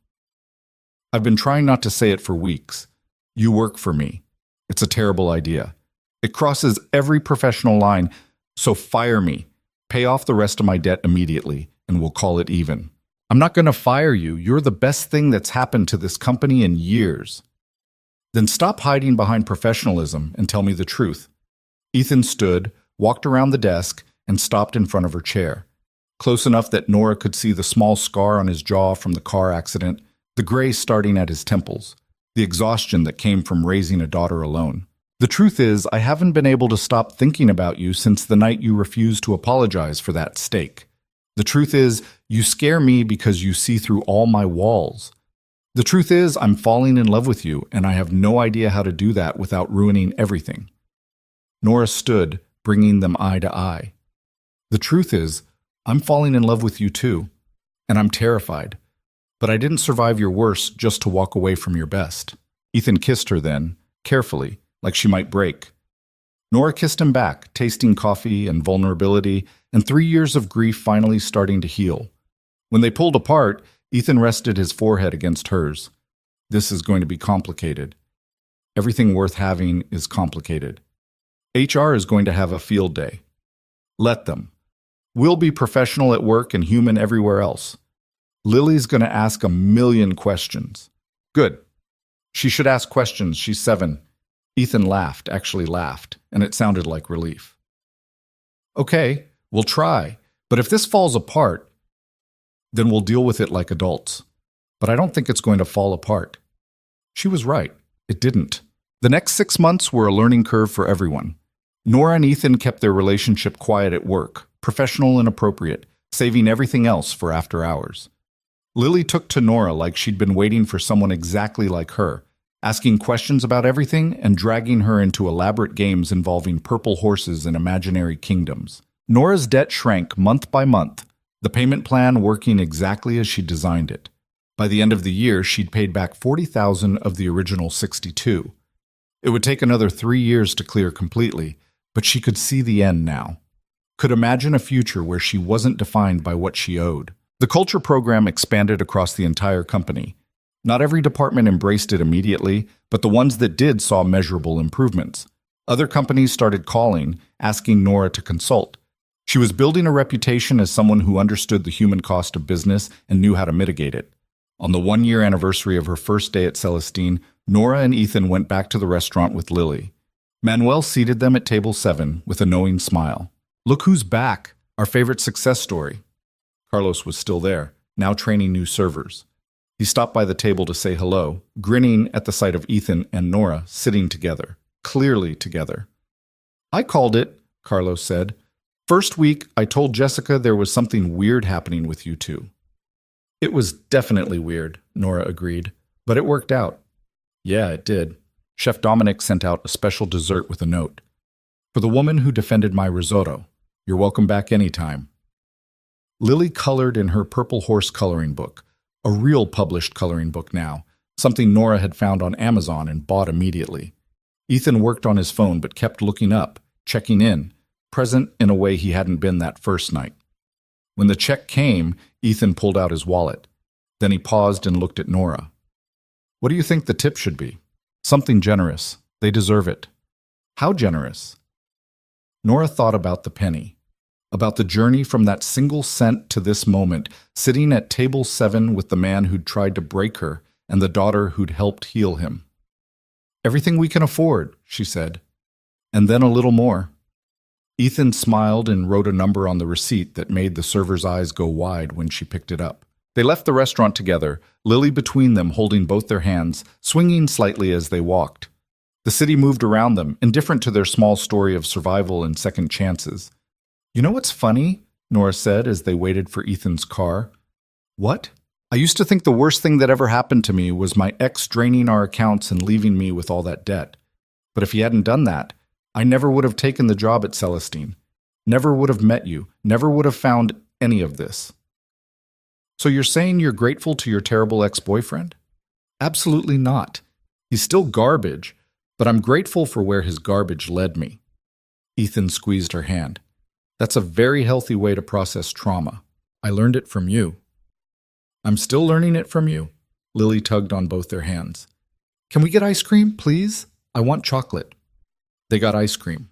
Speaker 1: I've been trying not to say it for weeks. You work for me. It's a terrible idea. It crosses every professional line, so fire me. Pay off the rest of my debt immediately, and we'll call it even. I'm not going to fire you. You're the best thing that's happened to this company in years. Then stop hiding behind professionalism and tell me the truth. Ethan stood, walked around the desk, and stopped in front of her chair. Close enough that Nora could see the small scar on his jaw from the car accident, the gray starting at his temples, the exhaustion that came from raising a daughter alone. The truth is, I haven't been able to stop thinking about you since the night you refused to apologize for that steak. The truth is, you scare me because you see through all my walls. The truth is, I'm falling in love with you, and I have no idea how to do that without ruining everything. Nora stood, bringing them eye to eye. The truth is, I'm falling in love with you too, and I'm terrified. But I didn't survive your worst just to walk away from your best. Ethan kissed her then, carefully, like she might break. Nora kissed him back, tasting coffee and vulnerability, and 3 years of grief finally starting to heal. When they pulled apart, Ethan rested his forehead against hers. This is going to be complicated. Everything worth having is complicated. HR is going to have a field day. Let them. We'll be professional at work and human everywhere else. Lily's going to ask 1,000,000 questions. Good. She should ask questions. She's 7. Ethan laughed, actually laughed, and it sounded like relief. Okay, we'll try. But if this falls apart, then we'll deal with it like adults. But I don't think it's going to fall apart. She was right. It didn't. The next 6 months were a learning curve for everyone. Nora and Ethan kept their relationship quiet at work, professional and appropriate, saving everything else for after hours. Lily took to Nora like she'd been waiting for someone exactly like her, asking questions about everything and dragging her into elaborate games involving purple horses and imaginary kingdoms. Nora's debt shrank month by month, the payment plan working exactly as she designed it. By the end of the year, she'd paid back $40,000 of the original $62,000. It would take another 3 years to clear completely, but she could see the end now. Could imagine a future where she wasn't defined by what she owed. The culture program expanded across the entire company. Not every department embraced it immediately, but the ones that did saw measurable improvements. Other companies started calling, asking Nora to consult. She was building a reputation as someone who understood the human cost of business and knew how to mitigate it. On the 1-year anniversary of her first day at Celestine, Nora and Ethan went back to the restaurant with Lily. Manuel seated them at table 7 with a knowing smile. Look who's back, our favorite success story. Carlos was still there, now training new servers. He stopped by the table to say hello, grinning at the sight of Ethan and Nora sitting together, clearly together. I called it, Carlos said. First week, I told Jessica there was something weird happening with you two. It was definitely weird, Nora agreed, but it worked out. Yeah, it did. Chef Dominic sent out a special dessert with a note. For the woman who defended my risotto, you're welcome back anytime. Lily colored in her purple horse coloring book, a real published coloring book now, something Nora had found on Amazon and bought immediately. Ethan worked on his phone but kept looking up, checking in, present in a way he hadn't been that first night. When the check came, Ethan pulled out his wallet. Then he paused and looked at Nora. What do you think the tip should be? Something generous. They deserve it. How generous? Nora thought about the penny, about the journey from that single cent to this moment, sitting at table 7 with the man who'd tried to break her and the daughter who'd helped heal him. Everything we can afford, she said. And then a little more. Ethan smiled and wrote a number on the receipt that made the server's eyes go wide when she picked it up. They left the restaurant together, Lily between them holding both their hands, swinging slightly as they walked. The city moved around them, indifferent to their small story of survival and second chances. You know what's funny? Nora said as they waited for Ethan's car. What? I used to think the worst thing that ever happened to me was my ex draining our accounts and leaving me with all that debt. But if he hadn't done that, I never would have taken the job at Celestine. Never would have met you. Never would have found any of this. So you're saying you're grateful to your terrible ex-boyfriend? Absolutely not. He's still garbage, but I'm grateful for where his garbage led me. Ethan squeezed her hand. That's a very healthy way to process trauma. I learned it from you. I'm still learning it from you. Lily tugged on both their hands. Can we get ice cream, please? I want chocolate. They got ice cream.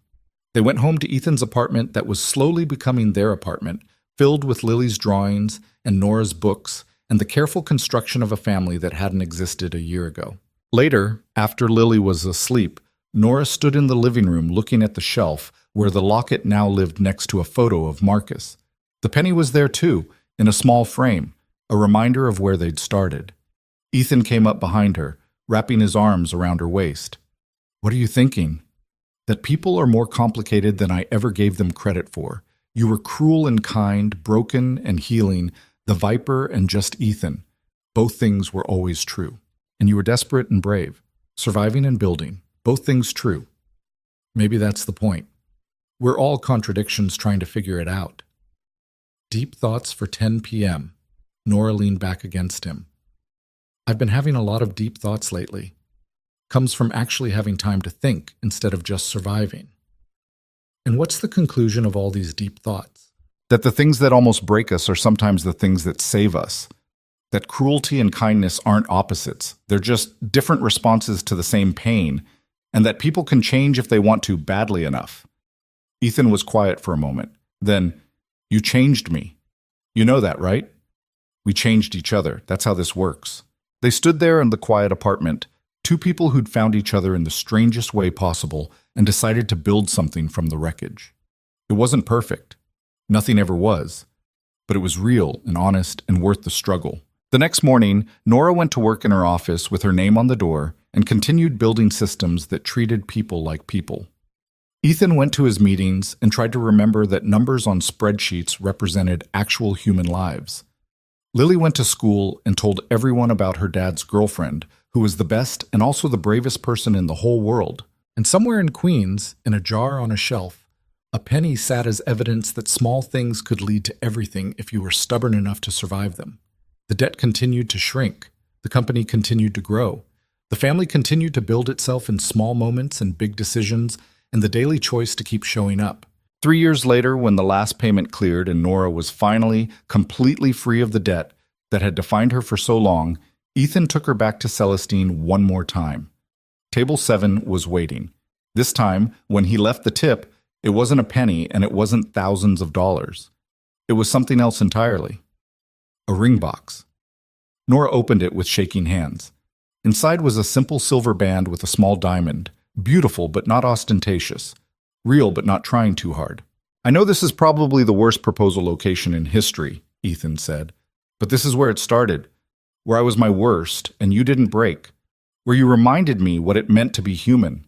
Speaker 1: They went home to Ethan's apartment that was slowly becoming their apartment, filled with Lily's drawings and Nora's books and the careful construction of a family that hadn't existed a year ago. Later, after Lily was asleep, Nora stood in the living room looking at the shelf where the locket now lived next to a photo of Marcus. The penny was there too, in a small frame, a reminder of where they'd started. Ethan came up behind her, wrapping his arms around her waist. What are you thinking? That people are more complicated than I ever gave them credit for. You were cruel and kind, broken and healing, the Viper and just Ethan. Both things were always true. And you were desperate and brave, surviving and building. Both things true. Maybe that's the point. We're all contradictions trying to figure it out. Deep thoughts for 10 p.m. Nora leaned back against him. I've been having a lot of deep thoughts lately. Comes from actually having time to think instead of just surviving. And what's the conclusion of all these deep thoughts? That the things that almost break us are sometimes the things that save us. That cruelty and kindness aren't opposites. They're just different responses to the same pain, and that people can change if they want to badly enough. Ethan was quiet for a moment. Then, you changed me. You know that, right? We changed each other. That's how this works. They stood there in the quiet apartment, two people who'd found each other in the strangest way possible and decided to build something from the wreckage. It wasn't perfect. Nothing ever was. But it was real and honest and worth the struggle. The next morning, Nora went to work in her office with her name on the door and continued building systems that treated people like people. Ethan went to his meetings and tried to remember that numbers on spreadsheets represented actual human lives. Lily went to school and told everyone about her dad's girlfriend, who was the best and also the bravest person in the whole world. And somewhere in Queens, in a jar on a shelf, a penny sat as evidence that small things could lead to everything if you were stubborn enough to survive them. The debt continued to shrink. The company continued to grow. The family continued to build itself in small moments and big decisions, and the daily choice to keep showing up. 3 years later, when the last payment cleared and Nora was finally completely free of the debt that had defined her for so long, Ethan took her back to Celestine one more time. Table 7 was waiting. This time, when he left the tip, it wasn't a penny and it wasn't thousands of dollars. It was something else entirely. A ring box. Nora opened it with shaking hands. Inside was a simple silver band with a small diamond, beautiful but not ostentatious, real but not trying too hard. I know this is probably the worst proposal location in history, Ethan said, but this is where it started, where I was my worst and you didn't break, where you reminded me what it meant to be human.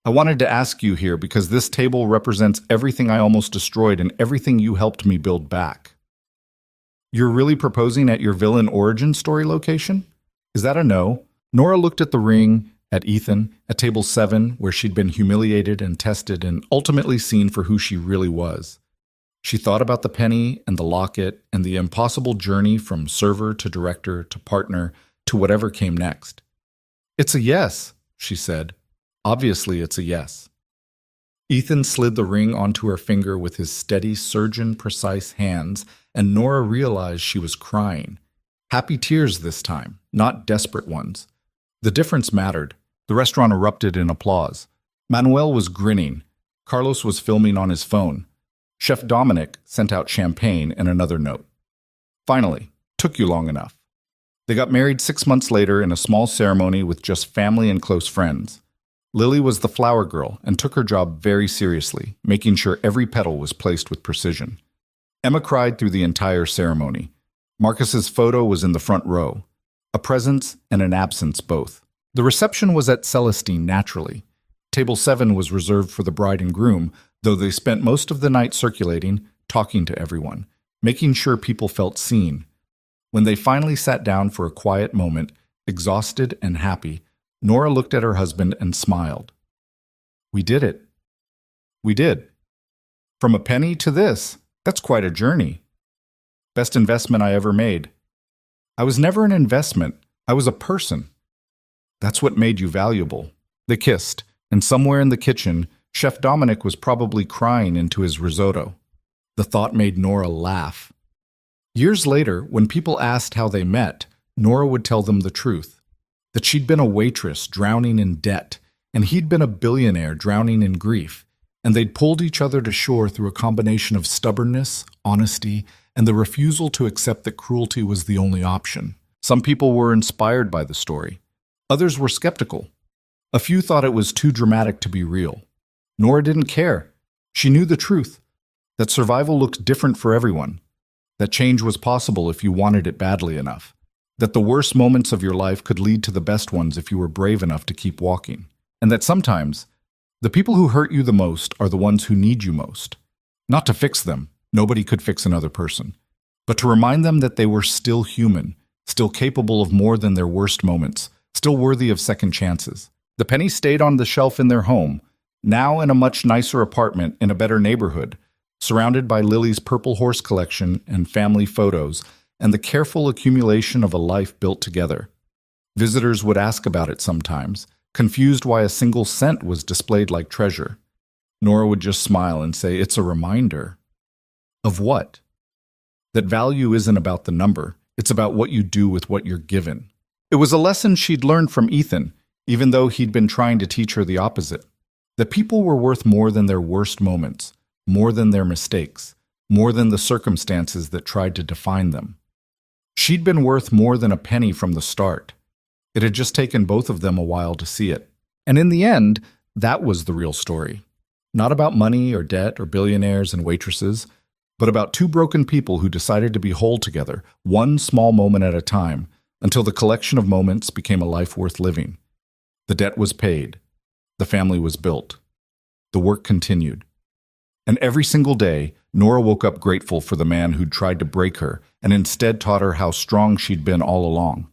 Speaker 1: I wanted to ask you here because this table represents everything I almost destroyed and everything you helped me build back. You're really proposing at your villain origin story location? Is that a no? Nora looked at the ring, at Ethan, at table 7, where she'd been humiliated and tested and ultimately seen for who she really was. She thought about the penny and the locket and the impossible journey from server to director to partner to whatever came next. It's a yes, she said. Obviously, it's a yes. Ethan slid the ring onto her finger with his steady, surgeon-precise hands, and Nora realized she was crying. Happy tears this time, not desperate ones. The difference mattered. The restaurant erupted in applause. Manuel was grinning. Carlos was filming on his phone. Chef Dominic sent out champagne and another note. Finally, took you long enough. They got married 6 months later in a small ceremony with just family and close friends. Lily was the flower girl and took her job very seriously, making sure every petal was placed with precision. Emma cried through the entire ceremony. Marcus's photo was in the front row, a presence and an absence both. The reception was at Celestine naturally. Table 7 was reserved for the bride and groom, though they spent most of the night circulating, talking to everyone, making sure people felt seen. When they finally sat down for a quiet moment, exhausted and happy, Nora looked at her husband and smiled. "We did it. We did. From a penny to this, that's quite a journey. Best investment I ever made. I was never an investment. I was a person. That's what made you valuable." They kissed, and somewhere in the kitchen, Chef Dominic was probably crying into his risotto. The thought made Nora laugh. Years later, when people asked how they met, Nora would tell them the truth. That she'd been a waitress drowning in debt, and he'd been a billionaire drowning in grief, and they'd pulled each other to shore through a combination of stubbornness, honesty, and the refusal to accept that cruelty was the only option. Some people were inspired by the story. Others were skeptical. A few thought it was too dramatic to be real. Nora didn't care. She knew the truth, that survival looked different for everyone, that change was possible if you wanted it badly enough, that the worst moments of your life could lead to the best ones if you were brave enough to keep walking, and that sometimes the people who hurt you the most are the ones who need you most. Not to fix them, nobody could fix another person, but to remind them that they were still human, still capable of more than their worst moments, still worthy of second chances. The penny stayed on the shelf in their home, now in a much nicer apartment in a better neighborhood, surrounded by Lily's Purple Horse collection and family photos, and the careful accumulation of a life built together. Visitors would ask about it sometimes, confused why a single cent was displayed like treasure. Nora would just smile and say, "It's a reminder." Of what? That value isn't about the number, it's about what you do with what you're given. It was a lesson she'd learned from Ethan, even though he'd been trying to teach her the opposite. That people were worth more than their worst moments, more than their mistakes, more than the circumstances that tried to define them. She'd been worth more than a penny from the start. It had just taken both of them a while to see it. And in the end, that was the real story. Not about money or debt or billionaires and waitresses, but about two broken people who decided to be whole together, one small moment at a time, until the collection of moments became a life worth living. The debt was paid. The family was built. The work continued. And every single day, Nora woke up grateful for the man who'd tried to break her and instead taught her how strong she'd been all along.